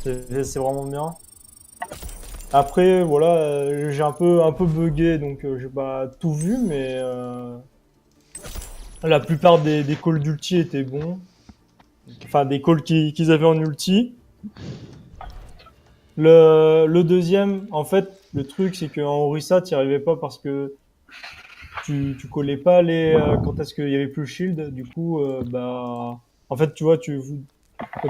c'est vraiment bien. Après, voilà, j'ai un peu bugué, donc j'ai pas tout vu, mais la plupart des calls d'ulti étaient bons. Enfin, des calls qu'ils avaient en ulti. Le deuxième, en fait, le truc, c'est qu'en Orisa, t'y arrivais pas parce que tu collais pas quand est-ce qu'il y avait plus le shield. Du coup, bah, en fait, tu vois,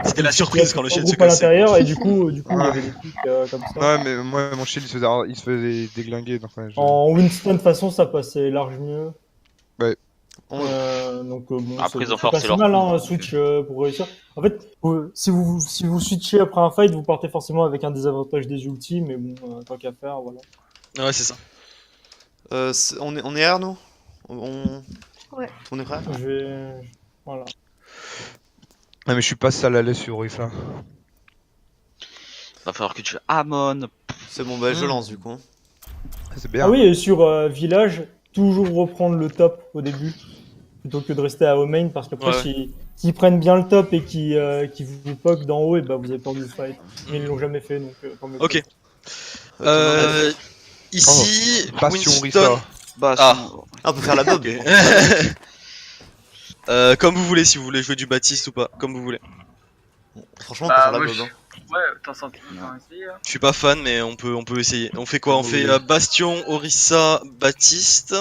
C'était la surprise quand le shield se groupe à cassait. l'intérieur et du coup, il y Ah. avait des trucs comme ça. Ouais, mais moi, mon shield, il se faisait déglinguer. Donc, ouais, En Winston, de toute façon, ça passait large mieux. Ouais. Donc bon, Après, ils ont c'est pas forcé si leur mal, coup, hein, un donc, switch pour réussir. En fait, si vous switchez après un fight, vous partez forcément avec un désavantage des ultis, mais bon, tant qu'à faire, voilà. Ouais, c'est ça. On est R, nous Ouais. On est prêt? Voilà. Ah, mais je suis pas sale à l'aise sur Orisa. Va falloir que tu Amon. C'est bon, bah je lance du coup. C'est bien. Ah oui, et sur Village, toujours reprendre le top au début, plutôt que de rester à main, parce qu'après, Ouais. s'ils prennent bien le top et qu'ils vous poke d'en haut, et bah vous avez perdu le fight. Mais ils l'ont jamais fait, donc tant mieux. Ok. Ici, Bastion Winston. Orisa. Bah, Ah. on peut faire la bob. Comme vous voulez, si vous voulez jouer du Baptiste ou pas, comme vous voulez. Franchement, on peut faire la moi, bob. Hein. Ouais, t'en sens essayer. Je suis pas fan, mais on peut essayer. On fait quoi? On fait Bastion, Orisa, Baptiste,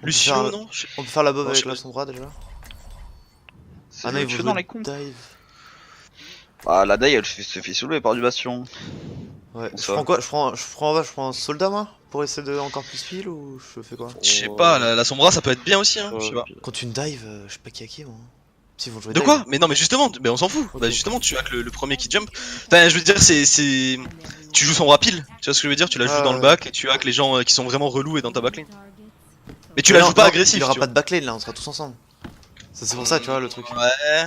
Lucio, faire- non? On peut faire la bob Non, je avec sais la pas. Sombra déjà. C'est Ah non, il tu vaut dans les comptes. dive. Ah, la Dai, elle se fait soulever par du Bastion. Ouais. Bon, Je ça prends quoi? Je prends un soldat moi? Pour essayer de encore plus pile ou je fais quoi? Je sais pas, la Sombra ça peut être bien aussi, hein. Je sais pas. Quand tu une dive, je sais pas qui a qui moi. Si vous jouez De dive. quoi? Mais non, mais justement, on s'en fout. Ok. Bah justement, tu as que le premier qui jump. Enfin, je veux dire, tu joues Sombra pile. Tu vois ce que je veux dire? Tu la joues dans le back et tu as que les gens qui sont vraiment relous et dans ta backlane. Mais tu la joues pas agressif. Il aura tu pas de backlane là, on sera tous ensemble. C'est pour ça, tu vois, le truc. vois. Ouais.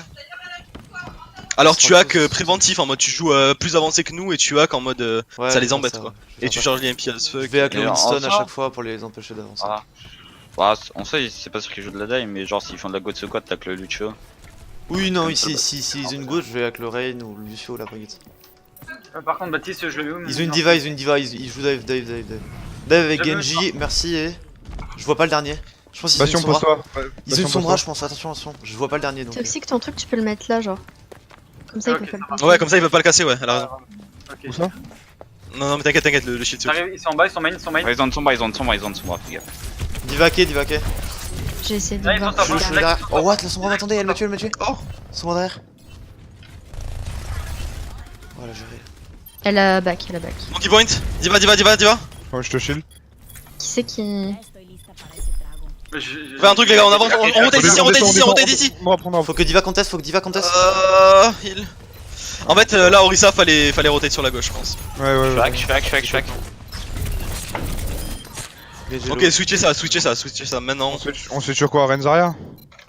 Alors tu hack préventif en mode tu joues plus avancé que nous et tu hack en mode Ouais, ça les faire embête ça. quoi. Je vais Et tu faire charges les MP as ça. fuck. Je vais hack le Mais en Winston à soi- chaque fois pour les empêcher d'avancer. Ah. Bah, on sait, c'est pas sûr qu'ils jouent de la Dai, mais genre s'ils font de la God Squad, t'as que le Lucio. Oui, non, Comme ici, ça, si ils ont une gauche, je vais avec le Rain ou le Lucio, la baguette. Par contre, Baptiste, je le mets où? Ils ont une diva, ils jouent dive. Dive avec J'aime Genji, merci et. Je vois pas le dernier. Je pense qu'ils ont Bastion, une Sombra. pose-toi. Ils ont une Sombra, je pense, attention. Je vois pas le dernier donc. Toxique, ton truc, tu peux le mettre là, genre. Comme ça, il Ok, peut pas le ça marche. Ouais, comme ça il peut pas le casser, ouais, elle a raison. Ok. Où ça? Non, mais t'inquiète, le shield c'est ok. Ils sont en bas, ils sont main, Ouais, ils ont de sombre, fais gaffe. Divake. J'ai essayé de Là, ils voir. sont top. Je suis derrière. Oh, what? La Sombra, attendez, elle m'a tué. Oh. Sombra derrière. Voilà, j'ai Elle a back. Monkey point, diva. Ouais, je te shield. Qui c'est qui. Fais un truc les gars, on avance, on rotate ici. On va prendre Faut que Diva conteste. Heal. En fait là Orisa fallait rotate sur la gauche je pense. Ouais. Je suis hack. Ok, switchez ça maintenant. On se sur quoi? Renzaria?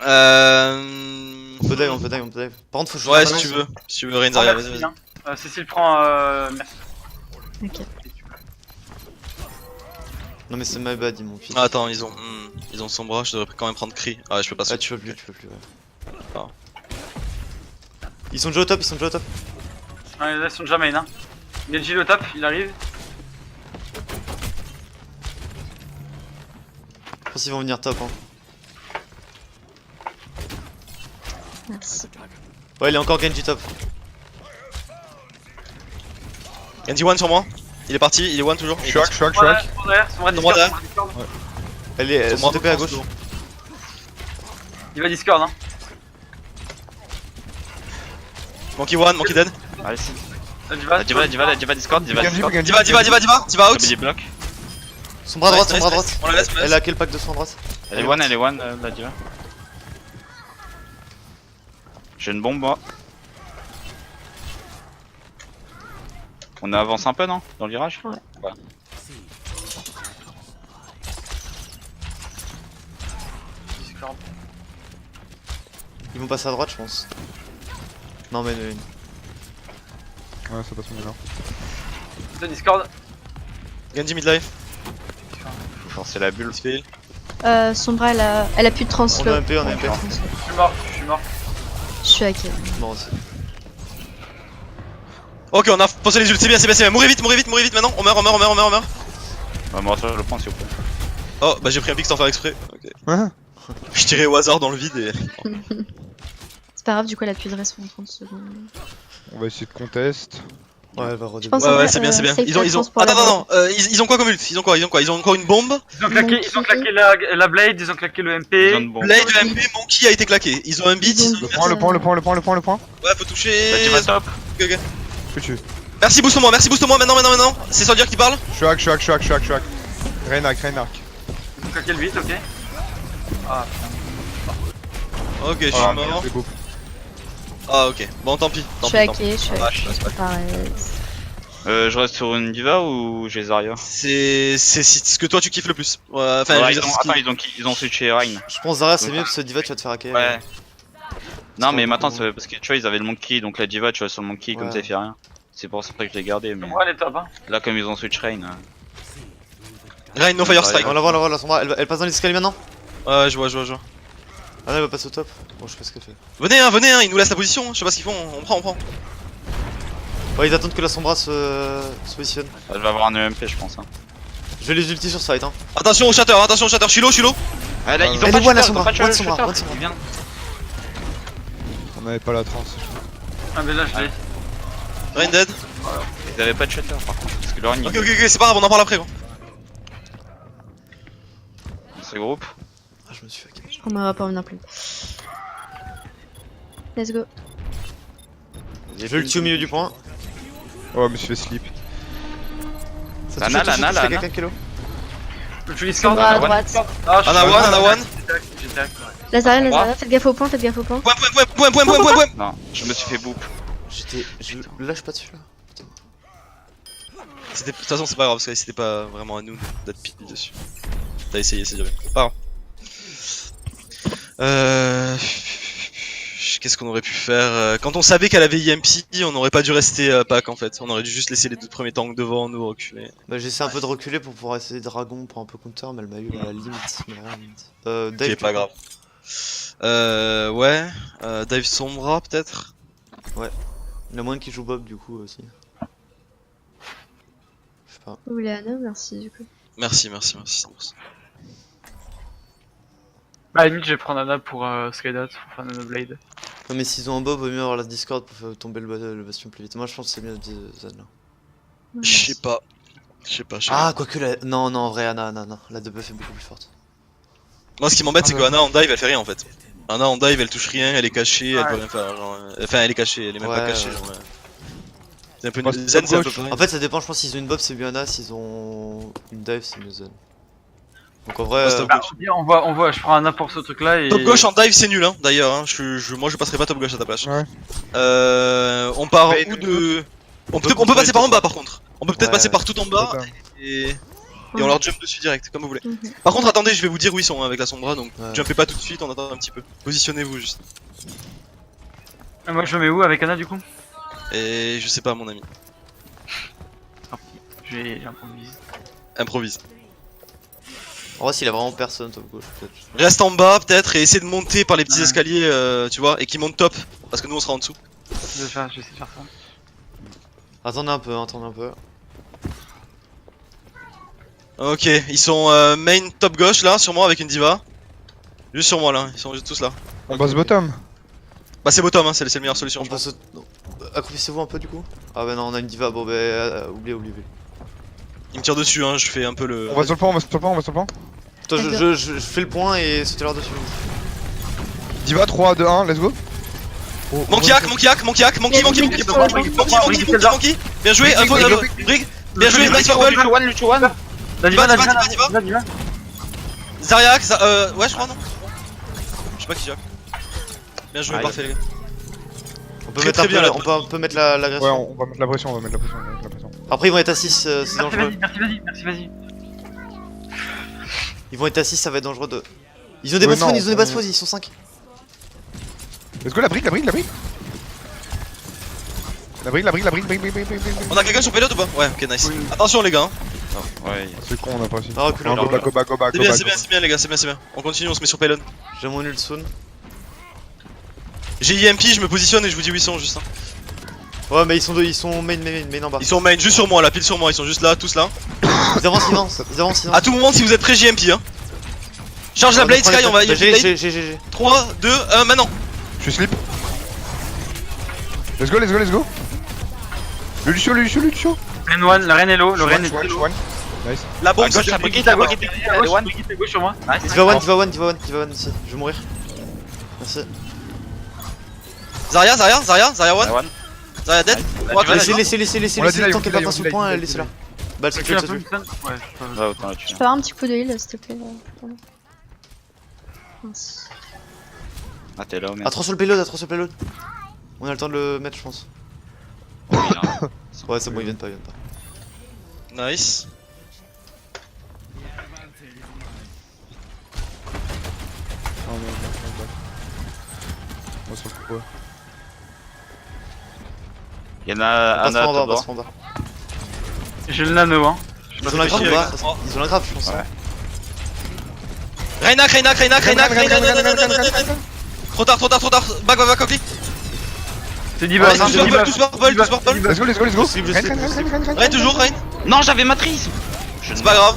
On peut dive. Par contre, faut que je Ouais, fasse si balance. tu veux Renzaria, Merci, vas-y. hein. Cécile prend. Merci. Ok. Non, mais c'est my bad, ils m'ont piqué. Ah, attends, ils ont son bras, je devrais quand même prendre cri. Ah, je peux pas Ah, switch. tu peux plus, ouais. Ah. Ils sont déjà au top. Ouais, là, ils sont déjà main, hein. Genji le top, il arrive. Je pense qu'ils vont venir top. Hein. Merci. Ouais, il est encore Genji top. Genji one sur moi. Il est parti, il est one toujours. Je suis hack. Son derrière, son Droit derrière. Discord. Elles sont TP à gauche. Il va Discord, hein. Monkey one, Monkey dead. Allez, si. Diva, Discord, Diva out. J'ai bloc. Son bras droite. On la laisse, Elle a quel pack de son droite? Elle est one, la Diva. J'ai une bombe, moi. On avance un peu, non? Dans le virage? Ouais. Discord. Ils vont passer à droite, je pense. Non, mais. Ouais, ça passe bien. De Discord. Genji mid life. Faut forcer la bulle. Sombra, elle a plus de On translow. a un MP. Je suis mort. Je suis hacké. Bon, aussi. Ok, on a pensé les ults, c'est bien, c'est bien, c'est bien. Mourrez vite maintenant. On meurt. Bah, moi, ça, je le prends s'il vous plaît. Oh, bah j'ai pris un pic sans faire exprès. Ok. Hein? Je tirais au hasard dans le vide et. C'est pas grave, du coup, elle a plus de respawn en 30 secondes. On va essayer de contest. Ouais, elle va Je redébloquer. pense Ouais, en ouais, vrai, c'est bien, c'est bien. safe Ils ont. défense pour la Attends, ils ont quoi comme ult? Ils ont quoi? Ils ont encore une bombe. Ils ont claqué la blade, ils ont claqué le MP. Zone bon. Blade, le MP, Monkey a été claqué. Ils ont un beat. Ils ont- Le point. Ouais, faut toucher. Bah, tu vas top. Ok, ok. Que tu. Merci, booste-moi maintenant. C'est Soldier qui parle. Je suis hack. Reinhardt. Ils ont claqué le 8, ok. Ah, Ok, je suis Ah, mort. c'est beau. Ah, ok. Bon, tant pis. Je Tant suis pis, tant pis. hacké, je suis Ah, hacké. je sais pas. Pareil. Je reste sur une diva ou j'ai Zarya? C'est ce que toi tu kiffes le plus. Ouais, enfin, je veux Ouais, dire, ils ont switché Rein. Je pense Zarya c'est mieux parce que Diva tu vas te faire hacker. Ouais. Non, mais pas maintenant, bon. c'est parce que tu vois, ils avaient le monkey, donc la diva, tu vois, sur le monkey, comme Ouais. ça, il fait rien. C'est pour ça que je l'ai gardé, mais ouais, elle est top, hein. là, comme ils ont switch Rein. Rein, no fire strike. On la voit, la Sombra, elle passe dans les escaliers maintenant. Ouais, je vois. Ah là elle va passer au top. Bon je sais pas ce qu'elle fait. Venez, ils nous laissent la position. Je sais pas ce qu'ils font. On prend. Ouais ils attendent que la Sombra se positionne. Je vais avoir un EMP, je pense. Hein. Je vais les ultis sur site hein. Attention au shatter, je suis low. Ah, là, ils ont Elle pas est de one, la shutter, ils ont Sombra, pas de one shutter, Sombra, one c'est Sombra. bien. On avait pas la trans. Ah, mais là, je l'ai. Rein dead. Ils avaient pas de shutter, par contre. Parce que leur Ok, c'est pas grave, on en parle après, gros. ce groupe. Ah je me suis hacké. On m'aura pas non plus. Let's go. J'ai ulti au milieu du point. Oh, je me suis fait slip. Ça Lana, touche, Lana, touche, Lana. quelqu'un qui est low. Je suis Sombra à droite. Ah, Ana one. J'étais hack. Lazare, faites gaffe au point. Point. Non, je me suis fait boop. Je lâche pas dessus là. De toute façon, c'est pas grave, parce que c'était pas vraiment à nous d'être pit dessus. T'as essayé, c'est déjà bien. Pas grave. Qu'est-ce qu'on aurait pu faire? Quand on savait qu'elle avait IMP, on n'aurait pas dû rester pack en fait. On aurait dû juste laisser les deux premiers tanks devant nous reculer. Bah j'essaie un peu de reculer pour pouvoir essayer dragon pour un peu counter mais elle m'a eu à la limite. Mais à la limite. Dave, Ok, pas grave. Ouais. Dive Sombra peut-être? Il y a moins qui joue Bob du coup aussi. Je sais pas. Vous voulez Anna? Merci du coup. Merci, ça marche. Bah, à la limite, je vais prendre Anna pour Skydot, pour faire Nano Blade. Non mais s'ils ont un Bob, vaut mieux avoir la Discord pour faire tomber le bastion plus vite. Moi je pense que c'est mieux de Zan là. Je sais pas. Ah quoique la... Non en vrai Anna, non. La debuff est beaucoup plus forte. Moi, ce qui m'embête, c'est que Ana en dive, elle fait rien en fait. Ana en dive, elle touche rien, elle est cachée, elle Ouais. peut rien faire. Genre, enfin, elle est cachée, elle est même pas Ouais, cachée. ouais. Genre, c'est un peu Moi, Zen, c'est c'est un peu gauche. pareil. En fait ça dépend, je pense s'ils ont une Bob c'est mieux Anna, s'ils ont une dive c'est mieux Zan. Donc en vrai... Moi, c'est Bah, on voit, je prends Anna pour ce truc là et. Top gauche en dive, c'est nul, hein, d'ailleurs. Hein. Moi, je passerai pas top gauche à ta place. Ouais. On part Mais où nous, de. On peut contrôler passer par en top. bas par contre. On peut peut-être Ouais, passer par tout en bas Totem. et on leur jump dessus direct, comme vous voulez. Mhm. Par contre, attendez, je vais vous dire où ils sont hein, avec la Sombra, donc Ouais. jumpez pas tout de suite, on attend un petit peu. Positionnez-vous juste. Et moi, je me mets où avec Anna du coup? Et je sais pas, mon ami. J'improvise. Improvise. En vrai s'il a vraiment personne top gauche peut-être. Reste en bas peut-être et essaie de monter par les petits Ouais. escaliers, tu vois, et qui montent top, parce que nous on sera en dessous. Je vais essayer de faire ça. Attendez un peu. Ok, ils sont main top gauche là, sur moi avec une diva. Juste sur moi là, ils sont tous là. On bosse bottom. Bah c'est bottom, hein, c'est la meilleure solution On je peut pense. se... non. Accroupissez-vous un peu du coup. Ah bah non on a une diva, bon bah oubliez. Ils me tirent dessus, hein, je fais un peu le. On va sur le point. Toi je fais le point et sautez leur dessus. Diva 3, 2, 1, let's go. Monkey. Bien joué, Brig. Bien joué, nice purple. La diva, Diva. Zarya, ouais je crois non. Je sais pas qui j'ai. Bien joué, Ah, parfait les gars. On peut Très, mettre très un peu, bien, là. on peut mettre l'agression. Ouais, on va mettre la pression, Après ils vont être à 6, c'est dangereux. Merci, vas-y. Ils vont être à 6, ça va être dangereux de... Ils ont des Ouais, basses non, ils ont des basses ils sont 5. Let's go, la brique. On a quelqu'un sur payload ou pas? Ouais, ok, nice. Attention les gars. Ouais, C'est con, on a pas réussi. Ah recule Go back. C'est bien les gars, c'est bien. On continue, on se met sur payload. J'ai mon ult soon. J'ai IMP, je me positionne et je vous dis où ils sont juste. Hein. Ouais, mais ils sont main en bas. Ils sont main juste sur moi là, pile sur moi, ils sont juste là, tous là. Ils avancent. À tout moment, si vous êtes prêts, JMP hein. Charge la blade, Sky, on va y aller. J'ai. 3, 2, 1, maintenant. Je suis slip. Let's go. Le Lucio. Reine one, la reine est low, le reine est One, low. one. Nice. La bombe, À gauche, c'est la de Brigitte, À la gauche, Brigitte, à elle est gauche, one. Brigitte est gauche sur moi. Nice. Diva one ici. Je vais mourir. Merci. Zarya one. La one. Zarya dead. La Droite, Diva, vas-y. Laissez On l'a le dit, temps qu'elle on l'a va pas dit, sur on le l'a point, dit. laissez-la. Bah, elle se Tu l'as tue. plus, putain. Ouais, je Ouais, autant la tuer. Je peux avoir un petit coup de heal, s'il te plaît. Mince. Ah, t'es là, mais. À 3 sur le payload. On a le temps de le mettre, je pense. Oui, hein. Ouais, c'est bon, ils viennent pas. Nice. Oh non. On se retrouve. Y'en a un Passe pas en bas, à passe pas en bas. J'ai le nano, hein. Ils ont la grave ou pas Oh. Ils ont la grave, je pense. Reyna. Trop tard. Back, Coquely. C'est Diva, Allez, c'est Diva. tous purple. Let's go. Je slip. Reine toujours, Reine. Non, j'avais matrice. C'est pas grave.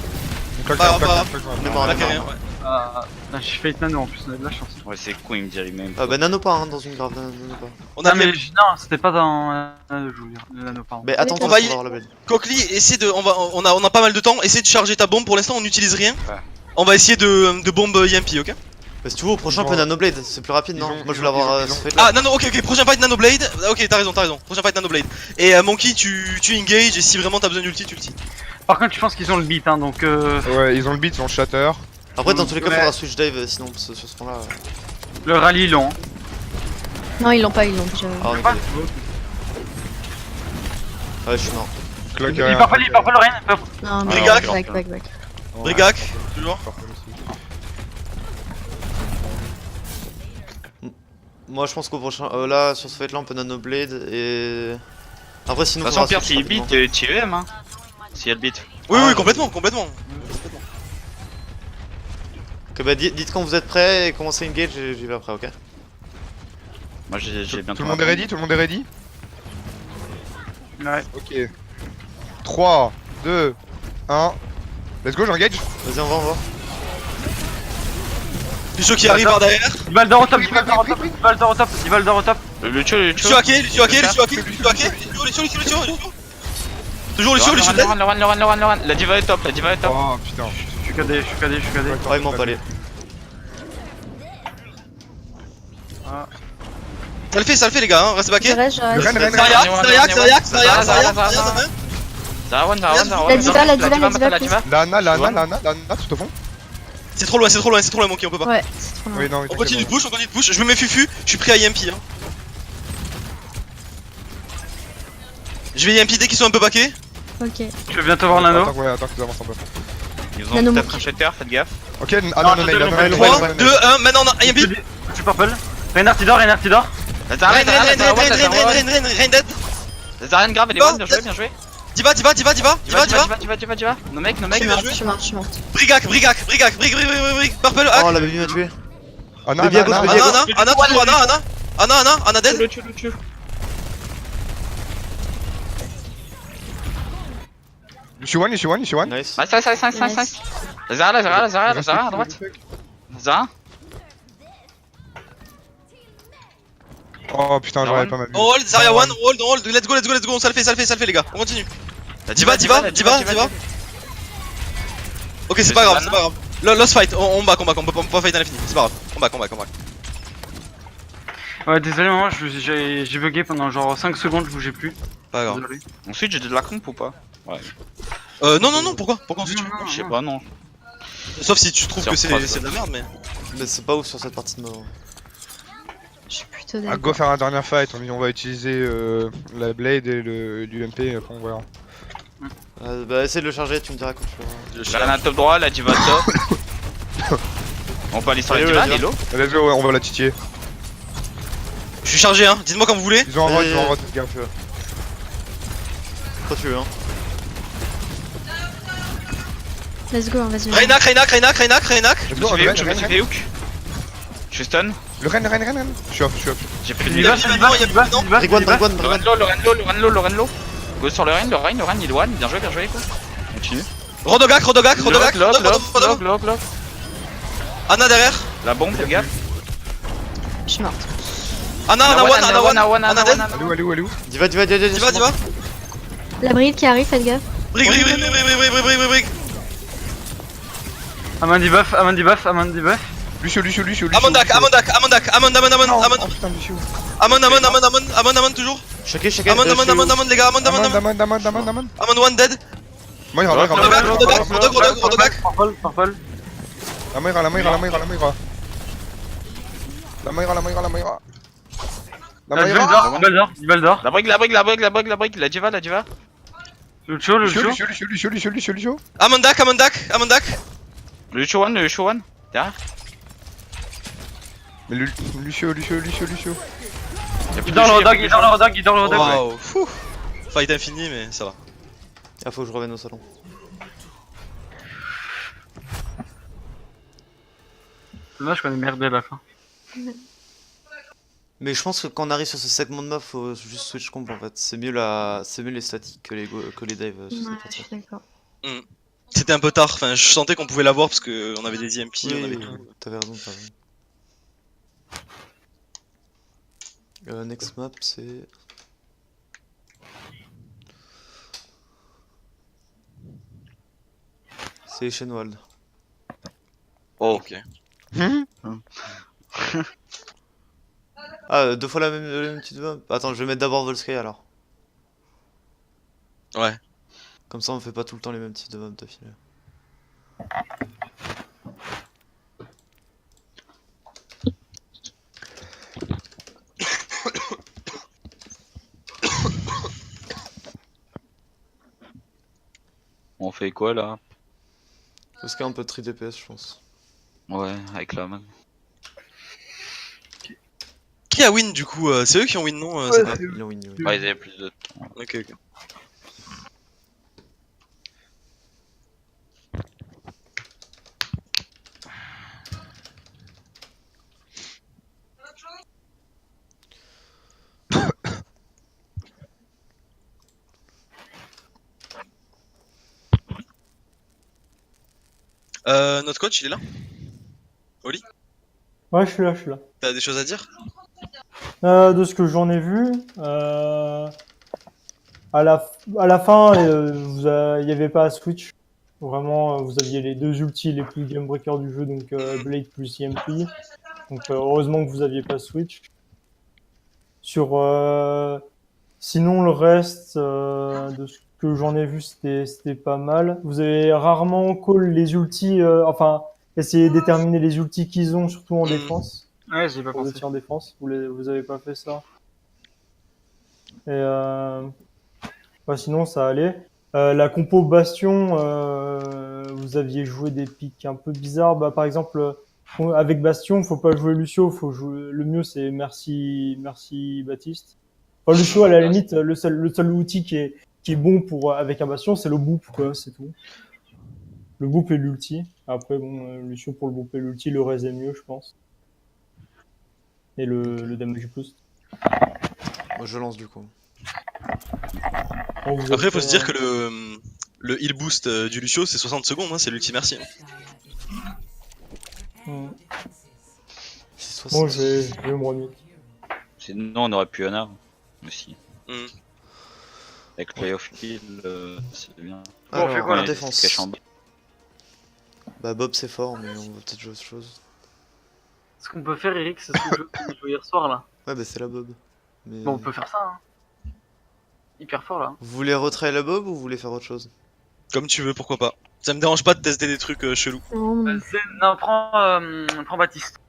Claque, Pas grave, claque, pas claque, grave. claque, On est claque. mort, On a fait rien, ouais. Ah, j'ai fait nano en plus, on a de la chance. Ouais, c'est con, il me dirait même. Ah bah nano pas hein, dans une grave, nano pas. On Non, a mais fait non, c'était pas dans je veux dire, le nano, pardon. Mais attends, On on va va y- avoir la belle. Coquely, essaie de. On a pas mal de temps. Essaie de charger ta bombe. Pour l'instant, on n'utilise rien. Ouais. On va essayer de bombe Yampi, ok? Bah si tu veux au prochain on peut nano blade, c'est plus rapide non? Ils ont- Moi je voulais avoir ils ont- ce fait Ah, là. Nano, ok, prochain fight Nano Blade. Ok, t'as raison. Prochain fight Nano Blade. Et Monkey, tu engage. Et si vraiment t'as besoin d'ulti, tu ulti. Par contre, je pense qu'ils ont le beat, hein, donc Ouais, ils ont le beat, ils ont le shatter. Après dans tous les cas Ouais. faudra switch dive sinon sur ce point là. le rallye long. Non, ils l'ont pas, ils l'ont déjà. Ah on est Pas. pas. Ouais je suis mort. Claque, Il part pas le reine. Non, mais Brigade. back. Brigak, toujours. Moi je pense qu'au prochain là sur ce fight là on peut nano blade et. Après De sinon toute façon, faudra pire, switch s'il beat, rapidement. tu es hein. S'il y a le beat. Oui, Ah, oui, complètement. Ok bah dites quand vous êtes prêts et commencez à engage et j'y vais après ok? Moi, j'ai bientôt. Tout le monde est ready, Ouais. Ok. 3, 2, 1. Let's go, j'engage. Vas-y on va. Lucio qui arrive par derrière. Divaldor au top, Divaldor au top. Le Lucio. Lucio hacké. Toujours Lucio dead. Le run. La diva est top. Oh putain. Je suis KD. Ouais ils m'ont pas les. Ça le fait les gars, hein. Reste backé. Je reste, je reste. Ren. Zaryak. Zara La diva, Lana, tout au fond. C'est trop loin, Monkey, on peut pas. Ouais, c'est trop loin. Oui, non, On continue de push, je me mets fufu, je suis prêt à Yampi. Hein. Je vais Yampi dès qu'ils sont un peu backés. Ok. Je vais bientôt voir nano. Attends qu'ils avancent un peu. Ils ont Nano peut-être Monkey. un shatter, faites gaffe. Ok, ah non, je te le fais. 3, 2, 1, maintenant on a Yampi. Je suis purple. Reinhardt il dort. La Zara, Rain dead. La Zara, grave, elle est bonne, bien joué. Diva. No mec. Je suis morte. Brigak. Purple, Oh hack. la baby m'a tué. Anna, Baby à gauche, baby à gauche. Anna, toujours Anna dead. Lucio one. Nice. Nice. La Zara, à droite. Zara. Oh putain, j'aurais pas ma vue. Hold, Zarya one, hold, let's go, on ça le fait les gars, on continue. Diva. Ok, c'est pas grave. Lost fight, on back, on peut pas fight à l'infini, c'est pas grave, on back. Ouais, désolé, maman, j'ai bugué pendant genre 5 secondes, je bougeais plus. Pas grave. Désolé. Ensuite, j'ai de la comp ou pas? Non, pourquoi ensuite tu Je sais pas, non. Sauf si tu trouves que c'est Surprise, de la merde, mais. Mais c'est pas ouf sur cette partie de mort. Je suis plutôt Ah, d'accord. go faire un dernier fight, on va utiliser la blade et l'UMP, après on verra. Bah essaye de le charger, tu me diras quand tu vas. La Rana top droit, la diva top. On peut aller sur la Allez, diva, ouais, Lilo. Let's go, ouais, on va la titiller. Je suis chargé, hein, dites-moi quand vous voulez. Ils ont un Allez, rote, gars. Quand tu veux hein. Let's go, vas-y. Reynak. Let's Je go, me suis fait hook, Ren. Je suis stun. Le Ren. Je suis off. J'ai pris Il le a buff. mis maintenant, il y a plus maintenant. Dragwan, Dragwan, Le Dragwan. Renlo, le Renlo. Go sur le Rein, il one. Bien joué quoi. Continue. Rodogak. Lock. Anna derrière. La bombe, fais gaffe. Je suis morte. Anna one. Anna dead. Elle est où Diva. Diva. La bride qui arrive, faites gaffe. Brick. Amon debuff. Lucio. Amondak. Oh putain, Lucio. Amon toujours. Chacun. Amon les gars. Amon. Amon one dead. Moira. Rodogak. Purple. La Moira. La Moira. Dumbledore. La brique, la diva. Lucio. Lucio. Amondak. Le show one. Derrière. Mais Lucio. Il dort le Rodog. Waouh. Fou. Fight infini, mais ça va. Ah, faut que je revienne au salon. Dommage qu'on est merdé à la fin. Mais je pense que quand on arrive sur ce segment de map, faut juste switch comp en fait. C'est mieux les statiques que les dives sur cette Ouais, je partie. suis d'accord. C'était un peu tard, enfin je sentais qu'on pouvait l'avoir parce qu'on avait des EMP, on avait tout. T'avais raison. Next map, c'est... C'est Shenwald. Oh. Ok. Ah, deux fois la même petite map. Attends, je vais mettre d'abord Volsky alors. Ouais. Comme ça, on fait pas tout le temps les mêmes types de maps d'affilée. On fait quoi là? Volsky un peu de 3 DPS, je pense. Ouais, avec la main. Qui a win du coup c'est eux qui ont win non cette map Il a win. Ouais, ils avaient plus de temps. Ok. Notre coach il est là? Oli? Ouais, je suis là. T'as des choses à dire? De ce que j'en ai vu, à la fin, il n'y avait pas à switch. Vraiment, vous aviez les deux ultis les plus game breakers du jeu, donc Blade plus EMP. Donc heureusement que vous aviez pas switch. Sinon le reste de ce que j'en ai vu, c'était pas mal. Vous avez rarement call les ultis, essayé de déterminer les ultis qu'ils ont, surtout en défense. Ouais, j'ai pas Quand vous pensé. étiez en défense, vous avez pas fait ça. Et sinon ça allait. La compo Bastion, vous aviez joué des pics un peu bizarres. Par exemple, avec Bastion, faut pas jouer Lucio, faut jouer. Le mieux c'est Merci Baptiste. Enfin, Lucio à la limite, le seul outil qui est bon avec un Bastion, c'est le boop quoi, c'est tout. Le boop et l'ulti. Après bon, Lucio pour le boop et l'ulti, le reste est mieux, je pense. Et le damage boost. Moi, je lance du coup. Bon, Après faut se dire que le heal boost du Lucio c'est 60 secondes, hein, c'est l'ulti merci. C'est Bon, 60. je vais me remettre. Sinon, on aurait pu Honor aussi. Mm. Avec Playoff Heal, c'est bien. Alors, on fait quoi, la là, défense. Cache en bas. Bah Bob c'est fort, mais on va peut-être jouer autre chose. Ce qu'on peut faire, Eric, c'est ce que je jouais hier soir là. Ouais, bah c'est la Bob. Mais... Bon, on peut faire ça, hein. Hyper fort là. Vous voulez retrait la Bob ou vous voulez faire autre chose? Comme tu veux, pourquoi pas. Ça me dérange pas de tester des trucs chelous. Non, prends Baptiste.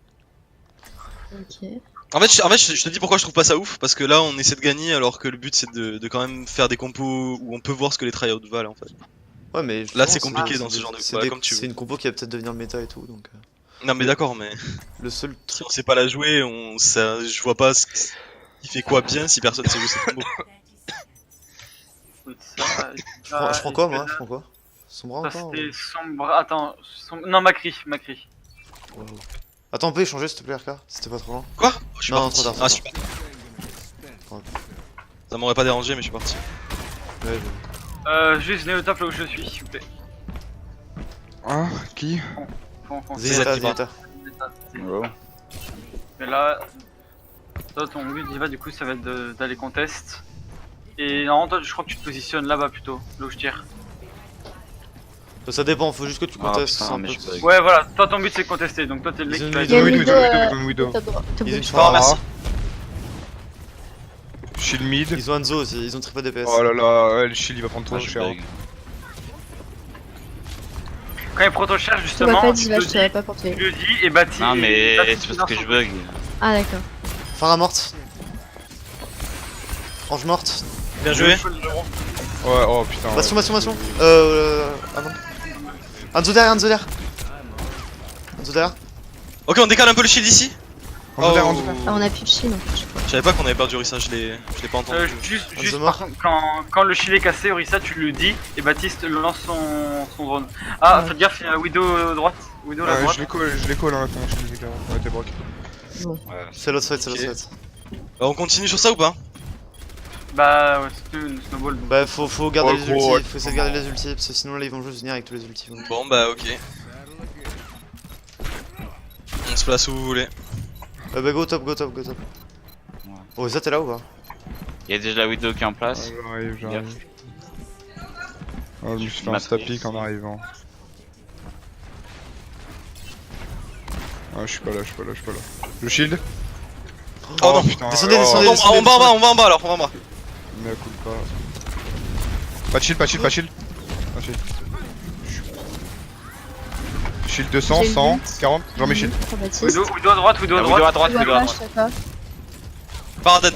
Ok. En fait, je te dis pourquoi je trouve pas ça ouf, parce que là on essaie de gagner alors que le but c'est de quand même faire des compos où on peut voir ce que les tryouts valent en fait. Ouais, mais Là justement, c'est compliqué dans ce genre de combat, comme tu c'est veux. une compo qui va peut-être devenir le méta et tout, donc... Non mais d'accord, mais Le seul si truc... on sait pas la jouer, je vois pas qui fait quoi bien si personne sait jouer cette combo. Je prends quoi, moi? Je prends quoi? Sombra Ça encore c'était sombre. Attends, non, Macri. Wow. Attends, on peut échanger s'il te plaît, RK? C'était pas trop loin. Quoi? Je suis Non, parti. trop tard, Ah, trop super. Ouais. Ça m'aurait pas dérangé, mais je suis parti. Ouais, je- Juste venez au top là où je suis, s'il vous plaît. Hein? Qui? Fonce. Zenyatta, Zenyatta. Zenyatta. Oh. Mais là, toi ton but Diva du coup ça va être d'aller contest. Et non, toi je crois que tu te positionnes là-bas plutôt, là où je tire. Ça dépend, faut juste que tu Ah, contestes. putain, un mais peu. je bug. Ouais voilà, toi ton but c'est de contester, donc toi t'es le mec Ils ont qui va une Il y a Ils ont une Widow, Widow, ils ont Widow. top droit. Ils ont une Oh, merci. Shield mid. Ils ont Hanzo aussi, ils ont triple DPS. Oh là là, ouais, le shield il va prendre Ah, trop je cher. bug. Quand il proto-charge Je te vois justement, pas, tu Diva, le je te vois dis, pas pour tuer. tu le dis et Bati. Non, mais Bati c'est parce que je bug. Ah, d'accord. Pharah morte. Ange morte. Bien joué. Ouais, oh putain. ouais. Bastion. Ah non. Hanzo derrière. Hanzo derrière. Ok, on décale un peu le shield ici. On derrière, on derrière. Ah, on a plus de shield en fait, je crois. Je savais pas qu'on avait perdu Orisa, je l'ai pas entendu. Juste Hanzo par mort. contre, quand le shield est cassé, Orisa tu le dis et Baptiste lance son drone. Ah, Ouais. faites gaffe, il y a Widow droite. Widow à Ouais, droite. je les call hein, quand je les éclaire. Ouais, t'es broc. Bon. C'est l'autre fight, Ok. Bah, on continue sur ça ou pas? Bah ouais, c'est une snowball. donc. Bah faut garder Ouais, les gros, ultis, faut essayer de garder les ultis, parce que sinon là ils vont juste venir avec tous les ultis. donc. Bon, bah, ok. On se place où vous voulez. Bah go top. Oh ça t'es là ou pas? Il y a déjà la Widow qui est en place. Ouais, j'arrive. Oh, je me suis fait un Matrice. stapic en arrivant. Ah, je suis pas là. Le shield? Oh non. putain. Descendez, oh, descendez. On va en bas alors, on va en bas. Mais cool pas. Pas de shield. Ah, shield. Shield 200, J'ai le 100, but. 40, j'en mets shield. Oh, Baptiste. Widow à droite, Widow à La Widow droite. à droite, Tu vois Widow à pas, droite. je sais pas. Par dead.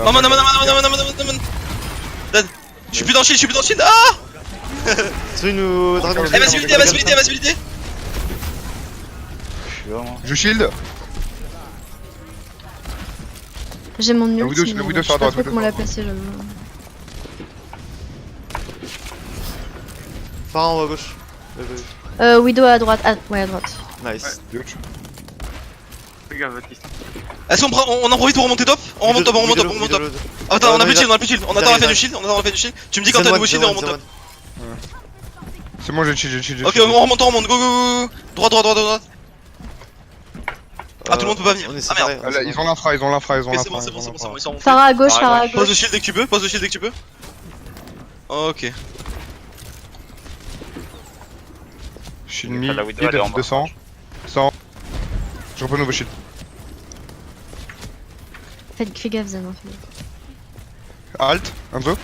Non, man. Dead. Je suis plus dans le shield, Ah! C'est une dragon. Eh, visibilité. Je suis là, moi. Je shield. J'ai mon La ult, Widow, mais la Widow je sur sais la pas droite, trop Widow comment la sur la placer, j'avoue. Pharah en haut à gauche. Widow à droite. Ah, ouais, à droite. Nice. Yotch. Fais gaffe, Baptiste. Est-ce qu'on prend. On en profite pour remonter top? On remonte top. Ah, attends, on a plus de shield, On attend la fin du shield, Tu me dis quand t'as le nouveau shield et on remonte top. C'est bon, j'ai le shield. Ok, on remonte, go. Droit. Ah, tout le monde peut pas venir. On est Ah, séparés. Ah, là, ils ont l'infra. Ok, c'est bon, ils sont remontés. Pharah à gauche, Ah, Pharah à Pose le gauche. shield dès que tu peux, Ok. Shield T'as mid, la Widow, elle est en bas. 200, 100. Je reprends le nouveau shield. Fais gaffe, Zen, hein, fais gaffe. Alt, Hanzo.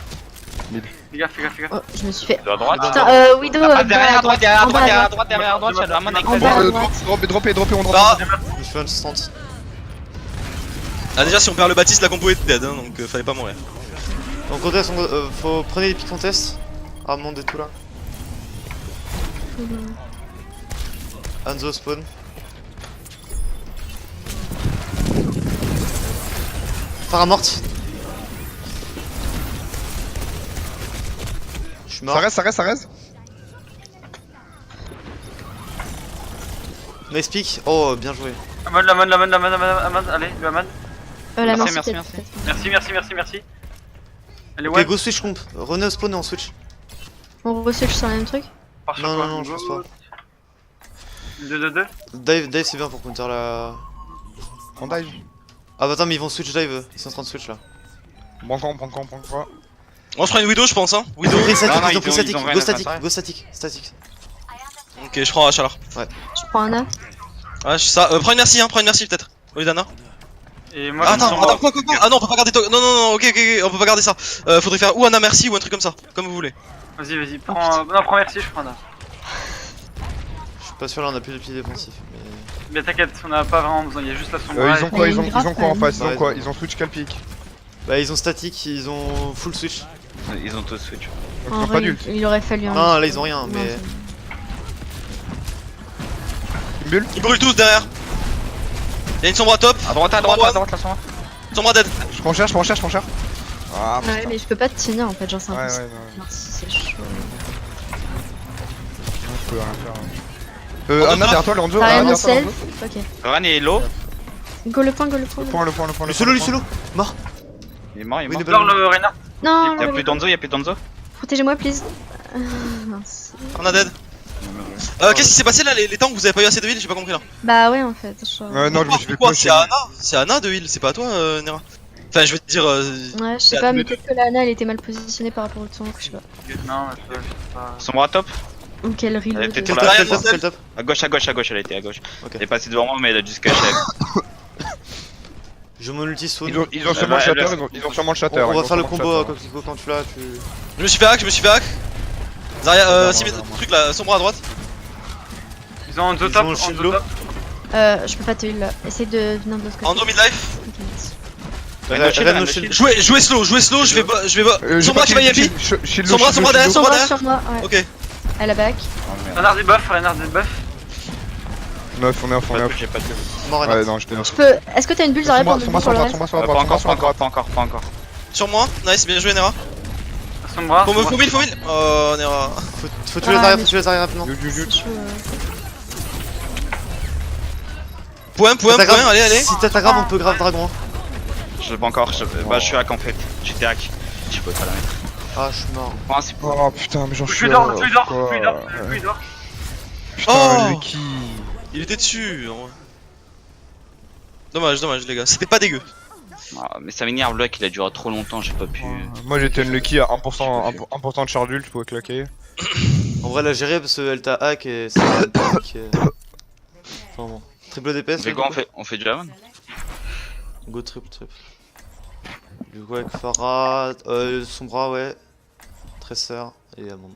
Fais gaffe. Oh, je me suis fait. Widow à droite. Putain, Widow. Ah, derrière à droite, derrière à En bas droite, à derrière à droite, derrière à droite, il y a vraiment En bas à droite. Droppez, on drop. Bah, Je me suis fait un stunt. ah, déjà, si on perd le Baptiste, la compo est dead, hein, donc fallait pas mourir. On conteste, faut prenez les pics contest. Armand et tout là. Hanzo spawn. Pharah morte. Je suis mort. Ça reste. Nice pick. Oh, bien joué. Amon, allez, le Amon. La Merci, mort, merci, peut-être. Merci. Allez, Ok, ouais, go switch comp. Renez au spawn et on switch. On re-switch sur le même truc. par Non, sur non, quoi. non, je pense pas. 2-2-2. Dive c'est bien pour counter la. On dive. Ah bah attends, mais ils vont switch dive. Ils sont en train de switch là. Prends quoi. On se prend une Widow, je pense, hein. Ils ont pris statique, non, ils ont pris ils statique. ont rien Go à statique, faire. go statique. Ok, je prends H alors. Je prends un A. Ouais, ça. Prends une merci peut-être. Oui, Dana. Et moi, Ah, je me attends, sens quoi. Ah non, on peut pas garder. Non, ok, on peut pas garder ça. Faudrait faire ou Anna merci ou un truc comme ça, comme vous voulez. Vas-y, prends. Non, prends merci, je prends un. Je suis pas sûr là, on a plus de pieds défensifs. Mais... Mais t'inquiète, on a pas vraiment besoin, il y a juste la sombre. Ils ont quoi il y a une graffe, en face? quand même. Ils ont switch calpic. Bah ils ont statique, ils ont full switch. Ils ont tous switch. Donc ils En ont pas vrai, d'ult. il aurait fallu un. Non, là ils ont rien, Non, mais. Une bulle. Ils brûlent tous derrière. Y'a une sombre à top. À droite, la sombre. Sombre à dead. Je prends cher. Ah Ouais, mais je peux pas te tenir en fait, genre c'est Ouais, impossible. non. Merci, c'est chaud. Je peux rien faire. Anna derrière toi, Lorenzo. T'as Anna rien mon derrière toi, self. Lorenzo. Ok. Ran est low. Go le point, go le point. Le point, le point, le point. Luciolo, Luciolo. Mort. Il est mort, il est Oui, mort. il est Fleur le Reinhardt. Non, Y'a plus Danzo, y'a plus Danzo. protégez-moi, please. Mince. On a dead. Qu'est-ce qui s'est passé là, les tanks, vous avez pas eu assez de heal, j'ai pas compris là. Bah ouais, en fait. Genre... Non, je me suis fait Quoi, push. c'est Anna de heal, c'est pas à toi, Nera. Enfin, je veux te dire. Ouais, je sais pas, mais peut-être que Lana elle était mal positionnée par rapport au tank, je sais pas. Non, je sais pas. Sombra top. Ou quel Elle reload. était Quel Pour top, la- quel top, quel top. À gauche, elle a été à gauche. Ok. Elle est passée devant moi, mais elle a dû se cacher. Je mon ulti spawn. Ils ont sûrement le shatter, ils ont sûrement le shatter. On ils va ont faire le sûrement combo shatter. Coquelicot quand tu l'as. Tu... Je me suis fait hack, Zarya, truc là, Sombra à droite. Ils ont Hanzo Ils top, ont le Hanzo shield low. top. Je peux pas te heal là. Essaye de venir de l'autre côté. Ando midlife. Ok, merci. Ren no shield. Jouez slow, je vais pas. Sombra qui va YP. Sombra derrière. Sombra sur moi, ouais. Ok. Elle a back. Reinhardt debuff, Reinhardt debuff. On est off, on est off, on est off. J'ai pas de bulle. Mort Ouais, Reinhardt. non, j'étais Je peux. Est-ce que t'as une bulle Zarya pour me Sombra pour sur le droite, reste Sombra sur Pas droite, Sombra sur droite. pas encore. Sur moi, nice, bien joué Nera. Sombra. Faut mille. Oh Nera. Faut tuer les arrières, faut tuer les arrières rapidement. C'est chaud. Point, allez. Si t'as ta grave, on peut grave dragon. Hein. Je l'ai pas encore, bah je suis hack en fait. J'étais hack. Je peux pas la mettre. Ah, je suis mort. Enfin, c'est Oh putain, mais j'en Je suis suis là. dehors, je suis dehors. Putain, Oh. Lucky. Il était dessus. En vrai. Dommage les gars, c'était pas dégueu. Ah, mais ça m'énerve, le hack il a duré trop longtemps, j'ai pas pu. Moi j'étais une Lucky à 1% de charge d'ult, je pouvais claquer. En vrai, la gérer parce qu'elle t'a hack et c'est un hack. Enfin bon. Triple DPS. Mais là, quoi, du on fait du Javon? Go triple. Du coup, avec Farah, Sombra, ouais. Tracer et Amanda.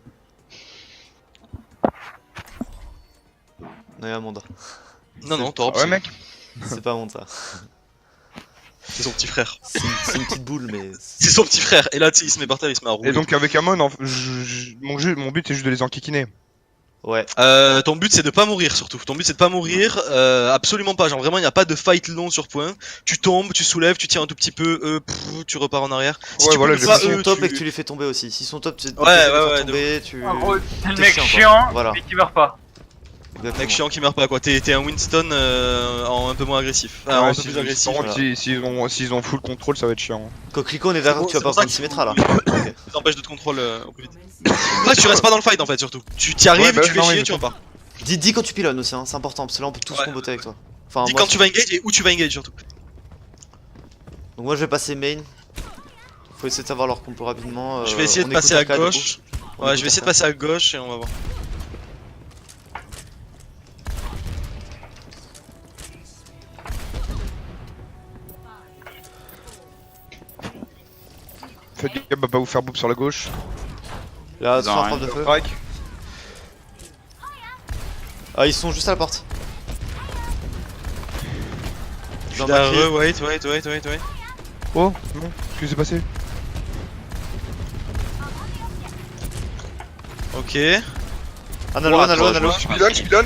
Non, et Amanda. Non, Torop, Ouais, mec. C'est pas Amanda. c'est son petit frère. C'est une petite boule, mais. C'est son petit frère. Et là, tu sais, il se met par terre, il se met à rouler. Et donc avec Amon, mon but c'est juste de les enquiquiner. Ouais. Ton but c'est de pas mourir surtout. Ton but c'est de pas mourir, absolument pas. Genre vraiment il n'y a pas de fight long sur point. Tu tombes, tu soulèves, tu tires un tout petit peu, tu repars en arrière. Si Ouais, tu voilà, peux j'ai pas, S'ils sont eux, top et que tu les fais tomber aussi. S'ils sont top, tu les Ouais, fais tomber, tu. En gros, c'est le T'es mec chiant, quoi. chiant, Voilà. mais qui meurt pas. Exactement. Mec chiant qui meurt pas quoi. T'es un Winston en un peu moins agressif. Enfin, Ouais, un peu plus agressif. par contre, Voilà. s'ils ont full contrôle, ça va être chiant. Coquelicot, on est d'accord, tu vas C'est pas pour ça prendre Symmetra là. Ça t'empêche de te contrôler au plus vite. Là tu restes pas dans le fight en fait surtout. Tu t'y arrives, Ouais, bah, tu fais non, chier, oui, tu repars. Dis quand tu pilonnes aussi, hein, c'est important parce que là on peut tous Ouais. comboter avec toi. Enfin, Dis moi, quand tu vas engage et où tu vas engage surtout. Donc moi je vais passer main. Faut essayer de savoir leur compo rapidement. Je vais essayer on de passer écoute à Arcade, du gauche. coup. On Ouais, écoute je vais essayer de Arcade. passer à gauche et on va voir. Faites gaffe, va pas vous faire boop sur la gauche. Là, Non, sur la rien. frappe de feu. Crack. Ah, ils sont juste à la porte. Dans Là, ma grille. wait. Oh, non, qu'est-ce qui s'est passé? Ok. Un halo, un halo, un halo. Je pilonne.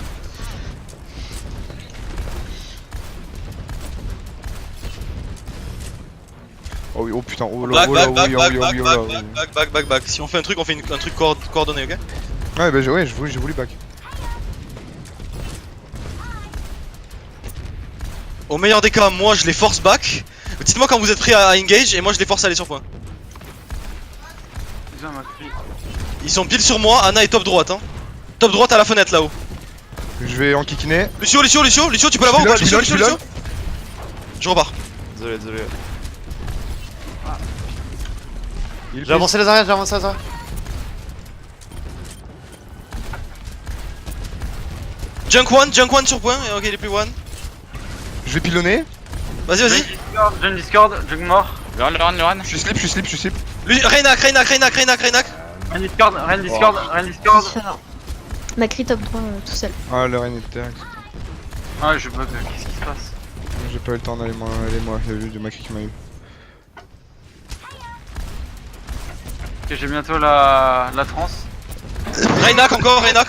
Oh oui, oh putain, oh là, Back. Si on fait un truc, on fait un truc coordonné, ok? Ouais, bah ouais, j'ai voulu back. Au meilleur des cas, moi je les force back. Dites-moi quand vous êtes prêts à engage et moi je les force à aller sur point. Ils ont ma fille. Ils sont pile sur moi, Anna est top droite hein. Top droite à la fenêtre là-haut. Je vais enquiquiner. Lucio, tu peux l'avoir ou pas? Lucio. Je repars. Désolé. J'ai avancé les arrières, Junk one sur point, ok il est plus one. Je vais pilonner. Vas-y. Junk Discord, Junk mort. Le run. Je suis slip. Lui, Reynak. Ren Discord. Différent. Macri top 3 tout seul. Ah, le Reine est terre. Ah, je bug, qu'est-ce qui se passe? J'ai pas eu le temps d'aller moi, j'ai vu de Macri qui m'a eu. Ok, j'ai bientôt la trans. Reynak encore, Reynak.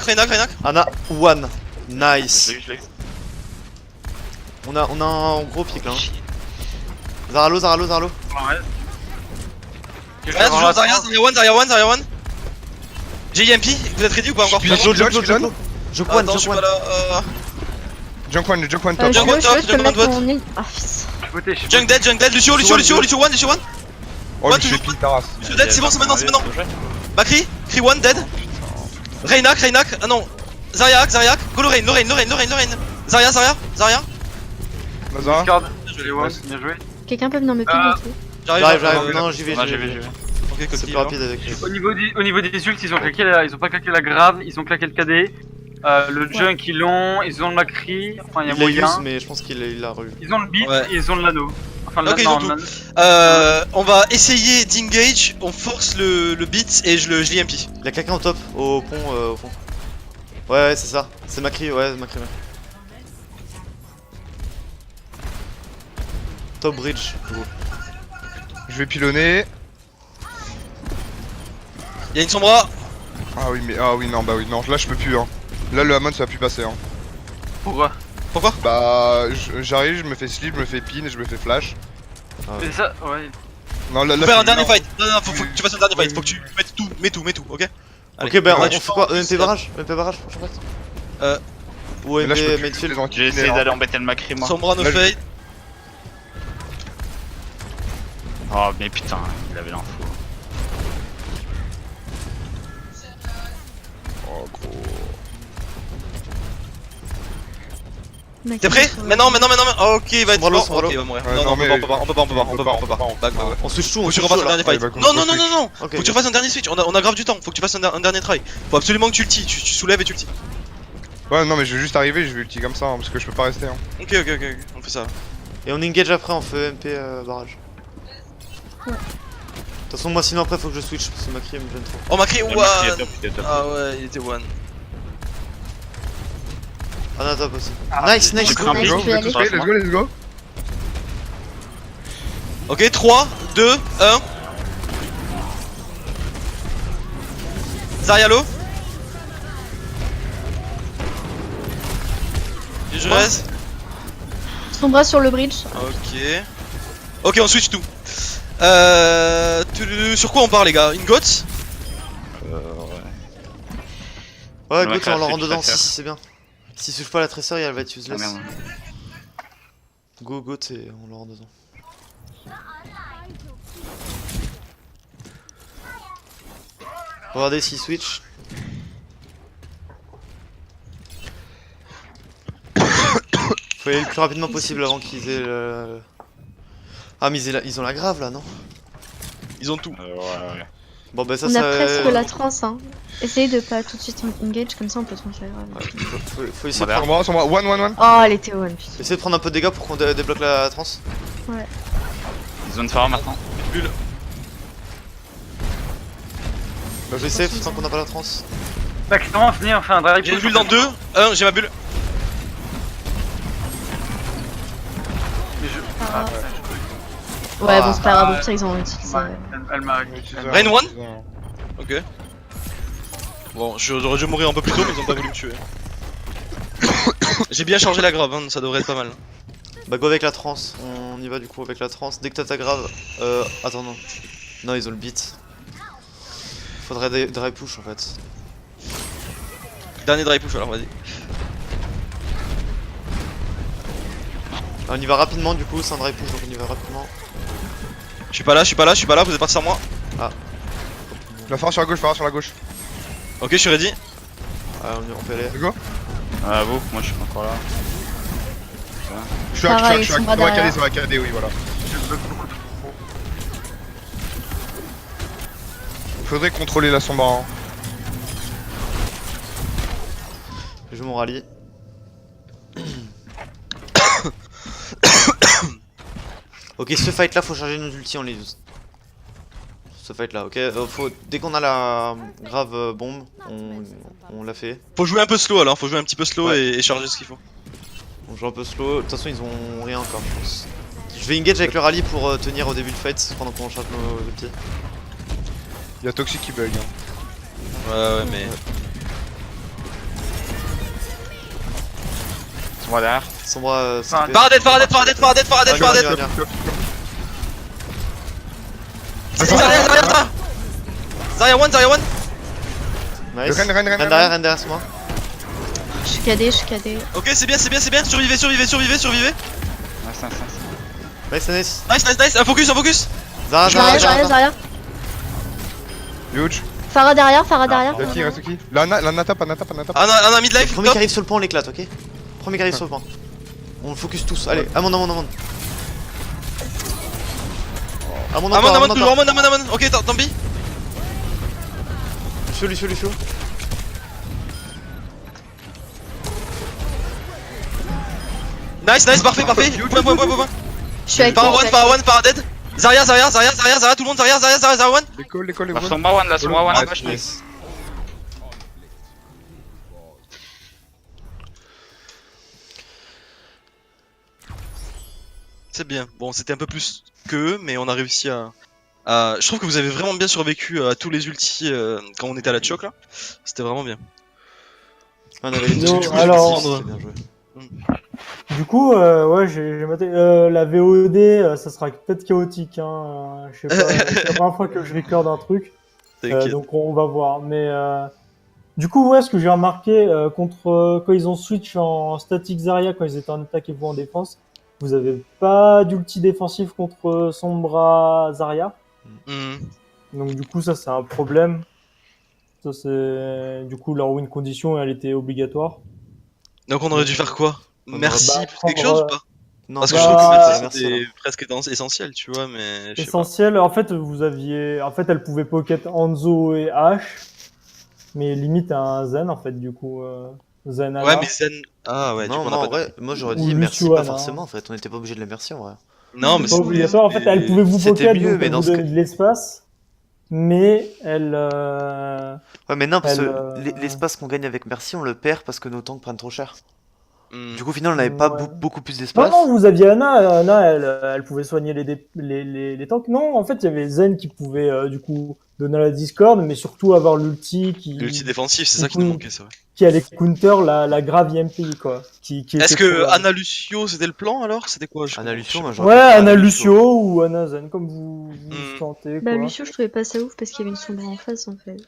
Anna, one. Nice. Je l'ai. On a un gros pic là. Hein. Zaralo. Ouais. Ok, je vais Regarde avoir toujours la trans. Zarya one. J'ai EMP, vous êtes ready ou pas encore? Je pilonne. Junk one, Attends, je junk suis one. pas là. Junk one top. Je Junk veux, one je top, veux, je peux junk one mettre vote. mon île. Ah, putain. Je suis voté, Junk dead, Lucio one. Oh, One, je fais two, pile ta race. Lucio dead, c'est bon, c'est maintenant. Macri one dead. Reynak, ah non. Zaryak, go Lorraine. Zarya. Nazar. Discord. Je Les one, bien joué. Quelqu'un peut venir me piler et tout. J'arrive. Non, j'y vais. Ouais, j'ai vu. Ok, C'est coquille, plus rapide avec lui. Au niveau des ults, ils ont pas claqué la grave, ils ont claqué le KD. Le junk, ils l'ont, ils ont le Macri, enfin il y a Il l'a moyen. use, mais je pense qu'il l'a revu. Ils ont le beat Ouais. et ils ont le l'anneau. Enfin, Ok, ils ont tout. On va essayer d'engage, on force le beat et je l'IMP. Il a quelqu'un au top, au pont, au fond. Ouais, c'est ça. C'est Macri, ouais, Macri. Top bridge, gros. Je vais pilonner. Y'a une sombra. Ah oui, non, là je peux plus, hein. Là le Hamon ça va plus passer, hein. Pourquoi? Bah, j'arrive, je me fais slip, je me fais pin et je me fais flash. Mais ça, ouais. Non, là, Faut faire un c'est dernier énorme. fight. Non, faut que tu fasses un dernier fight. Faut que tu mets tout, ok? Allez. Ok, bah ouais, on fait quoi? MP barrage prochain fight. Ou Mais là, je peux MP plus midfield. les enquiller, J'ai essayé hein. d'aller embêter le Macri, moi. Sombra no Là, je- fade. Oh, mais putain, il avait l'info. Oh gros. T'es prêt? Maintenant. Ok, il va être Sombra low, mort. Sombra Ok, low. il va mourir. Ouais, Non, non, on mais- peut pas. Back. On switch tout, Faut on que tu switch refasses tout un là. dernier fight. Ouais, bah, Non, on non. Ok, Faut que tu refasses un dernier switch. On a grave du temps. Faut que tu fasses un dernier try. Faut absolument que tu ulti. Tu soulèves et tu ulti. Ouais, non, mais je vais juste arriver, je vais ulti comme ça, hein, parce que je peux pas rester, hein. Ok. On fait ça. Et on engage après, on fait MP barrage. Ouais. De toute façon, moi sinon après faut que je switch parce que Macri me gêne trop. Oh, Macri, Le one. Macri est top, il est top. Ah ouais, il était one. Ah non, top aussi. Ah, Nice, j'ai nice. pris un Nice, blitz. je peux y aller. Let's go. Ok, 3, 2, 1. Zarya low. Je reste. Sombra sur le bridge. Ok, on switch tout. Sur quoi on part les gars? Une goth? Ouais, Le go, mec on a leur fait rentre dedans, tout à faire. si c'est bien. S'il souffle pas la tresseur, elle va être Ah, useless. merde. Go, et on leur rentre dedans. Regardez s'il switch. Faut y aller le plus rapidement possible avant qu'ils aient le... Ah mais ils ont la grave là, non? Ils ont tout. Ouais. Bon bah ça On a presque ouais. la trance, hein. Essayez de pas tout de suite engage, comme ça on peut trancher la grave. Ouais, faut essayer de Voilà. prendre... Sombra, one. Oh, elle était one, putain. Essayer de prendre un peu de dégâts pour qu'on débloque la trans. Zone Pharaon maintenant. Je vais safe tant qu'on n'a pas la trans. Bah, comment venir, on fait un drive. J'ai une bulle dans 2, 1, j'ai ma bulle. Mais je- Ah. putain, Ouais, bon, c'est pas grave, ça ils ont utilisé. Ouais, elle m'a. Rain one. Ok. Bon, j'aurais dû mourir un peu plus tôt, mais ils ont pas voulu me tuer. J'ai bien chargé la grave, hein, ça devrait être pas mal. Bah go avec la trans, on y va du coup avec la trans. Dès que t'as ta grave... Attends non. Non ils ont le beat. Faudrait des dry push en fait. Dernier dry push alors, vas-y. Ah, on y va rapidement du coup, c'est un dry push donc on y va rapidement. Je suis pas là, vous êtes partis sans moi. La phare sur la gauche. Ok, je suis ready. Ah, on peut aller. Ah, vous, moi je suis encore là. Je suis Pareil, hack, Sombra ça derrière. va caler, oui, voilà. Je bug beaucoup trop. Faudrait contrôler la Sombra, hein. Je joue mon rallye. Ok, ce fight là faut charger nos ultis, on les use. Ce fight là, ok. Dès qu'on a la grave bombe, on l'a fait. Faut jouer un peu slow alors, faut jouer un petit peu slow Ouais. et charger ce qu'il faut. On joue un peu slow. De toute façon, ils ont rien encore, je pense. Je vais engage avec le rallye pour tenir au début du fight pendant qu'on charge nos ultis. Y'a Toxic qui bug, hein. Ouais, mais. Ils sont derrière. Sombra, Enfin, Paradette. Zarya one. Nice. Ren. Ren derrière, c'est moi. Je suis KD, je suis KD. Ok, c'est bien, c'est bien, c'est bien. Survivez, survivez, survivez, survivez. Nice, nice, nice. Nice, nice. Nice, nice, nice. Un focus, un focus. Zara, Zarya, Zarya, Zarya. Huge. Farah derrière, Farah derrière. Reste qui, reste qui? La nata, pas nata, pas nata. Un midlife, Premier top. qui arrive sur le pont, on l'éclate, ok? Premier qui arrive sur le pont. On le focus tous. Allez, Amon. Amon Amon, encore. Amon. Ok, tant pis. Lucio. Nice, parfait. Point. Je suis avec Para toi. one, para dead. Zarya, tout le monde, Zarya, one. L'école, les Là, sur moi one, là, sur moi one. Ah, Vache, Nice. C'est bien. Bon, c'était un peu plus que eux, mais on a réussi Je trouve que vous avez vraiment bien survécu à tous les ultis quand on était à la choc là. C'était vraiment bien. On avait les Non, deux. alors- C'était bien joué. Du coup, ouais, j'ai maté. La VOD, ça sera peut-être chaotique. Hein. Je sais pas. C'est la première fois que je record un truc. T'inquiète. Donc on va voir. Mais du coup, ouais, ce que j'ai remarqué quand ils ont switch en static Zarya, quand ils étaient en attaque et vous en défense, vous avez pas d'ulti défensif contre Sombra Zarya. Mhm. Donc du coup, ça c'est un problème. Ça c'est du coup leur win condition, elle était obligatoire. Donc on aurait dû faire quoi? On Merci aurait- plus quelque chose ou pas? Non, Parce que bah, je trouve que merci, c'était là. presque essentiel, tu vois, mais je sais pas. Essentiel. En fait, elle pouvait pocket Hanzo et H, mais limite à un Zen en fait. Du coup, Zen Ouais, mais Zen. Ah ouais, du Non, coup on moi, a en pas de. vrai, moi j'aurais Ou dit merci, Lucio, pas Anna. forcément en fait. On était pas obligé de la merci en vrai. Non, mais c'est pas obligatoire. En fait, elle pouvait vous c'était pocket, mieux, donc mais elle dans vous ce donnait cas- de l'espace, mais elle. Ouais, mais non, parce Elle, que l'espace qu'on gagne avec merci, on le perd parce que nos tanks prennent trop cher. Hmm. Du coup, au final, on n'avait pas Ouais. beaucoup plus Non, d'espace. non, vous aviez Anna. Anna, elle pouvait soigner les tanks. Non, en fait, il y avait Zen qui pouvait du coup donner la discorde, mais surtout avoir l'ulti L'ulti défensif, c'est du ça qui coup, nous manquait, c'est vrai. qui allait counter la grave IMP quoi. Qui Est-ce était trop que là. Anna Lucio c'était le plan alors? C'était quoi? Anna Lucio, moi Ouais, j'aurais préféré Anna Lucio ou Anna Zen, comme vous Hmm. sentez. Bah, Quoi. Lucio, je trouvais pas ça ouf parce qu'il y avait une sombre en face en fait.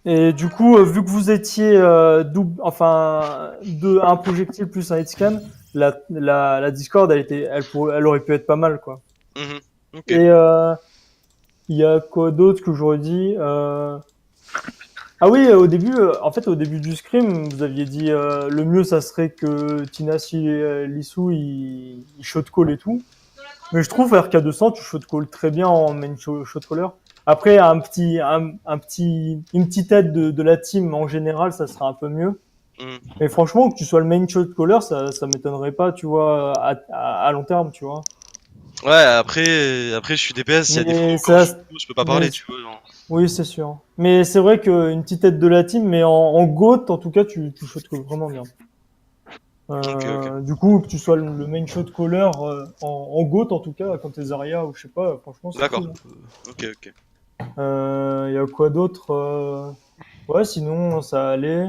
Et du coup, vu que vous étiez un projectile plus un hitscan, la Discord, elle aurait pu être pas mal, quoi. Mhm. Ok. Et il y a quoi d'autre que j'aurais dit Ah oui, au début, au début du scrim, vous aviez dit le mieux, ça serait que Tinassi et Lissou, ils shot call et tout. Mais je trouve RK200, tu shot call très bien en main shot caller. Après, une petite aide de la team en général, ça serait un peu mieux. Mhm. Mais franchement, que tu sois le main shot caller, ça m'étonnerait pas, tu vois, à long terme, tu vois. Ouais, après je suis DPS, il y a des Mais fois où ça- je peux pas parler, mais- tu vois. Genre. Oui, c'est sûr. Mais c'est vrai qu'une petite aide de la team, mais en GOAT, en tout cas, tu shot call vraiment bien. Ok. Du coup, que tu sois le main shot caller en GOAT, en tout cas, quand t'es Zarya ou je sais pas, franchement, c'est D'accord. cool. Hein. Ok. Y a quoi d'autre Ouais, sinon, ça allait.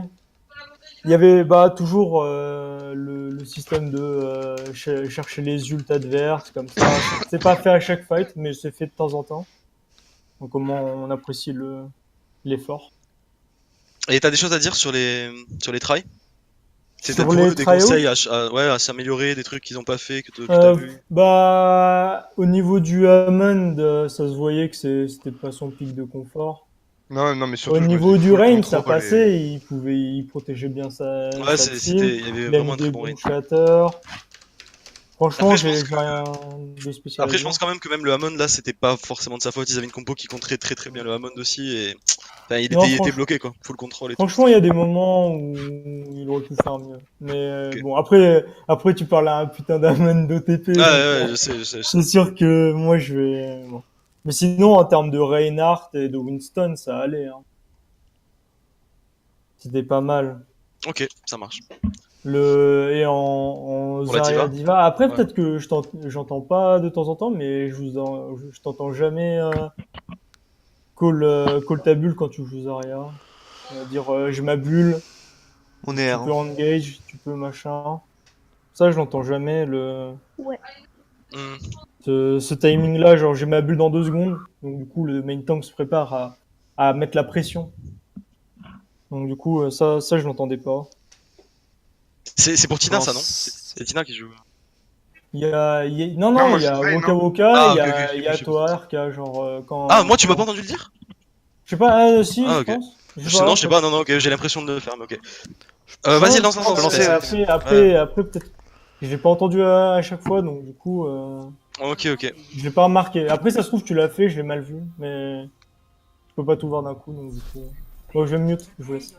Il y avait toujours le système de chercher les ults adverses, comme ça. C'est pas fait à chaque fight, mais c'est fait de temps en temps. Donc, comment on apprécie l'effort. Et t'as des choses à dire sur les tries? C'est Sur peut-être pour les eux des tryouts conseils à s'améliorer, des trucs qu'ils ont pas fait, que t'as vu. Au niveau du Hammond, ça se voyait que c'était pas son pic de confort. Non, mais surtout. Au je me niveau dis, du full range, ça contrôle et- passait, il protégeait bien sa Ouais, team. il y avait Il a vraiment mis un très des bon bons range. shatters. Franchement, Après, je pense j'ai rien de spécial. Après, à je dire. pense quand même que même le Hammond là, c'était pas forcément de sa faute. Ils avaient une compo qui compterait très bien le Hammond aussi. Et enfin, il Non, était bloqué quoi, full contrôle et tout. Franchement, il y a des moments où il aurait pu faire mieux. Mais Ok. bon, après, tu parles à un putain d'Amon d'OTP. donc, Ouais, je sais. c'est sûr que moi, je vais. Bon. Mais sinon, en termes de Reinhardt et de Winston, ça allait. Hein. C'était pas mal. Ok, ça marche. Et en Pour la Zarya diva. Diva. Après, Ouais. peut-être que j'entends pas de temps en temps, mais je t'entends jamais call ta bulle quand tu joues Zarya. Dire j'ai ma bulle, On est tu R. peux engage, tu peux machin. Ça, je l'entends jamais. Hmm. Ce timing-là, genre j'ai ma bulle dans 2 secondes. Donc du coup, le main tank se prépare à mettre la pression. Donc du coup, ça je l'entendais pas. C'est pour Tina Non, ça, non? c'est- C'est Tina qui joue. Non, Non, moi, il y a je sais, Waka non. Waka, Ah, il y ok, a, ok, il y a je sais Toar, qui a genre quand. Ah, moi tu m'as pas entendu le dire? Je sais pas, si, Ah, je ok. pense. Je sais Non, je sais pas, non, non, ok, j'ai l'impression de le faire, mais ok. Non, Vas-y, je lance, pense lance, peux lance. lancer, Après, peut-être. J'ai pas entendu à chaque fois, donc du coup, Ok, ok. je l'ai pas remarqué. Après, ça se trouve, tu l'as fait, je l'ai mal vu, mais je peux pas tout voir d'un coup, donc du coup. Bon, je vais me mute, je vous laisse.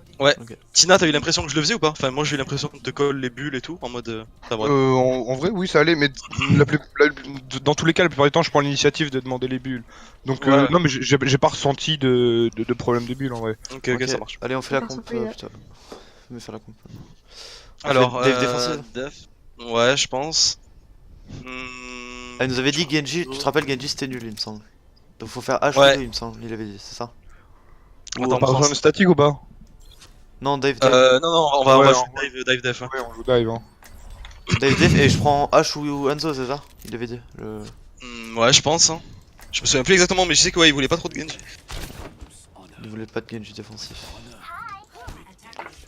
Tina, t'as eu l'impression que je le faisais ou pas? Enfin, moi j'ai eu l'impression qu'on te colle les bulles et tout, en mode. Enfin, bref. En vrai, oui, ça allait, mais dans tous les cas, la plupart du temps, je prends l'initiative de demander les bulles. Donc, Ouais. non, mais j'ai pas ressenti de problème de bulles en vrai. Ok, ok, ça marche. Allez, on fait la D'accord, comp. celui-là. Putain. On va faire la comp. Alors, fait Dave défensif. Def. Ouais, je pense. Elle nous avait dit Genji, tu te rappelles Genji c'était nul il me semble. Donc faut faire H ou Ouais. 2 il me semble, il avait dit, c'est ça? Attends, On part prends sur une statique ou pas? Non, Dave, Non, non, on va Ouais, jouer Dive Def. Ouais. Ouais, on joue dive. Hein. Dave et je prends H ou Hanzo, c'est ça? Il avait dit. Ouais, je pense. Hein. Je me souviens plus exactement, mais je sais que ouais, il voulait pas trop de Genji. Il voulait pas de Genji défensif.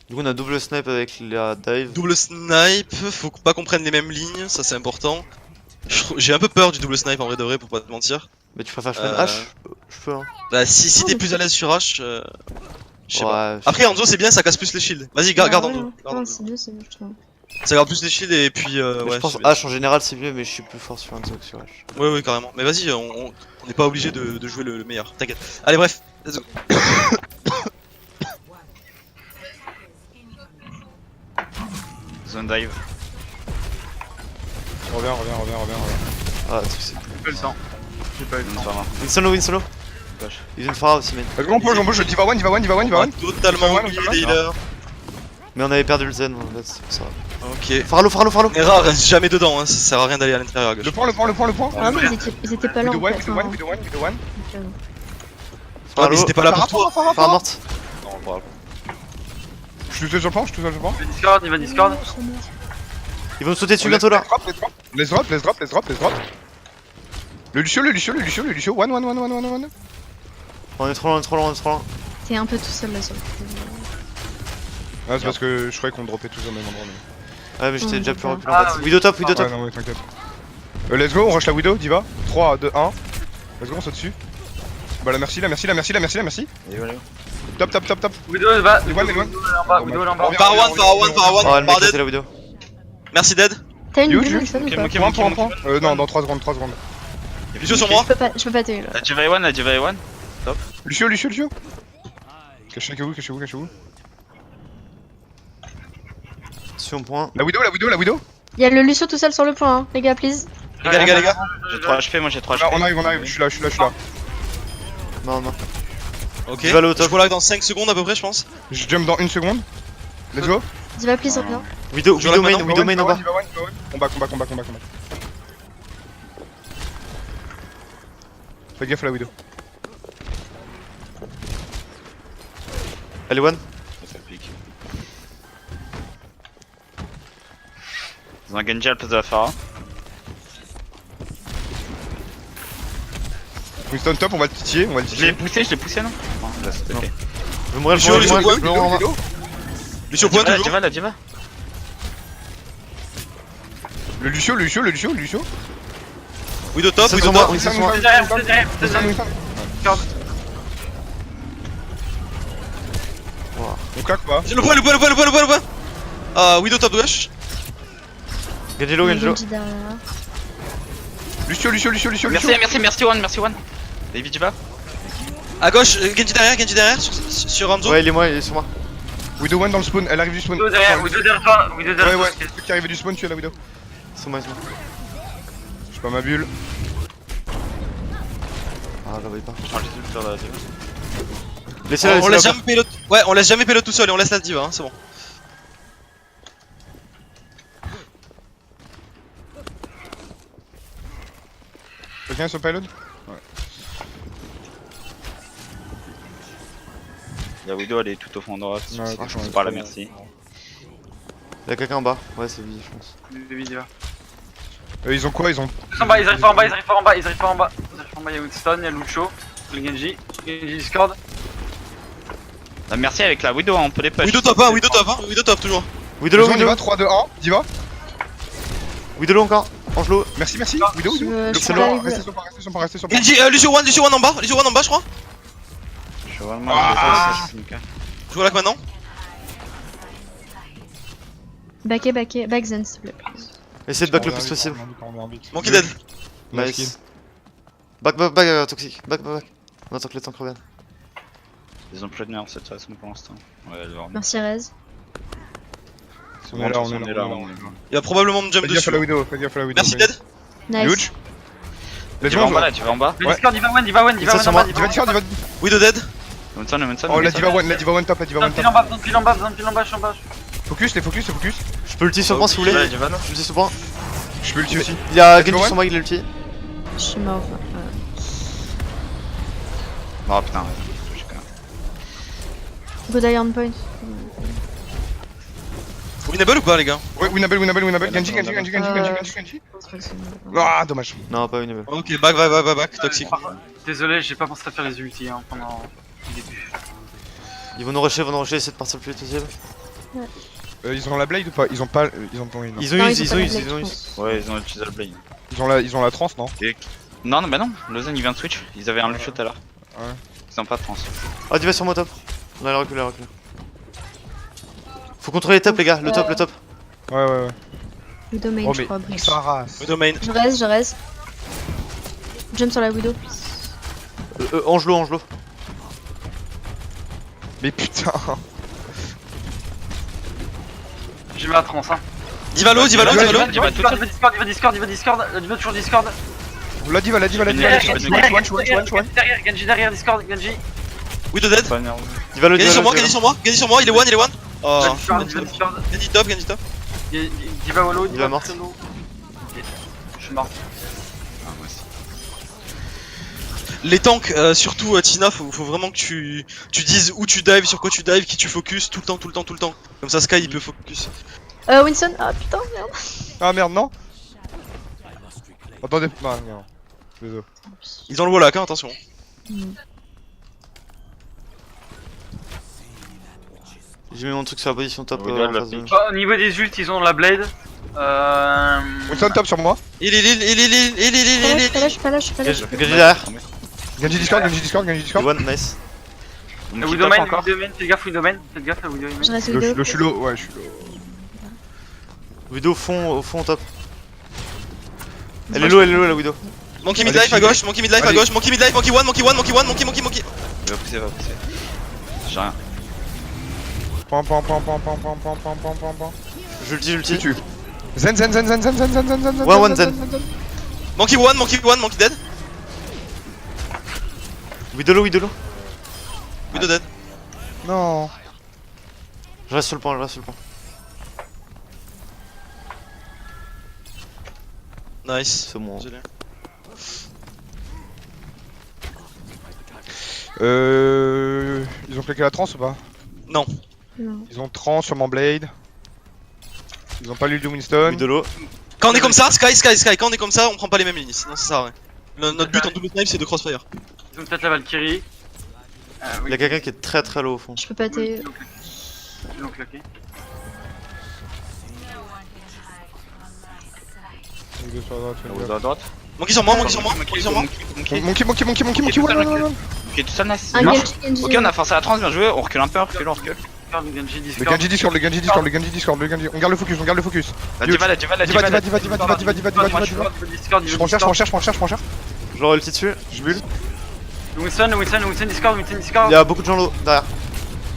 Du coup on a double snipe avec la dive. Double snipe, faut pas qu'on prenne les mêmes lignes, ça c'est important. J'ai un peu peur du double snipe en vrai de vrai, pour pas te mentir. Mais tu préfères que je prenne H? Je peux hein. Bah, si t'es plus à l'aise sur H, je sais pas. Ouais, Après, Hanzo c'est bien, ça casse plus les shields. Vas-y, garde Ah, ouais, Hanzo. hein. Garde Non, Hanzo. c'est mieux, je trouve. Ça garde plus les shields et puis mais ouais. je pense c'est bien. H en général c'est mieux mais je suis plus fort sur Hanzo que sur H. Ouais, ouais, carrément. Mais vas-y, on n'est pas obligé de jouer le meilleur, t'inquiète. Allez, bref, let's go. Zone dive. Reviens. Ah, tu sais. J'ai pas eu le temps. J'ai pas eu le Zone temps. Pharma. Win solo. Il vient de Farah aussi, man. Vas-y, on push, diva one. On a totalement Ouais, oublié ouais, les healers. Mais on avait perdu le zen, là, c'est pour ça. Ok. Faralo. Nera reste jamais dedans, hein, ça sert à rien d'aller à l'intérieur à gauche. Le point. Ah, mais ils étaient pas là With en the fait. one. hein. Donc, Ouais, mais c'était pas là pour toi. Farah morte. Non, on parle. Je suis tout seul sur le point. Il va Discord. Ils vont nous sauter dessus bientôt là. Let's drop. Le Lucio. One. On est trop loin. T'es un peu tout seul là sur le côté. Ah, c'est parce que je croyais qu'on dropait tous au même endroit. Ouais, mais j'étais déjà plus reculé en Ah, fait. oui. Widow top. Ouais, non, ouais, t'inquiète. Let's go, on rush la Widow, Diva. 3, 2, 1. Let's go, on saute dessus. Bah, la merci. Et voilà. Top. Widow va. Les one. Widow est en bas. Par one, Oh, elle m'a par cassé dead. la Widow. Merci dead. T'as une You, bulle you. Wilson ou Ok, pas ok. Point. Non, dans 3 secondes. Lucio sur moi. Je peux pas t'aider là. La Diva E1. Lucio. Cachez-vous. Sur un point. La Widow. Il y a le Lucio tout seul sur le point, hein. Les gars, please. Les gars. J'ai 3 HP, moi j'ai 3 HP. On arrive, je suis là. Non. Ok. Je vais aller au top. Je vois là dans 5 secondes à peu près, je pense. Je jump dans 1 seconde. Let's go. Diva, please, reviens. Widow Je regarde main en bas. Combat. Fais gaffe à la Widow. Elle est one. Ça pique. Ils ont un Genji à la place de la Pharah. Winston top, on va le titiller. Je l'ai poussé non? Non, là c'était ok. Je vais mourir, Lucio, Lucio, Lucio point La toujours. Diva. Le Lucio. Widow top, C'est Widow sur moi, top. oui, c'est sur moi. C'est derrière. On claque pas. Le point. Ah, Widow top gauche. Genji Il y a low. Genji derrière. Lucio. Merci one. David Diva. À gauche, Genji derrière, sur Hanzo. Ouais, il est sur moi. Widow one dans le spawn, elle arrive du spawn. Widow derrière toi. Ouais, celui qui arrive du spawn, tu es la Widow. Sur moi. Je sais pas ma bulle. Ah, je la voyais pas. Je prends les trucs sur la Diva. Laissez-la, On laisse laissez-la. jamais Pélo. Ouais, on laisse jamais Pélo tout seul et on laisse la diva, hein, c'est bon. Quelqu'un sur pylon? La Widow elle est tout au fond droite. Ouais, C'est pas la merci. Il y a quelqu'un en bas. Ouais, c'est lui, je pense. Ils ont quoi? Ils ont. Ils arrivent pas en bas. Il y a Winston, il y a Lucio, le Genji Discord. La merci avec la Widow, on peut les push. Widow top toujours. Widow low, On y Widow. va, 3, 2, 1, Diva. Widow low encore. Angelo. Merci, merci. Widow, Je Widow. veux- je C'est suis bon, pas restez sur pas, restez sur pas, restez sur pas. Genji, Lucio One en bas, Lucio One en bas, je crois. Je suis vraiment Ah. Je vois là que maintenant. Back Zen s'il te plaît. Essayez de back le plus possible. Monkey dead. Nice. Back, toxique. Back. On attend que les tanks reviennent. Ils ont plus de nerfs cette façon pour l'instant. Ouais, elle va. Merci Rez. On est là, on est là. Il va probablement me jump Fais gaffe à la dessus. Widow, fais gaffe à la Widow. Merci dead. Nice. Huge. Let's Tu vas en go. bas là, tu vas en bas. Le Ouais. Discord, Diva One, Diva One, Diva Ça, One sur en moi. bas, Diva, Discord, Diva. Widow dead. Winston, Oh, la Diva One top, la Diva One Pile top. en bas, pile en bas, pile en bas, je suis en bas. Focus, les focus. Je peux ulti sur point si vous voulez. Ouais, Diva, non. Je ulti sur point. Je peux ulti aussi. Il y a Let's go, Genji ouais. sur moi, il a ulti. Je suis mort. Oh putain, je suis quand même. Go die on point. Winnable ou pas, les gars? Ouais, Winnable. Genji. Non, Ah, dommage. Non, pas une. Ok, back, toxique. Désolé, j'ai pas pensé à faire les ultis hein, pendant le début. Ils vont nous rusher, essayez de partir le plus vite possible. Ils ont la blade ou pas? Ils ont pas. Ils ont pas. Ils ont Non, use, pas ils ont la use, blague, ils ont je use. pense. Ouais, ils ont utilisé le blade. Ils ont la trans, non? Non, bah non, Lausanne il vient de switch. Ils avaient un Lucio tout à l'heure. Ouais. Ils ont pas de trans. Ah, Diva sur moi top. On a reculé. Faut contrôler les top, les gars, le top. Ouais. Widow main, Oh, je mais crois. Bridge. sa race. Widow main. Je reste. Jump sur la Widow. Angelo. Mais putain. J'ai mis la trans hein. Diva low. Diva Discord, Diva toujours Discord. La Diva. Derrière, Genji derrière Discord, Genji. Widow dead. Pas nerveux. Diva le Genji sur moi, il est one. Oh, Diva Discord. Genji top. Diva Wallow, Diva morte. Solo. Je suis mort. Ah, moi aussi. Les tanks, surtout Tina, faut vraiment que tu dises où tu dives, sur quoi tu dives, qui tu focus, tout le temps. Comme ça Sky il peut focus. Winston. Ah putain, merde. Ah merde, non? Attendez. Non. Désolé. Ils ont le wallach, hein, attention. J'ai mis mon truc sur la position top. Widow, en la face de- pique. Au niveau des ults, ils ont la blade. Winston top sur moi. Il Je suis pas là. Genji derrière. Genji Discord. One, nice. La Widow main, faites gaffe Widow main, la Widow main. Je reste Le Widow. je suis low, ouais, je suis low. Widow au fond top. Elle est low la Widow. Monkey midlife à gauche, Monkey midlife à Allez. gauche, Monkey midlife, Monkey one. Il va pousser. J'ai rien. Pam. J'ulti. Tu. Zen. One zen. Monkey one, Monkey dead. Widow low. Widow dead. Non. Je reste sur le point. Nice. C'est bon. Désolé. Ils ont claqué la trans ou pas? Non. Non. Ils ont trans sur mon blade. Ils ont pas l'huile de Winston. Widow low. Quand on est comme ça, Sky, quand on est comme ça, on prend pas les mêmes lignes, sinon ça sert à rien. Notre but en double snipe c'est de crossfire. Ils ont peut-être la Valkyrie. Il y a quelqu'un qui est très low au fond. Je peux pas t'aider. Ils l'ont claqué. Widow à droite. Monkey sur moi. Monkey, Ok, tout seul, nice. Un Mort. Genji. Ok, on a forcé la trans, bien joué. On recule un peu, Le Genji Discord. le Genji Discord. On garde le focus. La Diva. Diva. Je recherche. Je leur ulti dessus. Je bulle. Winston Discord. Il y a beaucoup de gens low derrière.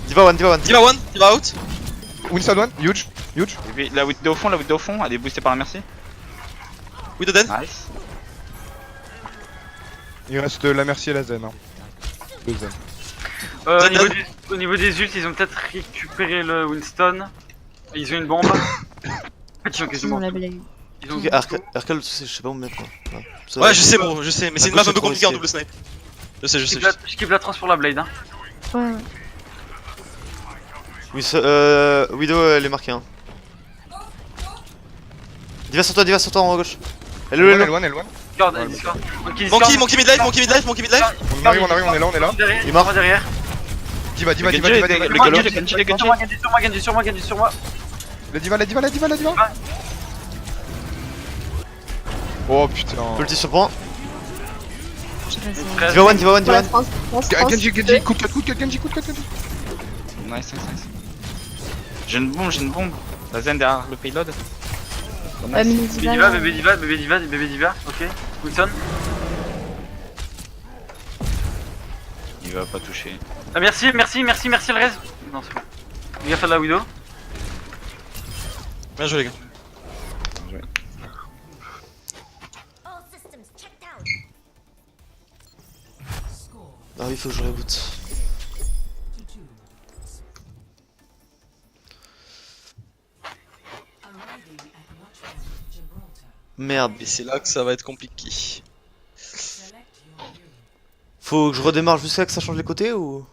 Diva one. Diva one, Diva out. Winston one. Huge. Et puis la Widow au fond, elle est boostée par la Mercy. Widow dead. Nice. Il reste la Mercy et la Zen. Deux Zen. Au niveau des ults, ils ont peut-être récupéré le Winston. Ils ont une bombe. Ils ont Ils ont quasiment la tout. blague. Ils ont Ok, Arcal, je sais pas où me mettre quoi. Ouais, je sais, mais c'est une map gauche, un peu c'est trop compliquée en risqué. double snipe. Je sais. Je kiffe la trans pour la blade. Hein. Ouais. Oui, Widow elle est marquée hein. Diva sur toi en haut à gauche. Elle est low. L1. Discord. Monkey midlife. On arrive, on est là. Derrière, Il marque. derrière. Diva. Genji, Genji sur moi. La diva, la diva, la diva, la diva. Oh putain. Ulti sur point. Je reste. Diva one, diva one, diva one. France, Genji, Genji, coup de 4, coup de 4, Genji, coup de 4, Genji. Nice. J'ai une bombe. La zen derrière le payload. Oh, nice. Mini diva. Bébé diva, ok. Wilson. Il va pas toucher. Ah, merci le rez. Non, c'est bon. Il va faire de la Widow. Bien joué les gars. Ah oui, faut que je reboot. Merde. Et c'est là que ça va être compliqué. Faut que je redémarre jusqu'à que ça change les côtés ou?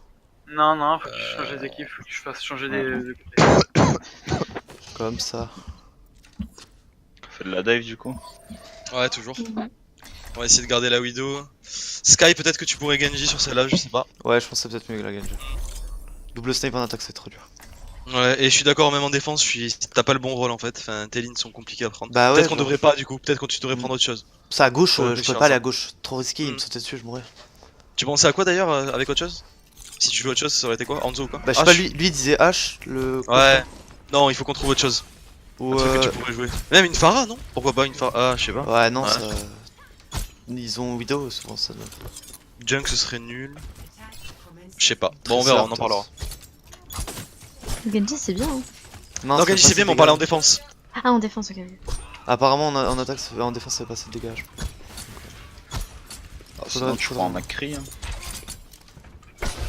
Non, faut que tu changes les équipes, faut que je fasse changer des. Comme ça. On fait de la dive du coup. Ouais, toujours. On va essayer de garder la Widow. Sky, peut-être que tu pourrais Genji sur celle-là, je sais pas. Ouais, je pense que c'est peut-être mieux que la Genji. Double snipe en attaque, c'est trop dur. Ouais, et je suis d'accord, même en défense, t'as pas le bon rôle en fait. Enfin, tes lignes sont compliquées à prendre. Bah ouais, Peut-être qu'on genre. devrait pas du coup, peut-être que tu devrais prendre autre chose. Ça à gauche, Faut je réfléchir peux à pas aller ça. à gauche. Trop risqué, il me sautait dessus, je mourrais. Tu pensais à quoi d'ailleurs avec autre chose? Si tu joues autre chose, ça aurait été quoi? Hanzo ou quoi? Bah, je sais pas, H? lui il disait H, le. Ouais. Non, il faut qu'on trouve autre chose. Ou Un truc que tu pourrais jouer. Même une Pharah, non? Pourquoi pas une Pharah? Ah, je sais pas. Ouais, non, Ouais. ça. Ils ont Widow, souvent ça doit. Junk, ce serait nul. Je sais pas. Bon, on verra, on en parlera. Genji, c'est bien. Hein. Non, ça fait Genji, pas c'est bien, assez mais on de parlait en dégâts. défense. Ah, en défense, ok. Apparemment, en attaque, en défense, ça fait pas assez de dégâts. Je pense. Sinon tu prends un McCree. Hein.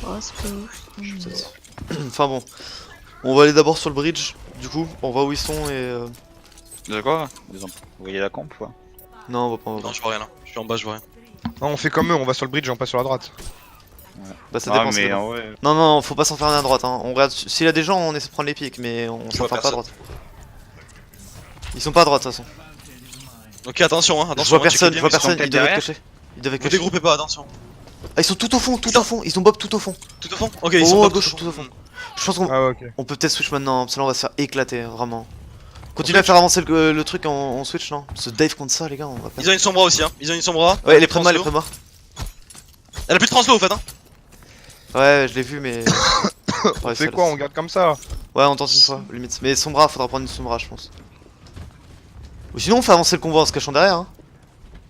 Oh, c'est pas ouf. Peut-être. Enfin bon. On va aller d'abord sur le bridge, du coup, on va où ils sont et. D'accord. Vous voyez la camp ou pas? Non, on va pas, on va Non, pas. je vois rien là. Je suis en bas, je vois rien. Non, on fait comme eux, on va sur le bridge et on passe sur la droite. Bah, ça Ah dépend. ça mais dépend. ouais. Non, faut pas s'enfermer à droite. Hein. On regarde. S'il y a des gens, on essaie de prendre les pics, mais on Je vois s'enferme pas à personne. droite. Ils sont pas à droite, de toute façon. Ok, attention, hein, Je attention. vois hein, personne, checkez je vois bien, personne, peut-être ils doivent être derrière. cachés. Ils doivent être Vous cachés. dégroupez pas, attention. Ah, ils sont tout au fond, ils ont Bob tout au fond. Tout au fond? Ok, ils sont Oh, pas à gauche, tout au fond. Je pense qu'on Ah ouais, ok. on peut peut-être switch maintenant, parce que là on va se faire éclater, vraiment. Continue à faire avancer le truc en switch, non? Ce dive contre ça, les gars, on va pas. Ils ont une sombra aussi, hein. Ils ont une sombra. Ouais, elle est près de moi, elle est Translo. près de moi. Elle a plus de translo au fait, hein. Ouais, je l'ai vu, mais. On fait quoi? On garde comme ça? Ouais, on tente une fois, limite. Mais Sombra, faudra prendre une Sombra, je pense. Ou sinon, on fait avancer le convoi en se cachant derrière, hein.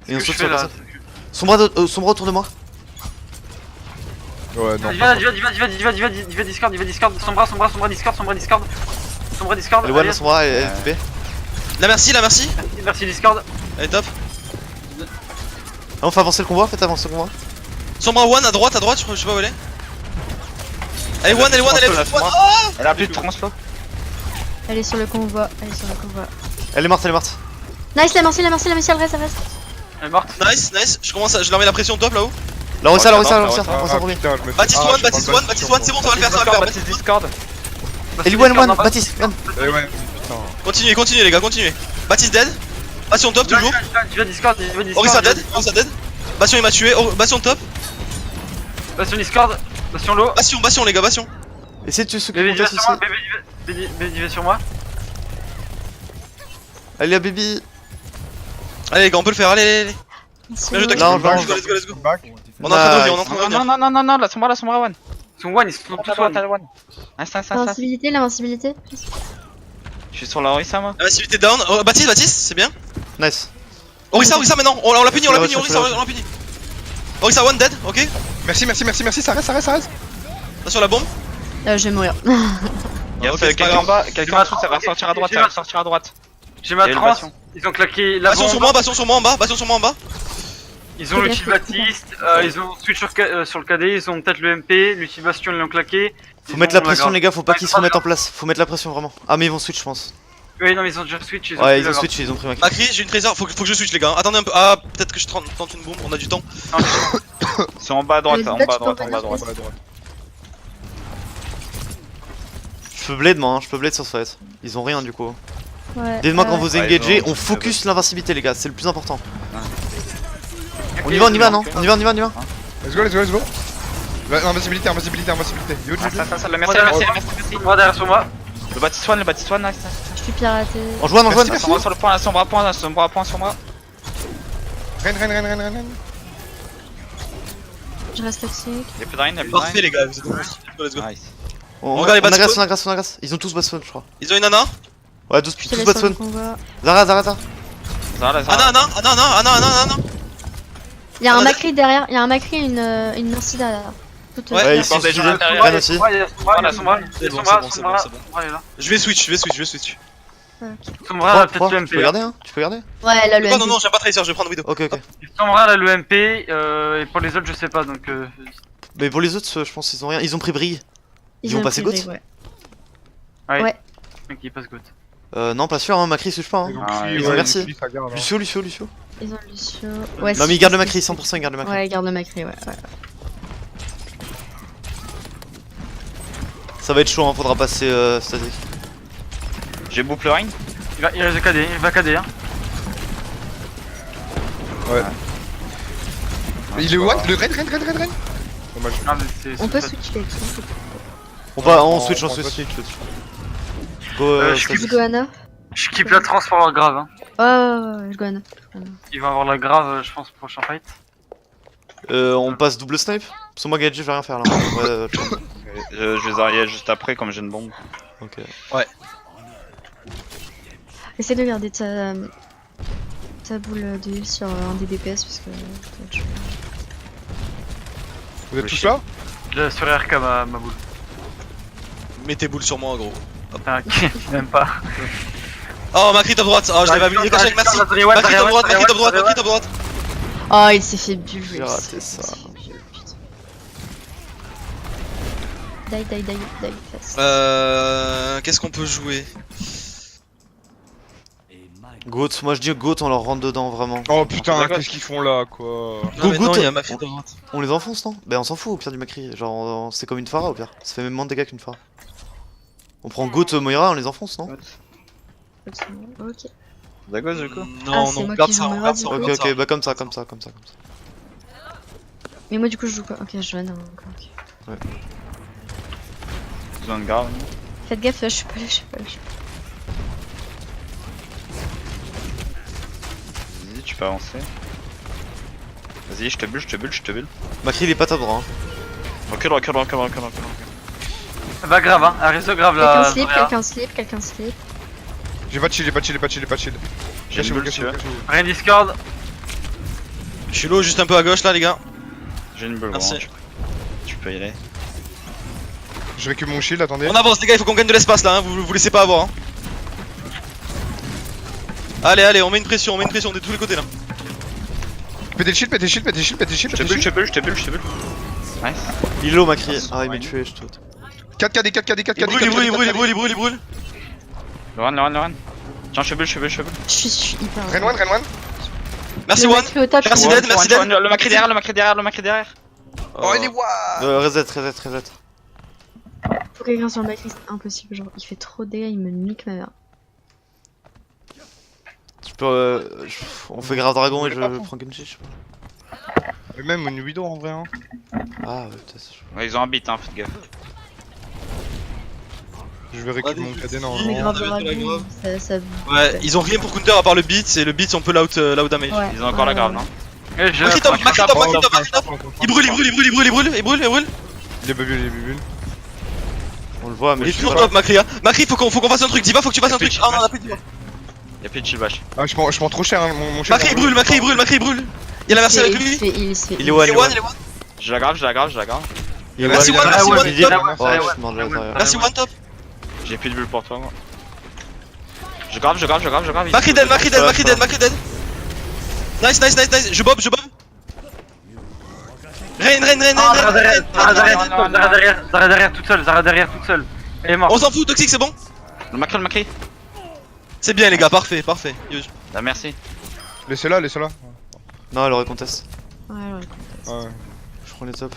Et on Ce que saute je sur fais là. personne. Sombra autour de moi. Ouais, non. Diva Discord. Sombra Discord. Elle one, allez, la Sombra, elle est TP. La merci. Merci Discord. Elle est top. Ah, on fait avancer le convoi, faites avancer le convoi. Sombra one à droite, je sais pas où elle est. Elle est one, elle est Translo, la one. Sombra. Oh Elle a plus de translo. Elle est sur le convoi. Elle est morte, elle est morte. Nice, la merci, elle reste, elle reste. Elle est morte. Nice. Je leur mets la pression top là-haut. La Rossa, la Rossa, la Ah, Rossa, Ah, Rossa premier. putain, je me fais- Baptiste Ah, one, je Baptiste parle one, pas Baptiste sur one, c'est bon, ça va le faire, Baptiste Discord. Elle est one, Baptiste, one. Eh ouais, putain. Continuez les gars, continuez. Baptiste dead. Bastion top toujours. Diva Discord. Orisa dead. Bastion il m'a tué. Bastion top. Bastion Discord. Bastion low. Bastion les gars, Bastion. Essayez de tuer ceux qui Bébé montent Diva ici. sur moi. Bébé Diva sur moi. Allez, la baby. Allez les gars, on peut le faire, allez. Bien joué, Là, on va, let's go. Back. On est en train de revenir, Non, la Sombra one. Ils sont one, ils sont tous one. Nice. L'invincibilité. Je suis sur la Orisa moi. Invincibilité down. Baptiste, c'est bien. Nice. Orisa maintenant. On l'a puni, Ouais, Orisa, ouais. on l'a puni. Orisa one dead, ok. Merci, ça reste. Là sur la bombe. Je vais mourir. Il y a ok, c'est pas quelqu'un en bas, J'ai quelqu'un ma en dessous, ça va trans- sortir à droite, j'ai ça ma- va sortir à droite. J'ai ma Et le trans. bastion. Ils ont claqué la Bastion bombe. sur moi en bas. Ils ont l'ulti Baptiste. Ils ont switch sur le KD. Ils ont peut-être le MP. L'ulti Bastion, ils l'ont claqué. Faut Ils mettre ont la pression, grave. les gars, faut pas Ouais, qu'ils se pas remettent grave. en place. Faut mettre la pression vraiment. Ah, mais ils vont switch, je pense. Oui, non, mais ils ont déjà switch. Ouais, ils pris ont la switch, ils ont pris ma kill. Macri, j'ai une trésor, faut que je switch les gars. Attendez un peu. Ah, peut-être que je tente une bombe, on a du temps. C'est en bas à droite, Mais en là, bas à tu peux droite, en bas à revenir. droite. Je peux blade moi, je peux blade sur ce fight. Ils ont rien du coup. Ouais. Dites-moi quand vous Ouais, engagez, ils ont- on focus l'invincibilité les gars, c'est le plus important. Ok, On y va non? ok. On y va Let's go. Invincibilité. Yo, Ça, la merci, Moi, merci. Moi derrière sur moi. Le Baptiste one, nice. Je suis piraté. On joue, on joue. Merci. Sombra sur le point, la Sombra point, la Sombra point, Sombra. Reine. Je reste toxique. Y'a plus de Rein, y'a plus de Parfait Rein. les gars, vous êtes bons. Let's go. Nice. On regarde les agresse, bats on agresse. Ils ont tous baston, je crois. Ils ont une Ana. Ouais, tous Je te laisse baston. sur le convoi. Zara. Zara, Ana. Il y a un Ah, Macri derrière, il y a un Macri et une Mercy derrière. Toute Ouais, Ouais, il ils sont des gens suivis. intérieurs. Reine aussi. Ouais, il y a Sombra, C'est bon, c'est bon. elle est là. Je vais switch. Sombra, elle a Tu peut-être peux l'UMP. garder, hein. Tu peux garder. Ouais, là le Non, MP. j'aime pas Tracer, je vais prendre Widow. Ok. Sombra, elle a l'UMP, et pour les autres, je sais pas, donc... Mais pour les autres, je pense qu'ils ont rien. Ils ont pris Brig. Ils ont passé pris Goth. Brig, Ouais. Ouais. Mec, il passe Goth. Non, pas sûr, hein. Macri switch pas. Hein. Ils ont merci. Lucio. Lucio. Ils ont Lucio. Ouais, Non, mais ils gardent le Macri, 100% ils gardent le Macri. Ouais, ils gardent le Macri, ouais. Ça va être chaud, hein. Faudra passer statique. J'ai boucle Rein. Il reste KD, il va KD, hein. Il est what? Le Reine. Dommage. Ah, mais c'est... On peut switch les kills. On switch. Go, je Je statique. go Anna. Je keep la trans pour leur grave, hein. Ouais, je go Anna. Ils vont avoir la grave, je pense, prochain fight. On passe double snipe. Parce que moi, Gadget, je vais rien faire là. Ouais, Je vais Zarya juste après comme j'ai une bombe. ok. Essaye de garder ta boule de heal sur un des DPS parce que. Vous êtes tous là? J'ai sur RK ma boule. Mets tes boules sur moi, gros. Ah, ok, même pas. Oh, Macri top droite. Oh, je l'avais oublié, caché avec merci. Macri top droite. Oh, il s'est fait bulle. J'ai raté ça. Die, fast. Qu'est-ce qu'on peut jouer? Goat, moi je dis Goat, on leur rentre dedans vraiment. Oh putain, qu'est-ce qu'ils font là, quoi? Non, mais non, Goat. il y a Macri top droite. On les enfonce, non? Bah on s'en fout au pire du Macri. Genre, c'est comme une Pharah au pire. Ça fait même moins de dégâts qu'une Pharah. On prend Goat, Moira, on les enfonce, non? Ok. D'accord, du coup. Ah, c'est moi qui joue on Moira, garde du ça, coup. on Ok, garde ça. ok, bah comme ça. Mais moi, du coup, je joue quoi? Ok, je joue Anna encore. Ok. Zone grave. Faites gaffe, je suis pas là. Vas-y, tu peux avancer. Vas-y, je te bulle. Macri il est pas top droit. Hein. Recule. Va grave, hein. Elle reste grave là. Quelqu'un slip. J'ai pas de shield. J'ai une bulle, tu veux. Rien Discord. Je suis low juste un peu à gauche là, les gars. J'ai une bulle, Merci. vraiment, tu peux y aller. Je récupère mon shield, attendez. On avance, les gars, il faut qu'on gagne de l'espace là, hein. Vous laissez pas avoir. Hein. Allez, on met une pression de tous les côtés là. Pétez le shield. Je te bulle. Nice. Il est low Macri. Ah, il m'a tué, je te. 4 KD. Il brûle. Loran. Tiens, je bulle. Je suis hyper. Reine one. Merci, Le One. Macri au top. Merci, je- Dead. Le Macri derrière. Oh, il est what? Reset. Faut quelqu'un sur le Macri, c'est impossible. Genre, il fait trop de dégâts, il me nique ma mère. Tu peux. On fait grave dragon et je prends Genji, je sais pas. Mais même une Widow en vrai, hein. Ah, ouais, peut-être. Ouais, ils ont un beat, hein, faites gaffe. Je vais récupérer mon KD Mais normalement. grave on avait fait la dragon, ça. Ouais, ils ont rien pour counter à part le beat, et le beat on peut l'out damage. Ouais. Ils ont encore la grave, non? Macri top. Il brûle. Il est bubule. On le voit, Il mais est je suis toujours pas là. top, Macri. Macri, faut qu'on fasse un truc. Diva, faut que tu fasses un truc. Ah non, on a plus de Diva. Y'a plus de chill bash. Ah, je prends trop cher, hein, mon shield. Macri, il brûle. Il y a la version avec lui. Il se fait. Il est one, Il est one. Je la grave. Il est Merci, one. One, merci, One, Il est top. one. Oh, je suis mort de la derrière. Merci, One top. J'ai plus de bulle pour toi, moi. Je grave. Macri dead. Nice. Je bob. Zara derrière toute seule. Elle est morte. On s'en fout, Toxic, c'est bon. Le Macri. C'est bien, les gars, parfait. Huge. Bah, merci. Laissez-la. Non, elle aurait contest. Ouais. Ouais. Je prends les tops.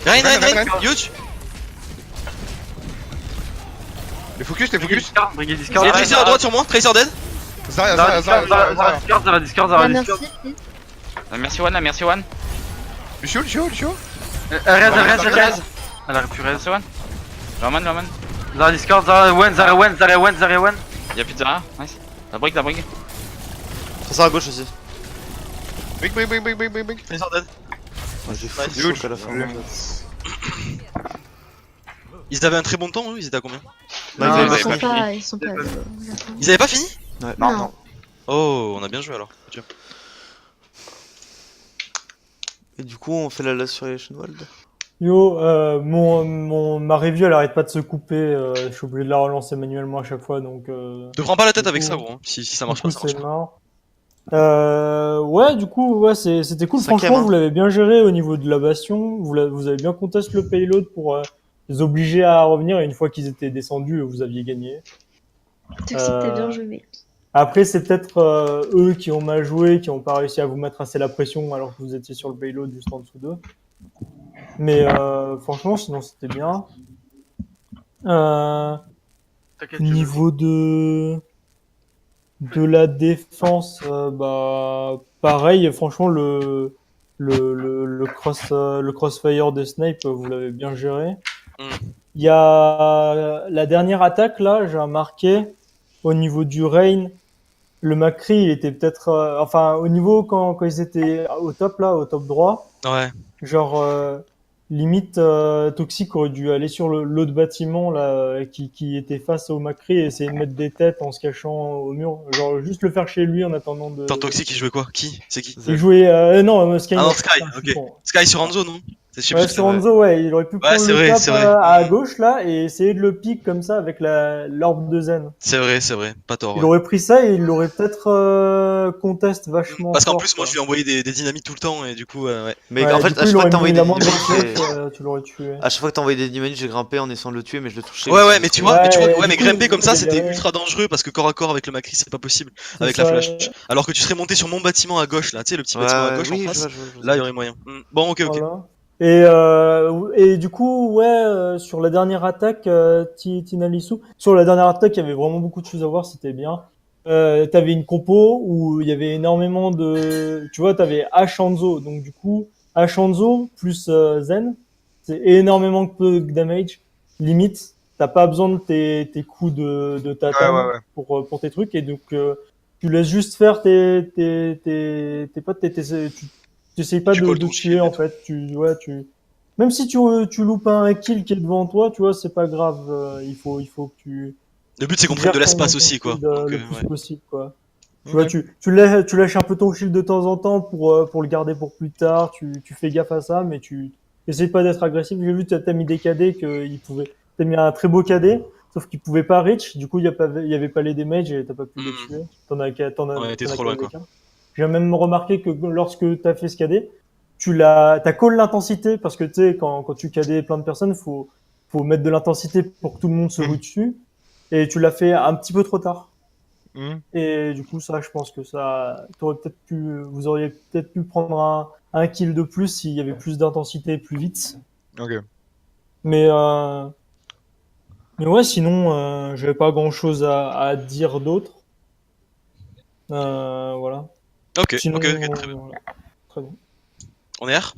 Rein, Rein. huge. Les focus. Brigade Il y a Discord. Tracer à droite sur moi, Tracer dead. Zara. Zara Discord. Ah, merci. Merci, One. Lucio. Rez. Elle Elle a pu rez. Merci, One. Roman, Roman. Zara Discord, Zara Wen, Zara Wen, Zara Wen, Zara Wen. Y'a plus de Zara, nice. La brique, la brique. Ça à gauche aussi. Big, big, big, big, big, big, big. Ils sont dead. Moi j'ai full Huge. choc à la fin. Ouais. en fait. Ils avaient un très bon temps, eux, ils étaient à combien? Non, Non, ils Ils avaient sont pas fini. pas, ils sont pas. Ils avaient pas fini? Ouais. Non, Non. Oh, on a bien joué alors. Tiens. Et du coup, on fait la last sur Electionwald. Yo, ma review elle arrête pas de se couper, je suis obligé de la relancer manuellement à chaque fois donc. Te prends pas la tête Du avec coup- ça, gros. Hein. Si ça Du marche coup, pas, ça marche c'est pas. mort. Ouais, du coup, ouais, c'était cool. Cinquième, Franchement, hein. vous l'avez bien géré au niveau de la bastion. Vous avez bien contesté le payload pour les obliger à revenir. Et une fois qu'ils étaient descendus, vous aviez gagné. Toxic, t'as bien joué, mec. Après, c'est peut-être eux qui ont mal joué, qui ont pas réussi à vous mettre assez la pression alors que vous étiez sur le payload juste en dessous d'eux. Mais franchement, sinon c'était bien. T'inquiète, je- Niveau de la défense, bah pareil. Franchement, le crossfire des snipes, vous l'avez bien géré. Mm. Il y a la dernière attaque là, j'ai remarqué au niveau du rain. Le McCree, il était peut-être, enfin, au niveau quand ils étaient au top là, au top droit, Ouais. genre limite Toxic aurait dû aller sur l'autre bâtiment là qui était face au McCree et essayer de mettre des têtes en se cachant au mur, genre juste le faire chez lui en attendant de. Tant Toxic, il jouait quoi? Qui? C'est qui? Il jouait non Sky. Ah non, non, Sky, putain, je suis ok. con. Sky sur Hanzo, non? Je sais Ouais, plus. sur Hanzo, ouais, il aurait pu prendre c'est le vrai, cap c'est vrai. à gauche là et essayer de le pick comme ça avec l'orbe de Zen. C'est vrai, pas tort. Il Ouais. aurait pris ça et il l'aurait peut-être contest vachement. Parce qu'en fort, plus, moi, quoi. je lui ai envoyé des dynamites tout le temps et du coup, ouais. Mais Ouais, en du fait, coup, à chaque il fois aurait que t'envoyais mis des la moindre dynamites, faute, tu l'aurais tué. à chaque fois que t'envoyais des dynamites, j'ai grimpé en essayant de le tuer, mais je le touchais. Ouais, parce mais que tu sinon- vois, Ouais, mais du coup, grimper comme ça, il c'était galérait. ultra dangereux parce que corps à corps avec le Macri, c'est pas possible C'est avec ça, la flash. Alors que tu serais monté sur mon bâtiment à gauche, là, tu sais, le petit Ouais, bâtiment à ouais, gauche oui, en je face. vois, je vois. Là, il y aurait moyen. Bon, ok. Voilà. Et du coup, ouais, sur la dernière attaque, Tinalisu, sur la dernière attaque, il y avait vraiment beaucoup de choses à voir, c'était bien. T'avais une compo où il y avait énormément de, tu vois, t'avais Hanzo, donc du coup, Hanzo plus Zen, c'est énormément de damage, limite. T'as pas besoin de tes coups de tatane Ouais. pour tes trucs, et donc tu laisses juste faire tes potes, tu essayes pas Tu de colles ton tuer shield et en tout. fait, même si tu loupes un kill qui est devant toi, tu vois, c'est pas grave, il faut que tu Le but, c'est qu'on tu prenne de gères l'espace ton aussi, quoi. shield, Donc, le plus ouais. possible, quoi. Tu Ok. vois, tu lâches un peu ton shield de temps en temps pour le garder pour plus tard. Tu fais gaffe à ça, mais tu essayes pas d'être agressif. J'ai vu, t'as mis des KD t'as mis un très beau KD, sauf qu'il pouvait pas reach. Du coup, il y avait pas les damages et t'as pas pu les tuer. Ouais, t'es trop loin, quoi. J'ai même remarqué que lorsque t'as fait ce KD, t'as call l'intensité parce que tu sais, quand tu KD plein de personnes, faut mettre de l'intensité pour que tout le monde se rue dessus. Et tu l'as fait un petit peu trop tard. Et du coup, ça, je pense que vous auriez peut-être pu prendre un kill de plus s'il y avait plus d'intensité plus vite. Ok. Mais ouais, sinon, j'avais pas grand-chose à dire d'autre. Voilà. Ok, Sinon, ok, très bien. voilà. Très bien. On est R?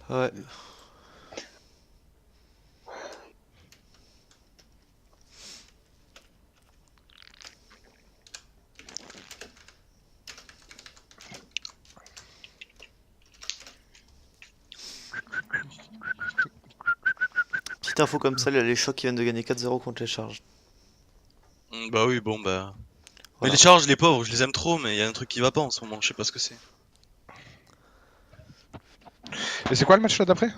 Ouais. Petite info comme ça, il y a les chocs qui viennent de gagner 4-0 contre les charges. Bah oui, bon, bah. Mais Voilà. les charges, les pauvres, je les aime trop, mais il y a un truc qui va pas en ce moment, je sais pas ce que c'est. Et c'est quoi le match là d'après?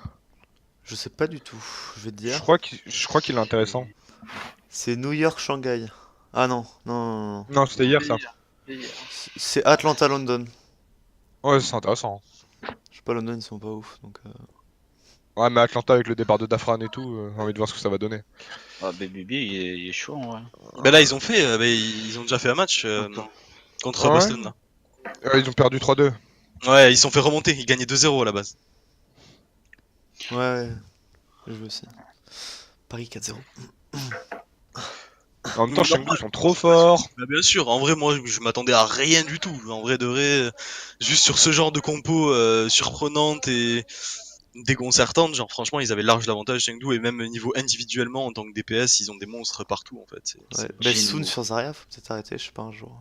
Je sais pas du tout, je vais te dire. Je crois qu'il est intéressant. C'est New York-Shanghai. Ah non. Non, c'était hier ça. C'est Atlanta-London. Ouais, c'est intéressant. Je sais pas, London ils sont pas ouf donc. Ouais, mais Atlanta avec le départ de Dafran et tout, j'ai envie de voir ce que ça va donner. Ah, BBB, il est chaud en vrai. Bah là, ils ont fait, ils ont déjà fait un match contre Ah ouais Boston, là. Ils ont perdu 3-2. Ouais, ils se sont fait remonter, ils gagnaient 2-0 à la base. Ouais. Je veux aussi. Paris 4-0. En même temps, Chengdu, ils sont trop forts. Bah bien sûr, en vrai, moi, je m'attendais à rien du tout. En vrai de vrai, juste sur ce genre de compo surprenante et déconcertante. Genre, franchement, ils avaient large l'avantage Chengdu, et même niveau individuellement, en tant que DPS, ils ont des monstres partout en fait. Ouais. Bah, Soon sur Zarya, faut peut-être arrêter, je sais pas, un jour.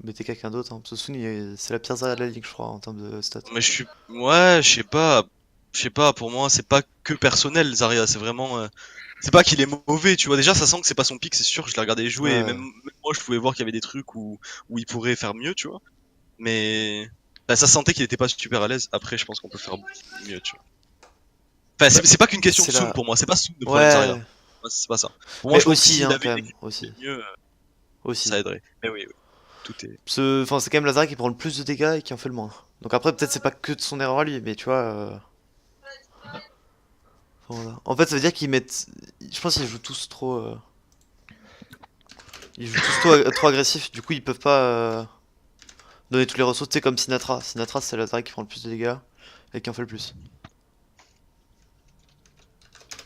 Mettez quelqu'un d'autre, hein. Parce que Soon, c'est la pire Zarya de la ligue, je crois, en termes de stats. Mais je suis. Ouais, je sais pas. Je sais pas, pour moi, c'est pas que personnel, Zarya, c'est vraiment. C'est pas qu'il est mauvais, tu vois. Déjà, ça sent que c'est pas son pic, c'est sûr. Je l'ai regardé jouer, et Ouais. même moi, je pouvais voir qu'il y avait des trucs où il pourrait faire mieux, tu vois. Mais. Bah, ça se sentait qu'il était pas super à l'aise. Après, je pense qu'on peut faire mieux, tu vois. Enfin, c'est pas qu'une question de C'est Soon la- pour moi, c'est pas Soon le problème de Zarya. Ouais, Moi, c'est pas ça. Pour moi, mais je pense que aussi, s'il hein, avait quand une même, équipe aussi. mieux, Aussi. ça aiderait. Mais oui, oui. Tout est. Enfin, c'est quand même la Zarya qui prend le plus de dégâts et qui en fait le moins. Donc après, peut-être c'est pas que de son erreur à lui, mais tu vois. Enfin, voilà. En fait, ça veut dire qu'ils mettent. Je pense qu'ils jouent tous trop. Ils jouent tous trop agressifs, du coup ils peuvent pas donner toutes les ressources. Tu sais, comme Sinatra. Sinatra, c'est la Zarya qui prend le plus de dégâts et qui en fait le plus.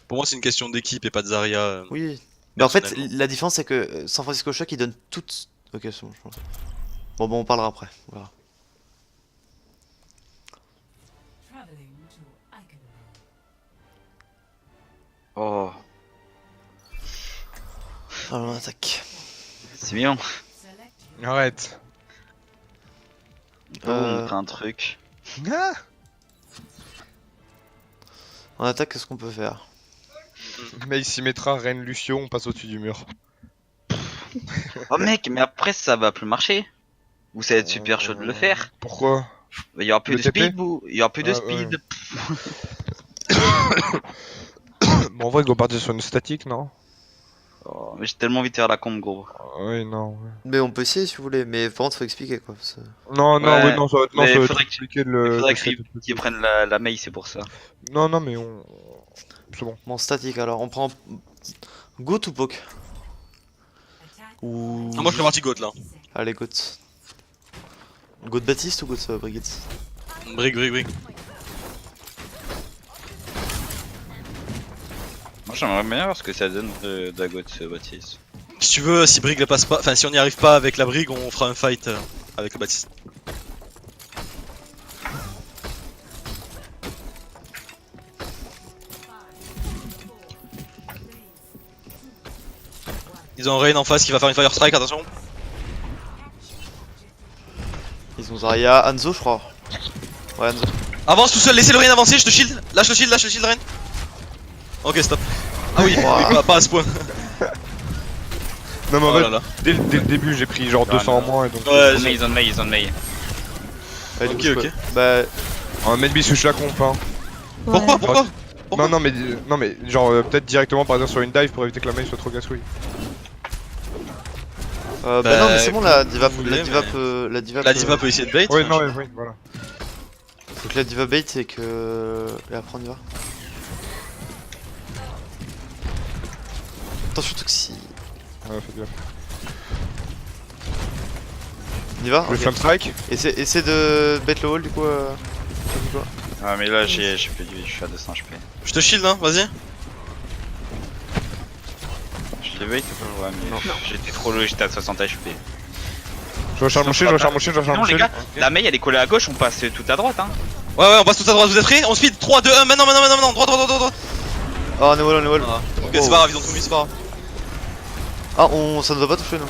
Pour moi, c'est une question d'équipe et pas de Zarya. Oui. Mais en fait, Personnellement. la différence c'est que San Francisco Shock ils donnent toutes. Ok, c'est bon, je pense. Bon, on parlera après. On verra. Oh, Alors on attaque. c'est mignon. Arrête. On peut vous montrer un truc. Ah En attaque, qu'est-ce qu'on peut faire? mais il s'y mettra, Reine Lucio, on passe au-dessus du mur. Oh mec, mais après ça va plus marcher. Ou ça va être super chaud de le faire. Pourquoi? Il y aura plus Le de TP? speed, il y aura plus de Ah, speed. Bon, en vrai, go partir sur une statique, non? Oh, mais j'ai tellement envie de faire la combe, gros. Oui, non. Ouais. Mais on peut essayer si vous voulez, mais par contre faut expliquer quoi. Parce que- Non, non, Ouais, oui, non, ça va être, non, mais ça va être faudrait que- compliqué de Il le. faudrait de qu'ils setup. qu'ils prennent la mail, c'est pour ça. Non, non, mais on. C'est bon. Bon, statique alors, on prend Goat ou Poke? Ou. Ah, moi, je fais partie Goat là. Allez, Goat. Goat Baptiste ou Goat Brigitte? Brig. Moi j'aimerais bien voir ce que ça donne de Dagot Baptiste. Si tu veux, si Brig le passe pas, enfin si on n'y arrive pas avec la Brig, on fera un fight avec le Baptiste. Ils ont Rain en face qui va faire une Fire Strike, attention. Ils ont Zarya, Hanzo je crois. Ouais, Hanzo. Avance tout seul, laissez le Rain avancer, je te shield. Lâche le shield Rain. Ok, stop. Ah oui, oui, pas à ce point. Non, mais en Oh fait, là là. dès le début, j'ai pris genre 200 en moins et donc. Ouais, Ils ont mail. Ouais, Ok, du coup, je ok. peux- Bah, Un Medbee switch la comp, hein. Pourquoi Pourquoi Non, non, mais genre, peut-être directement par exemple sur une dive pour éviter que la main soit trop gasouille. bah non, mais c'est Bah, bon, la diva, vous voulez, la diva mais- peut. La diva, La diva peut essayer de bait. Ouais, enfin, non, je- oui, voilà. Faut que la diva bait et que. Et après on y va. Attention, surtout que si. Ouais, faites gaffe. On y va? Le Ok. Flame Strike. Essaie de bait le wall du coup. Ah mais là j'ai perdu, je suis à 200 HP. Je te shield, hein, vas-y. Je l'ai bait ouais mais j'étais trop low, j'étais à 60 HP. Je recharge mon shield, je recharge mon shield, je recharge Non mon les shield. gars, la mail elle est collée à gauche, on passe tout à droite hein. Ouais, on passe tout à droite, vous êtes prêts? On speed 3, 2, 1, maintenant, droit. Oh, on est wall. Ah, ok, c'est pas grave, ils ont tout mis, c'est pas grave. Ah, ça ne doit pas toucher non.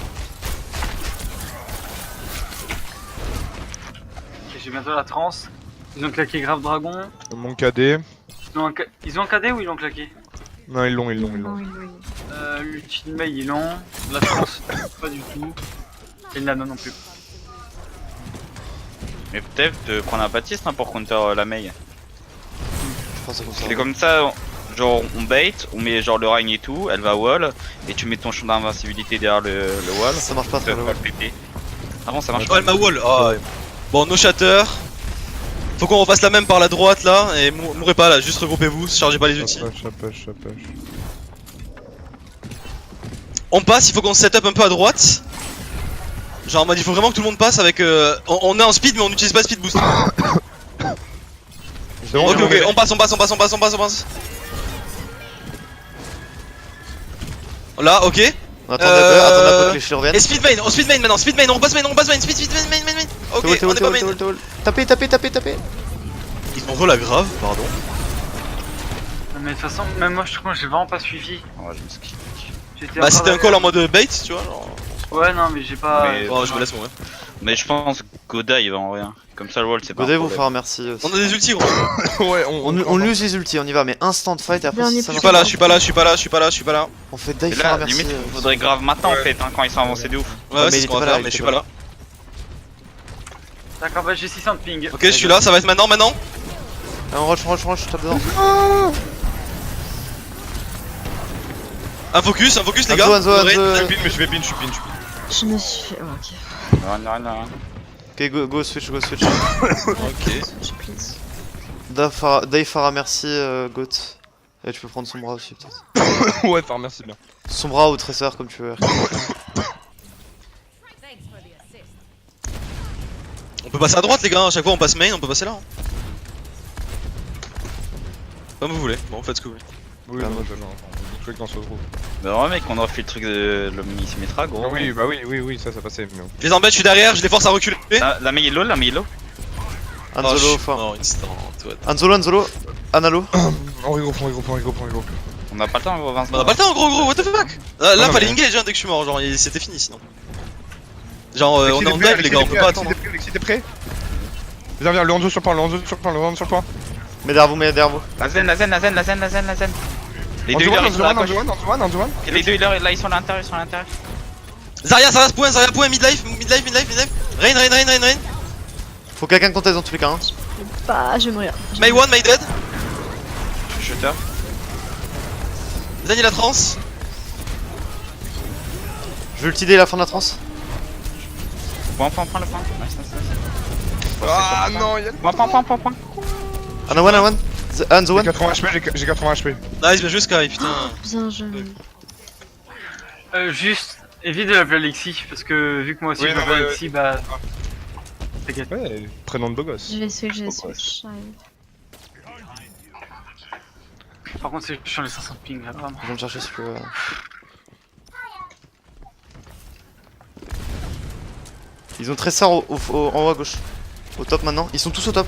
Ok, j'ai bientôt la transe. Ils ont claqué Grave Dragon. Mon KD. Ils ont un KD ou ils l'ont claqué? Non, ils l'ont. L'ultime mail ils l'ont. La transe pas du tout. Et le nano non plus. Mais peut-être de prendre un Baptiste hein, pour counter la mail. Je pense que c'est comme ça. C'est comme ça, genre on bait, on met genre le règne et tout, elle va wall, et tu mets ton champ d'invincibilité derrière le wall. Ça marche pas Ça trop le va wall. le PP. Ah bon ça marche Oh, elle m'a wall. Ah, ouais. Bon, no shatter. Faut qu'on refasse la même par la droite là, et mourrez pas là, juste regroupez-vous, chargez pas les outils. Ça push. On passe, il faut qu'on se set up un peu à droite. Genre en mode il faut vraiment que tout le monde passe avec on est en speed mais on n'utilise pas speed boost. C'est bon, Ok, on passe. Là, ok. On attend d'abord que les chiens reviennent. Et speed main, maintenant, on repasse main, speed main. Ok, on est pas main. Tapez. Ils ont re la grave, pardon. Mais de toute façon, même moi je trouve que j'ai vraiment pas suivi. Ouais, je me skip. J'étais Bah encore c'était un derrière. call en mode bait, tu vois. Genre... Ouais, non, mais j'ai pas. Mais- Oh, je me laisse mourir. Mais je pense Goda il va en rien. Comme ça le wall c'est pas. Godai un vous problème. fera merci aussi. On a des ultis, gros. Ouais, On use les ultis, on y va, mais instant fight et après Dernier si ça Je suis marche pas là, je suis pas là, je suis pas là, je suis pas là, je suis pas là. on fait Et dive là, merci. limite, faudrait grave maintenant en fait, hein, quand ils sont avancés de ouf. Ouais, mais c'est il ce qu'on était va pas là, faire, il mais je suis était pas pas là. D'accord, bah j'ai 600 de ping. Ok, je suis là, ça va être maintenant. On rush, tape dedans. Un focus les gars. Anzo, Faudrait- Je vais pin, mais je vais pin. Je me suis fait. Oh, ok. Non. Ok, go switch. Ok. Switch, please. Dave Farah merci Goat. Et tu peux prendre son bras aussi peut-être. Ouais, enfin, merci bien. Son bras ou Tracer comme tu veux. On peut passer à droite les gars, à chaque fois on passe main, on peut passer là. Hein. Comme vous voulez, bon faites ce que vous voulez. Oui, non, je veux que dans ce groupe. Bah ouais mec, on aurait fait le truc de l'Omnisymétra gros. Ah oui, ça passait. Mais... Je les embête, je suis derrière, je les force à reculer. La main est low, Anzolo fort. Non, instant, ouais. Anzolo, Analo. On regroupe. On a pas le temps gros Vincent. On a pas le temps gros, what the fuck. Là Non, fallait mais- engage hein, dès que je suis mort, genre c'était fini sinon. Genre on Alexis, est en t'es prêt, dive les gars, on peut pas attendre. Alexis, t'es prêt? Viens, le Hanzo sur le point, Mais derrière vous. La zen. Les deux Hanzo healers ils sont à gauche. Hanzo one. Et les deux healers là ils sont à l'intérieur, Zarya point, midlife. Rain. Faut quelqu'un conteste dans tous les cas. Hein. Bah, je vais mourir. May one, May dead. Je suis shooter. Zen il a trans. Je vais ultider la fin de la trans. Point, le point. Nice. Ah non, y'a Point. Ana one. Anzo one. J'ai 80 HP, j'ai 80 HP. Nice, bien joué Sky, putain. Bien, je. Juste, évite de l'appeler Alexis, parce que vu que moi aussi Oui, je non, m'appelle ouais, Alexis, bah. T'inquiète. Ouais, prénom de beau gosse. Je vais switch. J'arrive. Par contre, c'est chiant les 500 de ping là, vraiment. Je viens me chercher si tu veux. Ils ont Tracer en haut à gauche. Au top maintenant. Ils sont tous au top.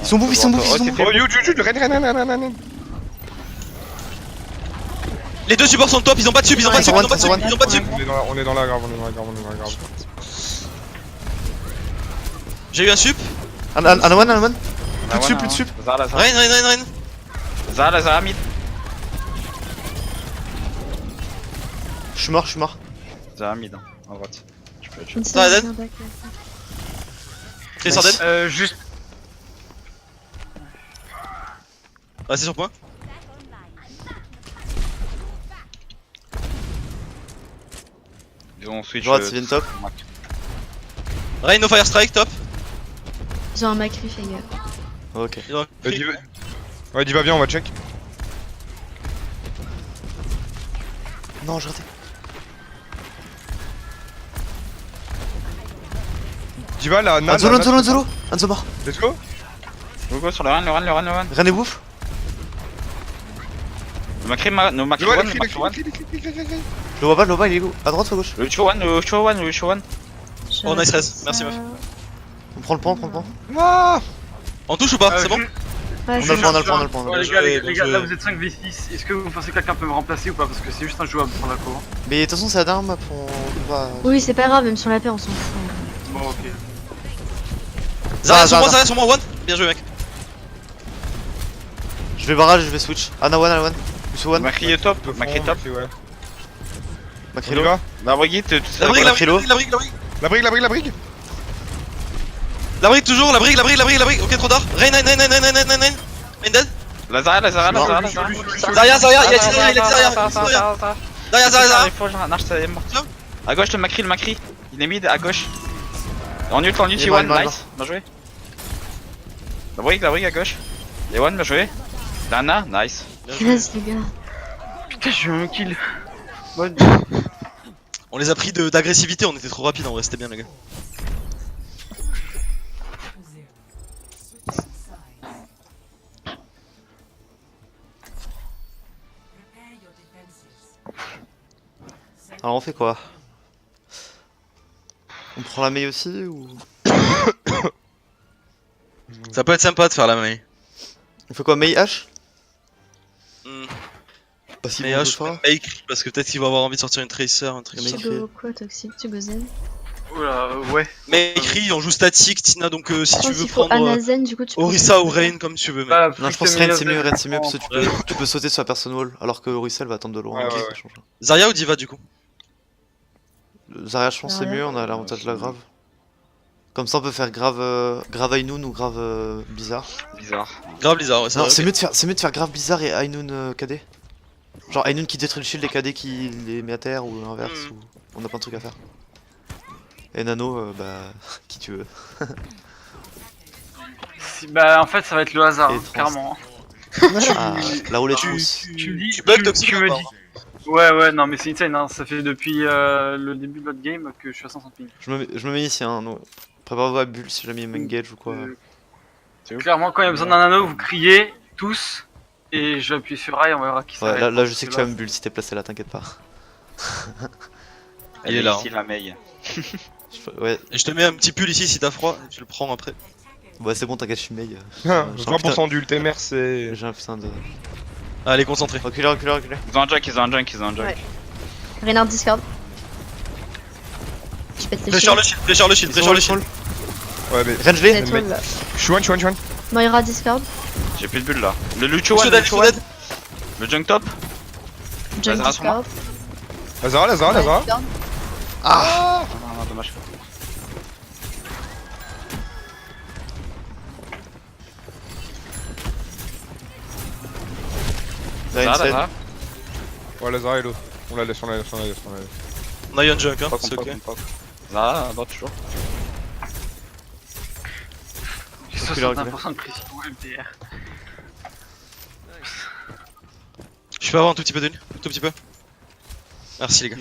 Ils sont bouffe. Oh, you, Ren. Les deux supports sont top, ils ont pas de sub, ils ont pas de sub. On est dans la grave. J'ai eu un sup. Ana one. Plus de sup. Zara. Rain. Zara mid. Je suis mort. Zara mid, hein, à droite. Je peux être Une Ça va, seule Zen back, Tracer dead. Juste. Restez sur point. Et on switch. Droite, c'est bien top. Rain no fire strike, top. Ils ont un Macri, fais gaffe. Ok. Ils ont- Ouais, Diva, viens, on va check. Non, j'ai raté. Diva, là, Anzo mort. Let's go. Go sur le run. Rien n'est bouffe. No Macri one. Je le vois pas, il est où? À droite ou à gauche? Le Cho one. Oh, nice res. Merci, meuf. On prend le point. Ah On touche ou pas? C'est bon? Ouais, On a c'est le point. Ouais, les Bien gars, joué, les bien gars, là joué. vous êtes 5v6. Est-ce que vous pensez que quelqu'un peut me remplacer ou pas? Parce que c'est juste injouable pour la cour. Mais de toute façon, c'est la dernière map. On va. Oui, c'est pas grave, même sur la paix, on s'en fout. Bon, ok. Zarya sur moi, one. Bien joué, mec. Je vais barrage, je vais switch. Ana one. Lucio one. Macri est top. Macri top. Ouais. Macrilo. Diva. La brigue, tout ça. La brique, Macrilo. La brigue. La brique toujours, la brique. Ok, trop tard. Rain. Rain dead. La Zara. Zarya, il a dit Zarya. Non, je savais mort. Tiens. À gauche, le Macri. Il est mid, à gauche. En ult, Il est T1, mal. nice. Bien joué. La brique à gauche. Et one, bien joué. Lana, nice. Yes, les gars. Putain, j'ai eu un kill. On les a pris d'agressivité, on était trop rapide en vrai, c'était bien les gars. Alors on fait quoi? On prend la Mei aussi ou? Ça peut être sympa de faire la main. On fait quoi? Mei H? Bah, si Mais bon, là, je je ferai. ferai Make parce que peut-être qu'il va avoir envie de sortir une Tracer, un truc comme Tu ça. Make. go quoi, Toxic? Tu go Zen? Oula, ouais. Mais écrit, on joue statique, Tina, donc si Je tu pense veux qu'il faut prendre Anazen, du coup tu peux. Orisa ou Rain comme tu veux, mec. Bah, Non, je plus pense que Rain c'est mieux, Minion, Rain c'est mieux parce que Ouais. tu peux sauter sur la personne wall alors que Orisa elle va attendre de loin. Ouais, ça ouais, ouais. change. Zarya ou Diva du coup? Zarya, je pense c'est Zarya. mieux, on a l'avantage de la grave. Comme ça on peut faire grave Ainoun ou grave bizarre. Bizarre. Grave bizarre, ouais, Non, vrai, c'est ok. mieux de faire grave bizarre et Ainoun KD. Genre Ainoun qui détruit le shield et KD qui les met à terre ou l'inverse. Ou... On a plein de trucs à faire. Et Nano, bah, qui tu veux. Bah, en fait, ça va être le hasard, Et hein, trans. carrément. Ah, la roulette tu- rousse. Tu me dis, Tu bugs Toxic tu ou me pas dis. Ouais, non, mais c'est insane, hein. Ça fait depuis le début de notre game que je suis à 500 ping. Je me mets ici, hein. Non. Préparez-vous à bulle si jamais il m'engage ou quoi. Clairement, quand il y a besoin d'un anneau, vous criez tous. Et je vais appuyer sur A et on verra qui ça Ouais, va là, être, là parce je sais que que tu vas me bulle si t'es placé là, t'inquiète pas. Il est là, Ici la Mei. Ouais, Et je te mets un petit pull ici si t'as froid, et tu le prends après. ouais c'est bon, t'inquiète, je suis meg. 20% d'ultimer, c'est. J'ai un putain de. Allez, concentré. Reculez, reculez, reculez. Ils ont un junk, ils ont un junk, ils ont un junk. Ouais. Reynard Discord. Je pète les Flécheur chiens. le shield, flécheur le shield, flécheur le shield. Ouais, mais. Range les. Net wall, là. Je suis one. Moira Discord. J'ai plus de bulles là. Le Lucho Lucio one, dead, Lucho Lucio one. dead. Le junk top. Junk Lazara sur moi. Discord. Lazara. Ouais, Discord. Ah non, dommage. Là, Ça, inside. là, Ouais, Lazara et l'autre. On la laisse. On a eu un junk, hein, Pas c'est ok. là, à droite toujours. J'ai Reculez, 61% de précision MTR. Je peux avoir un tout petit peu de nuit, un tout petit peu. Merci les gars.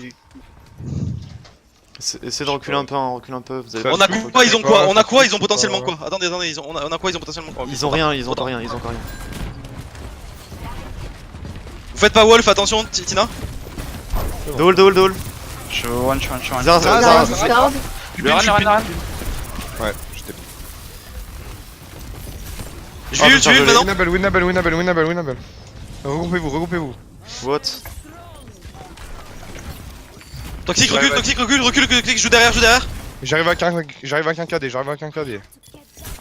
Essayez de reculer un peu, hein, reculer un peu. Vous avez Ça On a suit, quoi, ils ont quoi? On a quoi, ils ont pas. potentiellement quoi? Attendez, on a quoi, ils ont potentiellement quoi? Ils ont rien, ils ont encore rien, ils ont encore rien. Vous faites pas wolf, attention Tina. Dole. Je suis one. Zara, Zara Zara. Discord. Le run. Ouais, j'étais. Je vais le tuer maintenant. Winnable. Regroupez-vous. What? Toxic, Ouais, recule, Toxic, joue derrière. J'arrive à qu'un KD.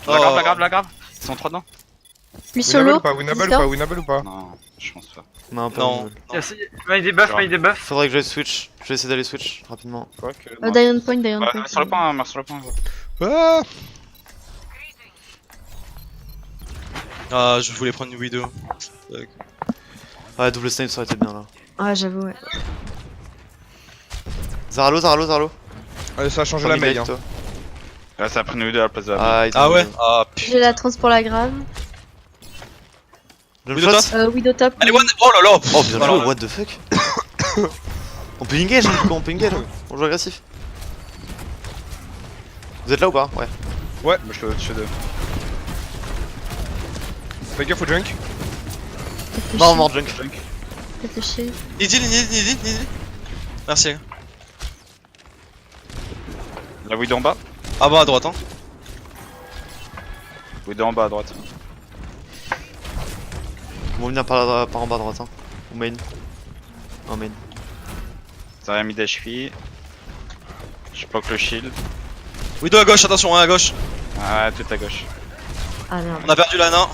Oh. La grave. Ils sont 3 dedans. Lui solo. Winnable ou pas? Non, je pense pas. Non, pas Non. mal. Mets des buffs. Faudrait que j'aille switch. Je vais essayer d'aller switch rapidement. Quoi que. Diamond Point. Meurs sur le point, meurs sur le point. Ah Ah, je voulais prendre une Widow. Ouais, double snipe ça aurait été bien là. Ouais, j'avoue, ouais. Zaralo. Allez, ça a changé la mail. Hein. toi. Là, ça a pris une vidéo à la place de la Ah, Ah ouais? Ah putain. J'ai la trans pour la grave. Je Widow top. Widow top. Allez, one. Oh là là. Oh, bien Alors, joué, what the fuck? On peut engage, hein, on peut engage. On joue agressif. Vous êtes là ou pas? Ouais. Ouais. Moi, je suis au-dessus d'eux. Fais gaffe au junk. Non, mort junk. Réfléchis. Nidil. Merci les gars. La Widow en bas. Ah bah à droite hein. Widow en bas à droite. On va venir par en bas à droite. Hein. Ou main. En main. Ça a mis des chevilles. Je bloque le shield. Widow à gauche, attention hein, à gauche. Ah, tout à gauche. Ah merde. On a perdu l'Ana.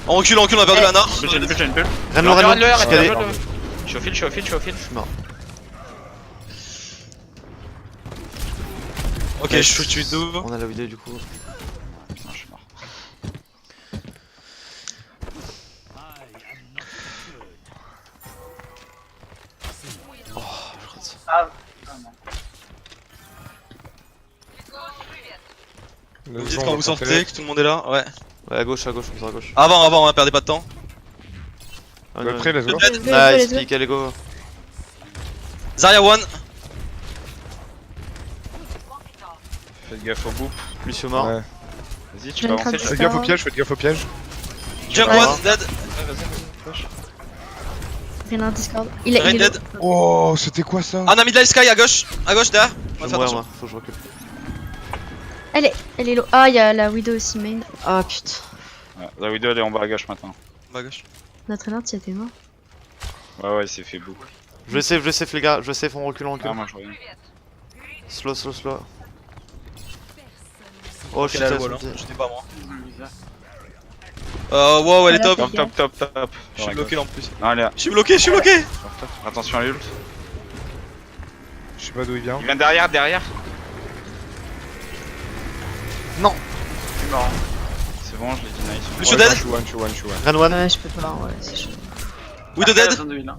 On recule, on a perdu l'Ana. J'ai une bulle. Renlo. Je suis calé. Je suis au fil. Je suis mort. Ok, je suis Widow. On a la vidéo du coup. Non, je suis mort. Oh, je rate. Ah, Vous me dites quand vous sortez, que tout le monde est là. Ouais. Ouais, à gauche, on sera à gauche. Avant, hein, perdez pas de temps. Ah, non, Après, let's go. Let's go, Nice, let's go. pick, allez go. Zarya one. Faites gaffe au bout. Lucio mort. Ouais. Vas-y, tu Je peux vais avancer. craquer. Faites gaffe au piège. Junk Ouais. one, dead. Reynard Discord. Il est Red low. dead. Oh, c'était quoi ça? Anna midlife sky à gauche derrière. Je On va vais faire mourir attention. moi, faut que je recule. Elle est low. Ah, il y a la Widow aussi main. Ah putain. Ouais, la Widow elle est en bas à gauche maintenant. Bah à gauche. Notre alerte, il était mort. Ouais, il s'est fait beaucoup. Je le save les gars, je le save, on recule, on recule. Ah, moi je reviens. Slow. Oh shit, Quelle est ça la wall, hein. sorti. Je sais pas moi. Bizarre. Wow, elle est top. Top. Je suis bloqué là en plus. Non, allez, Je suis bloqué. attention à l'ult. Je sais pas d'où il vient. Il vient derrière. Non. C'est marrant. C'est bon, je l'ai dit nice. Lucio dead. Je suis one. Ran one. Ouais, je peux pas, ouais, c'est chaud. Widow Après, la dead. zone de heal, hein.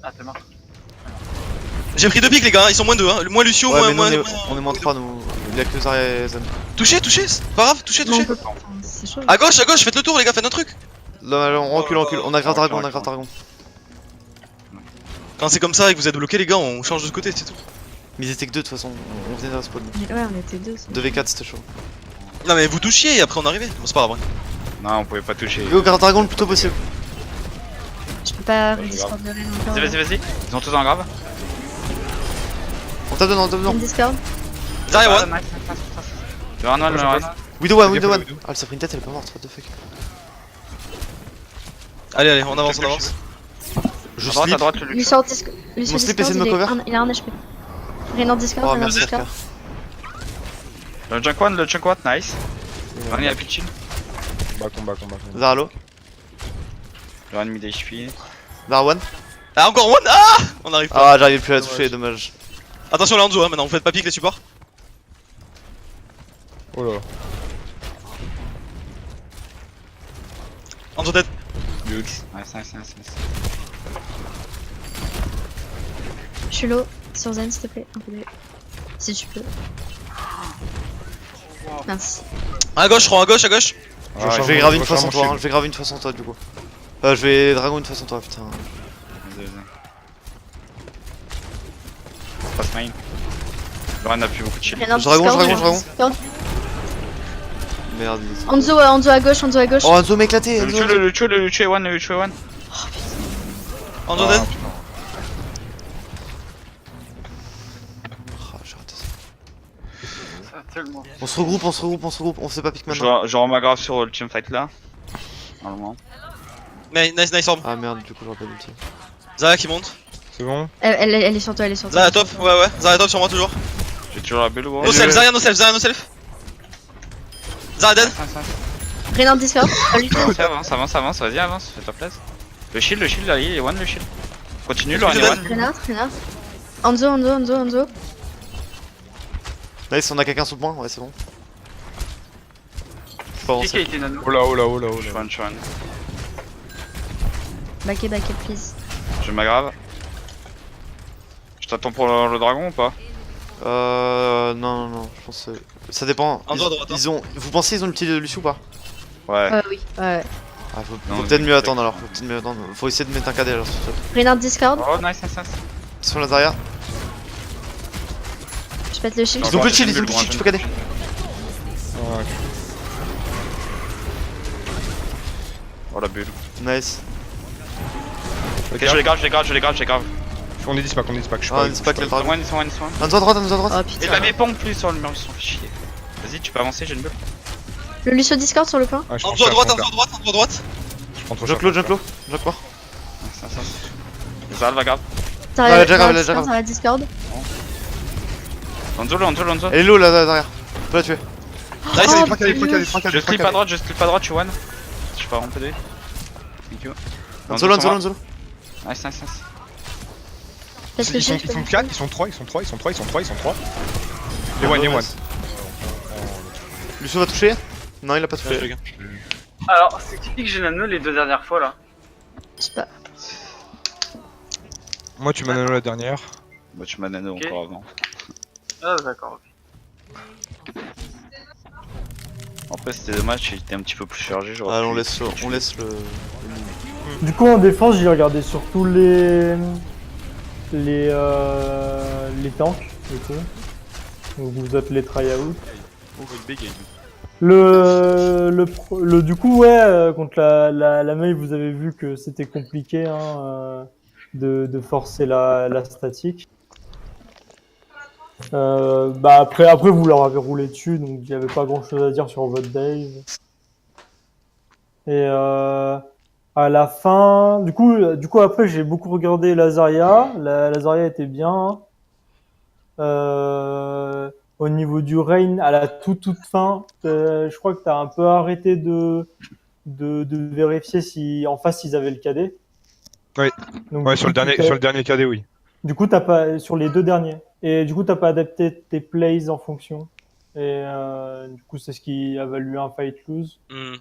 Ah, t'es mort. J'ai pris 2 pics les gars, ils sont moins 2 hein. Moins Lucio, Ouais, mais moins. nous, on est moins 3 nous. Il y a que Zarya et Zen. Touché, c'est pas grave, touché. Non, on peut pas. Enfin, c'est chaud. À gauche, faites le tour les gars, faites un truc. Là, on recule. On a grave dragon, Quand c'est comme ça et que vous êtes bloqué les gars, on change de côté, c'est tout. Mais ils étaient que 2 de toute façon, on venait de respawn. Ouais, on était deux. c'est- 2v4 c'était chaud. Non mais vous touchiez et après on arrivait. Bon, c'est pas grave. Non, on pouvait pas toucher. Go grave dragon le plus tôt possible. Je peux pas Ouais, Discord de Ren encore. Vas-y. Ils ont tous en grave. On tape dedans. Ren Discord. Zarya one. Nice. Le Run. Widow one. Widow. Ah, elle s'est pris une tête, elle est pas morte, what the fuck. Allez, on avance. Je À slip. droite, le Lui Lucio. sur Discord. Lui sur Mon slip Discord, essaie de me cover. il a un HP. Ren en Discord, Oh Ren en merci Discord. RK. Le Junk One, nice. Run, il a plus de shield. Combat. Zara low. Le Run mid HP. Zara one. Ah encore one. Ah on arrive pas. Ah, j'arrive plus à la toucher, dommage. Attention là Hanzo maintenant, vous faites pas pique les supports. Oh là. Hanzo dead. Huge. Nice. Je suis low. Sur Zen, s'il te plaît. Un peu de... Si tu peux. Merci. À gauche, à gauche. Je vais graver une fois sans toi, du coup. Je vais dragon une fois sans toi, putain. Passe main. Le Run a plus beaucoup de shield. Ren en Dragon, Discord, dragon. Ren en Discord. Merde. Hanzo à gauche, Hanzo à gauche. Oh, Hanzo m'a éclaté. Le Lucio est one. Hanzo dead. Ah, j'ai raté ça. Ça va tellement. On se regroupe, on fait pas pique maintenant. Je remets grave sur le teamfight là. Normalement. Nice orb. Ah merde, du coup j'aurais pas d'ulti. Zarya qui monte. C'est bon. Elle est sur toi, elle est sur toi. Zarya top, ouais. Zarya top sur moi toujours. J'ai toujours la belle ou No self, Zarya no self. Zarya dead. Ren en Discord. Avance, vas-y, avance, fais ta place. Le shield, là, il est one le shield. Continue, le Run est one. Renard. Hanzo. Nice, on a quelqu'un sous le point, ouais, c'est bon. Je peux Qui a avancer. été nano? Oh là. Je suis one. Backé, please. Je m'aggrave. Je t'attends pour le dragon ou pas? Non, je pense. Ça dépend. Hanzo à droite. Ils ont. Vous pensez ils ont l'ulti de Lucio ou pas? Ouais. Oui. Ouais. Ah, faut Non, peut-être mais- mieux attendre alors. Faut essayer de mettre un KD alors. Renard Discord. Oh, nice. Sur la Zarya. Je pète le shield. Ils ont plus de shield, tu peux KD. Ouais. Oh la bulle. Nice. Ok, je les grave. On est dispack, je suis Ah, pas. c'est pas que le Ils sont dragon. one. Un toit droite. Oh Et putain. il avait pas en plus sur le mur, ils se sont fait chier. Vas-y, tu peux avancer, j'ai une bulle. Le Lucio Discord sur le point. Ah, je Hanzo à droite. Je prends trop Junk cher. low. Junk mort. Zal va grave. elle a déjà grave, Zarya Discord. Hanzo. Elle est low là, Zarya. On peut la tuer. Nice. Oh, Je slip à droite, je suis one. Je suis pas en PD. Thank you. Hanzo low. Nice. Pète le Ils sont shield. 4, ils sont 3. Les one. Lucio va toucher? Non, il a pas touché. Alors, c'est typique, j'ai nano les 2 dernières fois là. Je sais pas. Moi, tu m'as nano la dernière. Bah, tu m'as nano Ok. encore avant. Ah, d'accord. Après, c'était dommage, il était un petit peu plus chargé. j'aurais Allez, pu- on laisse le. Du coup, en défense, j'ai regardé surtout les tanks, du coup. Donc vous êtes les try-out. Du coup, ouais, contre la Mei, vous avez vu que c'était compliqué hein, de forcer la statique. Après, vous leur avez roulé dessus, donc il n'y avait pas grand chose à dire sur votre Dave. À la fin, du coup après j'ai beaucoup regardé la Zarya. La Zarya était bien. Au niveau du Rain, à la toute fin, je crois que t'as un peu arrêté de vérifier si en face ils avaient le cadet. Oui. Donc Ouais, du coup, sur le dernier KD, oui. du coup t'as pas sur les deux derniers. Et du coup t'as pas adapté tes plays en fonction. Et du coup c'est ce qui a valu un fight lose. Hmm.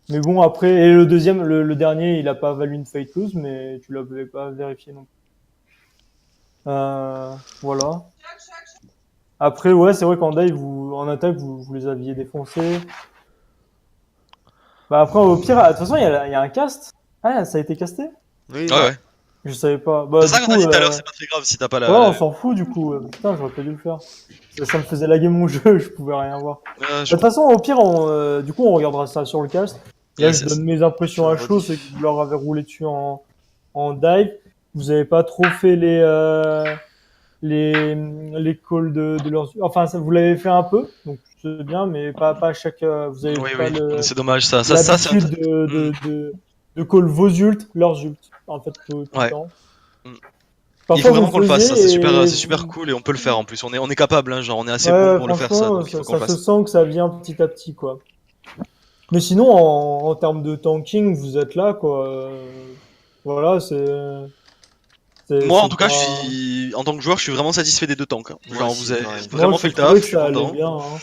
Mais bon après et le deuxième, le dernier il a pas valu une fight lose, mais tu l'avais pas vérifié non plus. Voilà. Après, ouais, c'est vrai qu'en dive, en attaque, vous les aviez défoncés. Bah après, au pire, de toute façon, il y a un cast. Ah, ça a été casté? Oui, Ouais, ouais. Je savais pas. Bah, C'est du ça qu'on a coup, dit tout à l'heure, c'est pas très grave si t'as pas ouais, la. on s'en fout, du coup. Putain, j'aurais pas dû le faire. Ça me faisait laguer mon jeu, je pouvais rien voir. Ouais, De je toute façon, au pire, du coup, on regardera ça sur le cast. Là, Yes, je yes. donne mes impressions à Je chaud, rediff. c'est que vous leur avez roulé dessus en dive. Vous avez pas trop fait les calls de leurs, enfin, ça, vous l'avez fait un peu, donc c'est bien, mais pas à chaque, vous avez Oui, pas oui. C'est dommage ça. Ça c'est un l'habitude truc. Hmm. de call vos ults, leurs ults, en fait, tout le Ouais. temps. Hmm. Il Parfois, faut vous le vraiment qu'on le fasse, ça faisiez et c'est super cool et on peut le faire en plus. On est capable, hein, genre on est assez bon ouais, pour le faire ça, franchement, donc il faut qu'on le ça se fasse. sent que ça vient petit à petit, quoi. Mais sinon, en termes de tanking, vous êtes là, quoi. Voilà, Moi en c'est tout cas, pas, en tant que joueur, je suis vraiment satisfait des deux tanks, hein. Moi Genre vous aussi, avez pareil. moi, vraiment fait je le trouvais taf, que je suis ça allait content. bien, hein.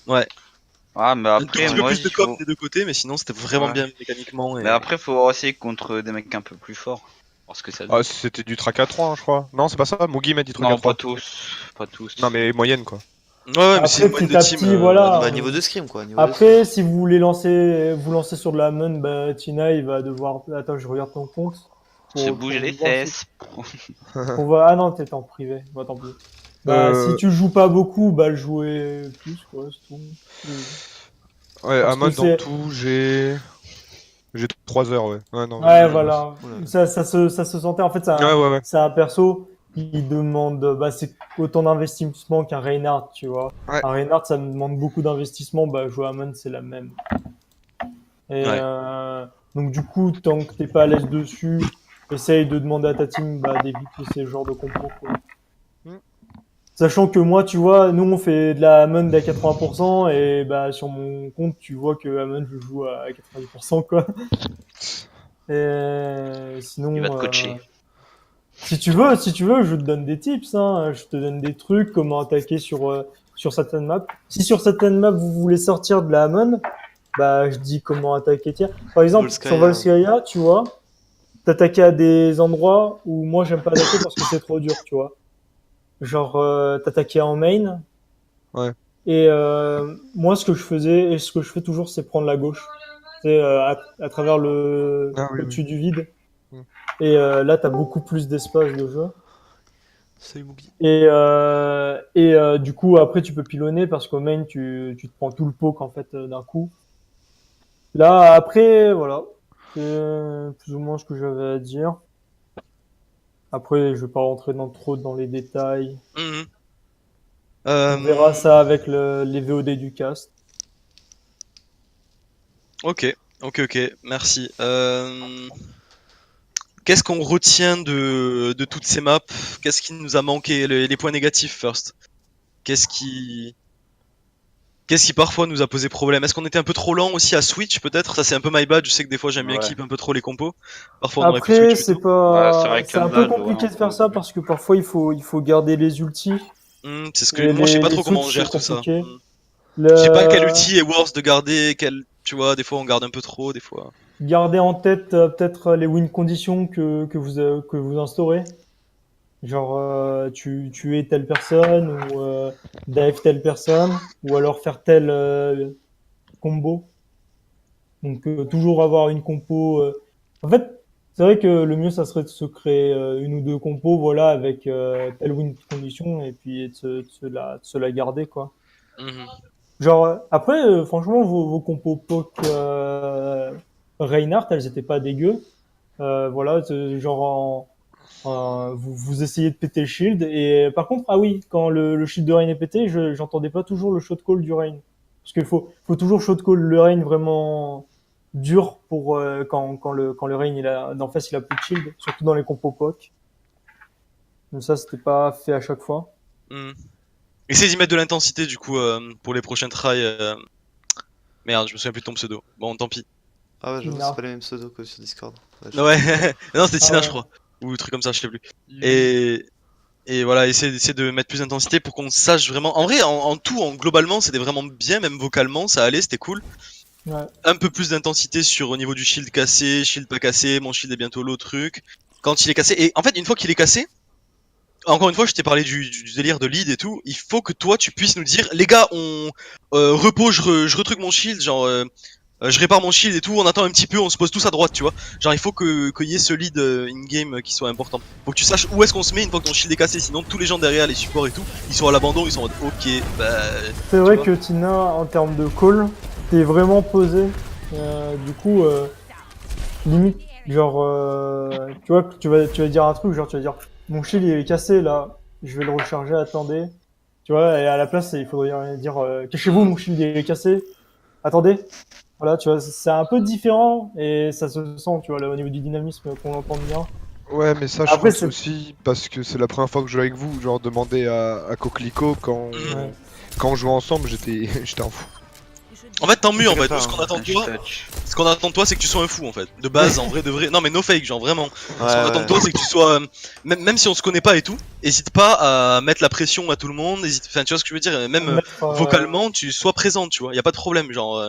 Ouais. Ah, mais Un tout après, petit peu moi, plus de il com faut. des deux côtés, mais sinon c'était vraiment Ouais. bien mécaniquement Mais et. après, faut voir aussi contre des mecs un peu plus forts. Voir ce que ça Ah, donne. c'était du track à 3, hein, je crois. Non, c'est pas ça. Mugi m'a dit track à Non, pas 3. tous. Pas tous. Non, mais moyenne, quoi. Ouais, ouais, mais c'est Après, une moyenne de petit à team. petit, voilà. Bah, niveau de scrim, quoi. Niveau de scrim. Après, si vous voulez vous lancer sur de la mun, bah, Tina, il va devoir, attends, je regarde ton compte. Se bouger les voir si, fesses. ah non, t'es en privé. Bah, tant pis. Bah, si Euh, tu joues pas beaucoup, bah, le jouer plus, quoi, c'est tout. ouais, Parce que Amon dans c'est, tout, j'ai 3 heures, ouais. Ouais, non, ouais, je bosse. voilà. Oula. Ça se sentait, en fait, Ouais, ouais, ouais. c'est un perso qui demande, bah, c'est autant d'investissement qu'un Reinhardt, tu vois. Ouais. Un Reinhardt, ça me demande beaucoup d'investissement, bah, jouer à Mun, c'est la même. Et Ouais. donc du coup, tant que t'es pas à l'aise dessus, essaye de demander à ta team bah, d'éviter ces genres de compos, quoi. Mm. Sachant que moi, tu vois, nous on fait de la Amon à 80% et bah sur mon compte, tu vois que Amon je joue à 90% quoi. Et Il va te sinon, coacher. si tu veux, je te donne des tips, hein. Je te donne des trucs, comment attaquer sur certaines maps. Si sur certaines maps vous voulez sortir de la Amon, bah je dis comment attaquer. Tiens, par exemple, sur Volskaya. Volskaya, tu vois, t'attaquer à des endroits où moi j'aime pas attaquer parce que c'est trop dur, tu vois. Genre t'attaquer en main. Ouais. Et moi ce que je faisais et ce que je fais toujours c'est prendre la gauche. C'est à travers Ah oui, oui. au-dessus du vide. Mm. Et là t'as beaucoup plus d'espace de jeu. Salut Mugi. Et du coup après tu peux pilonner parce qu'au main tu te prends tout le poke en fait d'un coup. Là après voilà. C'est plus ou moins ce que j'avais à dire. Après, je vais pas rentrer trop dans les détails. Mhm. On verra ça avec les VOD du cast. Ok, ok, merci. Qu'est-ce qu'on retient de toutes ces maps? Qu'est-ce qui nous a manqué? Les points négatifs first. Qu'est-ce qui, qu'est-ce qui parfois nous a posé problème? Est-ce qu'on était un peu trop lent aussi à switch peut-être? Ça c'est un peu my bad. Je sais que des fois j'aime bien Ouais. keep un peu trop les compos. Parfois on aurait pu switch Après, plus tôt. Ouais, c'est vrai c'est qu'un un peu dalle, ouais, compliqué un de peu au faire ça début. parce que parfois il faut garder les ultis C'est ce que et moi je sais pas les trop comment on switches c'est gère tout ça. compliqué. Je sais pas quel Le, outil est worse de garder, quel, tu vois, des fois on garde un peu trop, des fois. garder en tête peut-être les win conditions que vous instaurez. Genre tu es telle personne ou dive telle personne ou alors faire tel combo. Donc toujours avoir une compo. En fait, c'est vrai que le mieux, ça serait de se créer une ou deux compos, voilà, avec telle win condition et puis de se la garder, quoi. Mhm. Genre, après, franchement, vos compos POC Reinhardt, elles étaient pas dégueu. Voilà, genre, vous essayez de péter le shield. Et par contre, ah oui, quand le shield de Rein est pété, j'entendais pas toujours le shot call du Rein. Parce qu'il faut toujours shot call le Rein vraiment dur pour quand le Rain d'en face il a plus de shield, surtout dans les compos POC. Donc ça c'était pas fait à chaque fois. Essaye d'y mettre de l'intensité du coup pour les prochains tries. Merde, je me souviens plus de ton pseudo. Bon, tant pis. Ah ouais, j'avoue, Tina. c'est pas les mêmes pseudos que sur Discord. Ouais, non, c'était Tina, ouais. je crois. Ou un truc comme ça, je sais plus. Et voilà, essayer de mettre plus d'intensité pour qu'on sache vraiment. En vrai, en tout, globalement, c'était vraiment bien, même vocalement, ça allait, c'était cool. Ouais. Un peu plus d'intensité sur au niveau du shield cassé, shield pas cassé, mon shield est bientôt low, truc. Quand il est cassé, et en fait, une fois qu'il est cassé, encore une fois, je t'ai parlé du délire de lead et tout, il faut que toi, tu puisses nous dire, les gars, on repos, je retruque mon shield, genre. Je répare mon shield et tout, on attend un petit peu, on se pose tous à droite, tu vois. Genre il faut qu'il y ait ce lead in-game qui soit important. Faut que tu saches où est-ce qu'on se met une fois que ton shield est cassé, sinon tous les gens derrière, les supports et tout, ils sont à l'abandon, ils sont en mode ok, bah... C'est vrai vois. que Tina, en termes de call, t'es vraiment posé. Du coup, limite, genre, tu vois, tu vas dire un truc, genre tu vas dire, mon shield il est cassé là, je vais le recharger, attendez. Tu vois, et à la place, il faudrait dire, cachez-vous, mon shield il est cassé, attendez. Voilà, tu vois, c'est un peu différent et ça se sent, tu vois, là, au niveau du dynamisme qu'on entend bien. Ouais, mais ça, je Après, pense aussi parce que c'est la première fois que je joue avec vous. Genre, demander à Coquelicot Ouais. quand on jouait ensemble, j'étais un fou. En fait, tant mieux en Je fait, sais nous, ce pas, qu'on attend de Touch, toi, touch. ce qu'on attend de toi, c'est que tu sois un fou en fait. De base, en vrai, de vrai. Non mais no fake, genre vraiment. Ce qu'on Ouais, attend de toi, c'est que tu sois, même si on se connaît pas et tout, hésite pas à mettre la pression à tout le monde, enfin tu vois ce que je veux dire, même Mettre, vocalement, tu sois présent, tu vois, y a pas de problème, genre...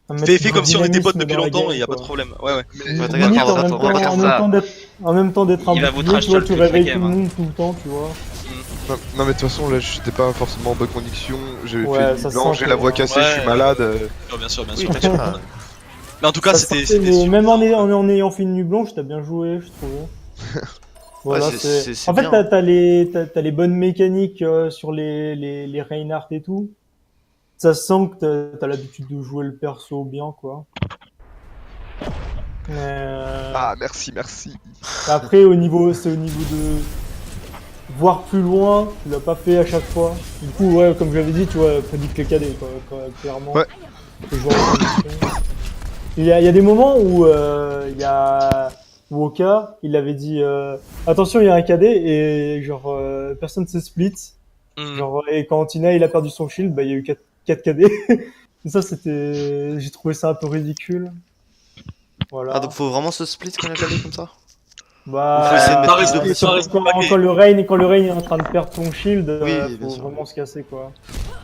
mettre Fais du comme si on était potes dynamisme depuis dans la longtemps game, et y a pas quoi. de problème. Ouais, ouais. Mais Ouais, Limite, t'inquiète, en on va même faire temps, ça. en même temps d'être un Il va vous bouclier, trash tu vois, talk tu toute la réveilles tout game, le hein. monde tout le temps, tu vois. non, mais de toute façon, là, j'étais pas forcément en bonne condition. J'ai Ouais, fait ça du blanc, sent j'ai que- la voix cassée, je suis Ouais. malade. Bien sûr, bien Oui, sûr. t'inquiète pas. Mais en tout cas, Ça c'était sentait, mais super. même en ayant fait une nuit blanche, t'as bien joué, je trouve. Voilà, Ouais, c'est En fait, bien. t'as les bonnes mécaniques sur les Reinhardt et tout. Ça se sent que t'as l'habitude de jouer le perso bien, quoi. Mais, Ah, merci. après, c'est au niveau de voir plus loin, tu l'as pas fait à chaque fois. Du coup, ouais, comme je l'avais dit, tu vois, prédict les KD, quoi, clairement. Ouais. Les joueurs en condition. Il y a des moments où il y a Woka, il avait dit attention, il y a un KD et genre personne s'est split. Genre, et quand Tina il a perdu son shield, bah il y a eu 4 KD. Et ça j'ai trouvé ça un peu ridicule. Voilà. Ah, donc faut vraiment se split quand il y a un KD comme ça? Bah, faut essayer de mettre plus de et pression. surtout quand le Rain est en train de perdre son shield, Oui, bien faut sûr. vraiment se casser quoi.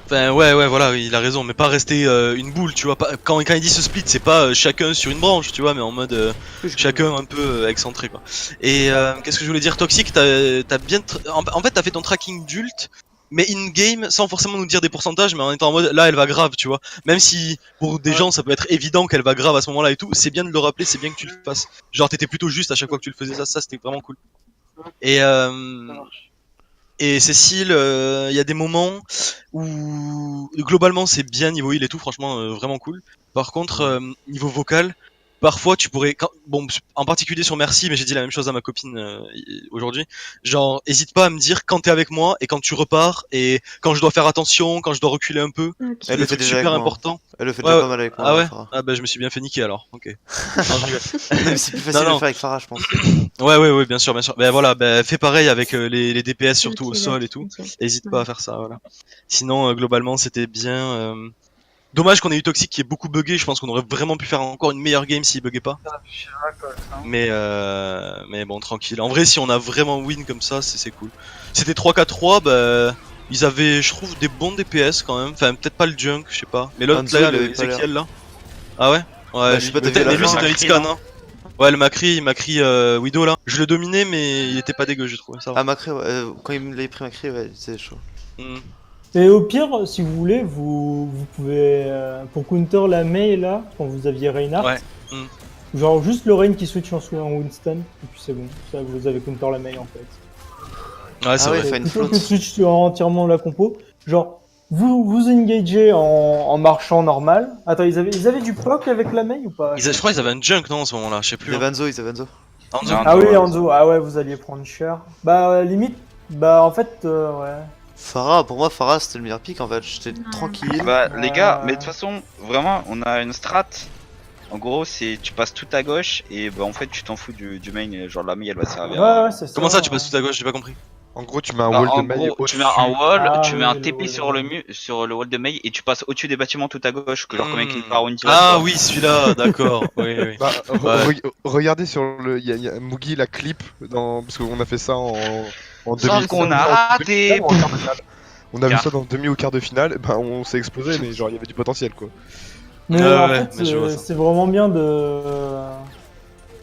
Enfin, ouais, voilà, il a raison, mais pas rester une boule, tu vois. Quand il dit ce split, c'est pas chacun sur une branche, tu vois, mais en mode chacun un peu excentré, quoi. Et qu'est-ce que je voulais dire, Toxic, t'as bien. En fait, t'as fait ton tracking d'ult, mais in-game, sans forcément nous dire des pourcentages, mais en étant en mode là, elle va grave, tu vois. Même si pour des gens, ça peut être évident qu'elle va grave à ce moment-là et tout, c'est bien de le rappeler, c'est bien que tu le fasses. Genre, t'étais plutôt juste à chaque fois que tu le faisais, ça c'était vraiment cool. Et Cécile, il y a des moments où globalement c'est bien niveau heal et tout, franchement vraiment cool. Par contre, niveau vocal, parfois tu pourrais, bon, en particulier sur Merci, mais j'ai dit la même chose à ma copine aujourd'hui. Genre, hésite pas à me dire quand t'es avec moi et quand tu repars et quand je dois faire attention, quand je dois reculer un peu. Ok. Elle Le le fait truc déjà avec super moi. important. Elle le fait Ouais, déjà pas mal avec moi. Ah ouais. Farah. Ah bah je me suis bien fait niquer alors. Ok. Non, je rigole. Non, mais c'est plus facile de Non. le faire avec Farah, je pense. Ouais, bien sûr. Ben voilà, fais pareil avec les DPS surtout Ok, au sol et tout. ok. Hésite Ouais. pas à faire ça, voilà. Sinon, globalement, c'était bien. Dommage qu'on ait eu Toxic qui est beaucoup buggé. Je pense qu'on aurait vraiment pu faire encore une meilleure game s'il buguait pas. Je sais pas quoi, ça. Mais bon, tranquille. En vrai, si on a vraiment win comme ça, c'est cool. C'était 3-4-3, bah. Ils avaient, je trouve, des bons DPS quand même. Enfin, peut-être pas le Junk, je sais pas. Mais l'autre Hanzo, là, il avait le pas l'air. Ezekiel là. Ah ouais. Ouais, Bah, je sais pas, t'as vu peut-être. la Mais lui, fin, c'est un Macri, hitscan, non hein. Ouais, le Macri Widow là. Je le dominais, mais il était pas dégueu, j'ai trouvé ça. Ah, Macri, ouais, quand il me l'avait pris Macri, ouais, c'est chaud. Mm. Et au pire, si vous voulez, vous pouvez, pour counter la Mei là, quand vous aviez Reinhardt, Ouais. genre juste le Rain qui switch en Winston, et puis c'est bon, ça vous avez counter la Mei en fait. Ouais, c'est Ah ouais, vrai. faire une Plutôt que de flotte. switch sur entièrement la compo, genre vous engagez en marchant normal. Attends, ils avaient du proc avec la Mei ou pas? Je crois qu'ils avaient un Junk, non, en ce moment-là, je sais Ils plus. avaient Hanzo, ils avaient Hanzo. Hanzo. Non. Ah oui, ouais. Hanzo, ah ouais, vous alliez prendre cher. Bah limite, bah en fait, ouais. Farah, pour moi, Farah c'était le meilleur pick en fait. J'étais tranquille. Bah les gars, Ouais. mais de toute façon, vraiment, on a une strat En gros, c'est tu passes tout à gauche et bah en fait tu t'en fous du main. Genre la main elle va servir. Ouais, c'est ça. Comment ça, tu passes tout à gauche? J'ai pas compris. En gros, tu mets un Bah, wall de en mail gros, au-dessus. tu mets un wall, Ah, tu mets un oui, le TP wall sur de le mail. sur le wall de mail et tu passes au-dessus des bâtiments tout à gauche que genre comme avec une par une Ah oui, celui-là, d'accord. Oui, oui. Bah, Ouais. regardez sur le. Il y a Mugi la clip dans. Parce qu'on a fait ça en Sauf demi. qu'on a en raté. demi-finale ou en quart de finale. On a vu Car- ça dans demi ou quart de finale, bah on s'est explosé, mais genre il y avait du potentiel quoi. Mais Ouais, en ouais, fait, mais je vois ça. c'est vraiment bien de.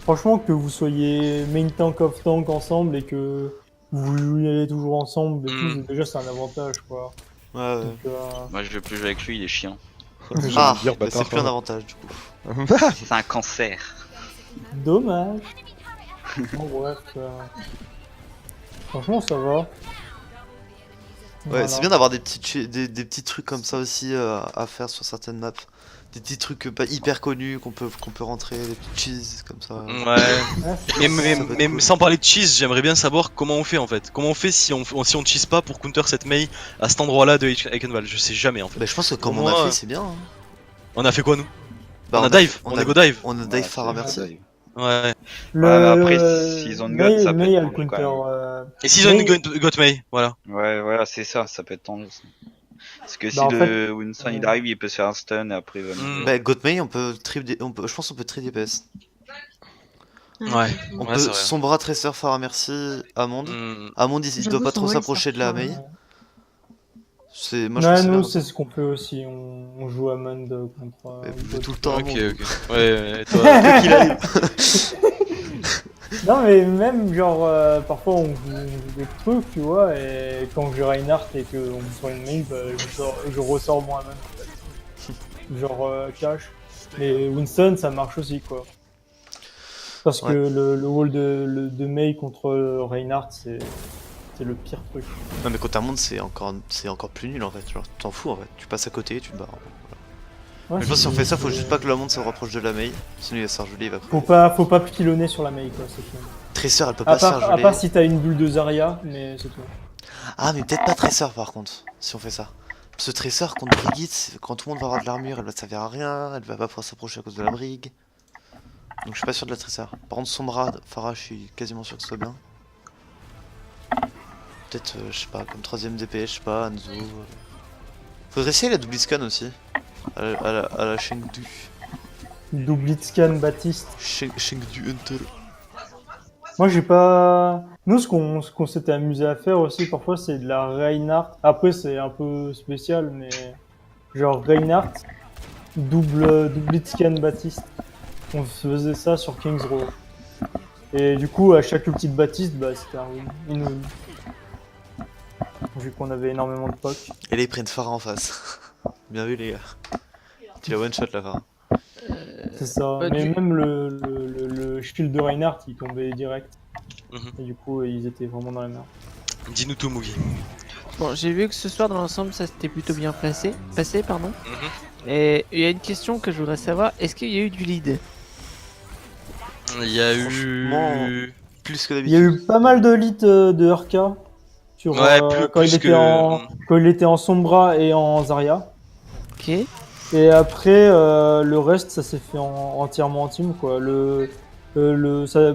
Franchement, que vous soyez main tank off tank ensemble et que vous y allez toujours ensemble et tout, déjà c'est un avantage quoi. Ouais, ouais. Donc, Moi je veux plus jouer avec lui, il est chiant. J'allais Ah, dire, bah, bâtard. c'est plus un avantage du coup. C'est un cancer. dommage. Bon, bref. Franchement, ça va. Ouais, Voilà. c'est bien d'avoir des petits trucs comme ça aussi à faire sur certaines maps. Des petits trucs pas hyper connus qu'on peut rentrer, des petits cheese comme ça. Ouais. Ouais, c'est- Mais sans parler de cheese, j'aimerais bien savoir comment on fait en fait. Comment on fait si on cheese pas pour counter cette Mei à cet endroit-là de Eichenwald? Je sais jamais en fait. Bah, je pense que comme Pour on a moi, fait, c'est bien. Hein. On a fait quoi nous? Bah, On a dive, on a go dive. On a dive Farah Merci. Ouais. Le... Ouais, mais après, s'ils ont une Mei- gun, ça peut Mei être a le tendu, quand counter. Et s'ils ont Mei- une got Mei, voilà. Ouais, voilà, c'est ça peut être tendu. Ça. Parce que si en le Winston il ouais. arrive, il peut se faire un stun et après il va nous- Bah, Godmay, je pense qu'on peut trip DPS. Ouais. On Ouais, peut c'est vrai. Sombra, Tracer, Farah Merci, Amond. Hmm. Amond, il J'avoue, doit pas son trop wall, s'approcher ça de la prend, Mei. Moi, je Ouais, trouve que nous, c'est c'est bien. ce qu'on fait aussi. On joue Amond contre. Mais God. tout le temps, Ok, Amond. ok. Ouais, toi. Non, mais même, genre, parfois on joue des trucs, tu vois, et quand j'ai Reinhardt et qu'on me sort une mail, bah, je ressors moi-même, en fait. Genre, cash. Mais Winston, ça marche aussi, quoi. Parce que le wall de Mei contre Reinhardt, c'est le pire truc. Non, mais quand Amond, c'est encore plus nul en fait. Genre, tu t'en fous en fait. Tu passes à côté, tu te barres. Ouais, Mais je pense que si on c'est- fait ça, faut c'est- juste pas que l'Amond se rapproche de la Mei. Sinon, il va se faire geler, il va crever. Faut pas pilonner sur la Mei, quoi, c'est tout. Tracer, elle peut pas se faire À geler. part si t'as une bulle de Zarya, mais c'est tout. Ah, mais peut-être pas Tracer par contre, si on fait ça. Parce que Tracer contre Brigitte, quand tout le monde va avoir de l'armure, elle va servir à rien, elle va pas pouvoir s'approcher à cause de la brigue. Donc je suis pas sûr de la Tracer. Par contre, Sombra, Farah, je suis quasiment sûr que ce soit bien. Peut-être, je sais pas, comme 3ème DPS, je sais pas, Hanzo. Faudrait essayer la double scan aussi. À la Chengdu. Double scan Baptiste. Chengdu Hunter. Moi, j'ai pas. Nous, ce qu'on s'était amusé à faire aussi, parfois, c'est de la Reinhardt. Après, c'est un peu spécial, mais genre Reinhardt, double scan Baptiste. On faisait ça sur Kings Row. Et du coup, à chaque ulti de Baptiste, bah, c'était un win. Vu qu'on avait énormément de poc. Et là, ils prennent Farah en face. Bien vu, les gars. Tu la one shot la Farah. C'est ça. Bah, Mais du- même le shield de Reinhardt, il tombait direct. Mhm. Et du coup, ils étaient vraiment dans la merde. Dis-nous tout, Mugi. Bon, j'ai vu que ce soir, dans l'ensemble, ça s'était plutôt bien passé, pardon. Mhm. Et il y a une question que je voudrais savoir, est-ce qu'il y a eu du lead? Il y a Franchement, eu. Plus que Il y a d'habitude. eu pas mal de hits de RK sur, Ouais, quand, plus il était que- quand il était en Sombra et en Zarya. Ok. Et après, le reste, ça s'est fait entièrement en team, quoi.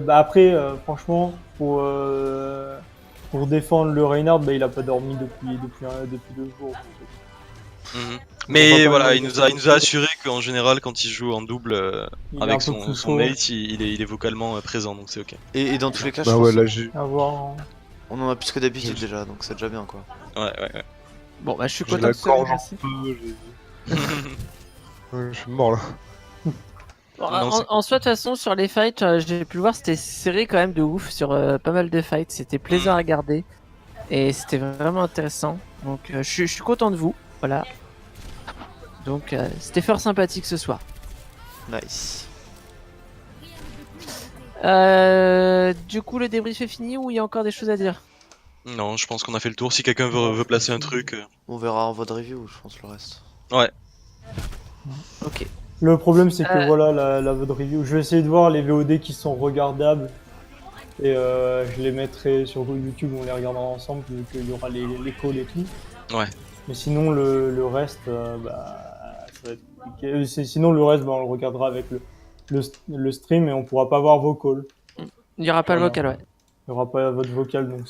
Après, franchement, pour défendre le Reinhardt, bah, il a pas dormi depuis 2 jours. Mhm. On va Mais pas voilà, mal il de nous a choses. assuré qu'en général, quand il joue en double Il est avec un peu son plus chaud. mate, il est vocalement présent, donc c'est ok. Et dans tous les cas, je Bah pense ouais, là j'ai. À voir. on en a plus que d'habitude déjà, donc c'est déjà bien quoi. Ouais. Bon, bah je suis J'ai content la que ce soit gorge bien en passé. feu, Ouais, je suis mort là. Bon, Non, c'est en soi, de toute façon, sur les fights, j'ai pu le voir, c'était serré quand même de ouf sur pas mal de fights. C'était plaisant à regarder. Et c'était vraiment intéressant. Donc, je suis content de vous. Voilà. Donc, c'était fort sympathique ce soir. Nice. Du coup, le débrief est fini ou il y a encore des choses à dire? Non, je pense qu'on a fait le tour. Si quelqu'un veut placer un truc. On verra en voie de review, je pense, le reste. Ouais. Ok. Le problème, c'est que Euh. voilà, la VOD review. Je vais essayer de voir les VOD qui sont regardables. Et je les mettrai sur YouTube, on les regardera ensemble, vu qu'il y aura les calls et tout. Ouais. Mais sinon, le reste, bah, ça va être compliqué. Sinon, le reste, bah, on le regardera avec le stream et on pourra pas voir vos calls. Il n'y aura pas le Voilà. vocal, ouais. Il y aura pas votre vocal, donc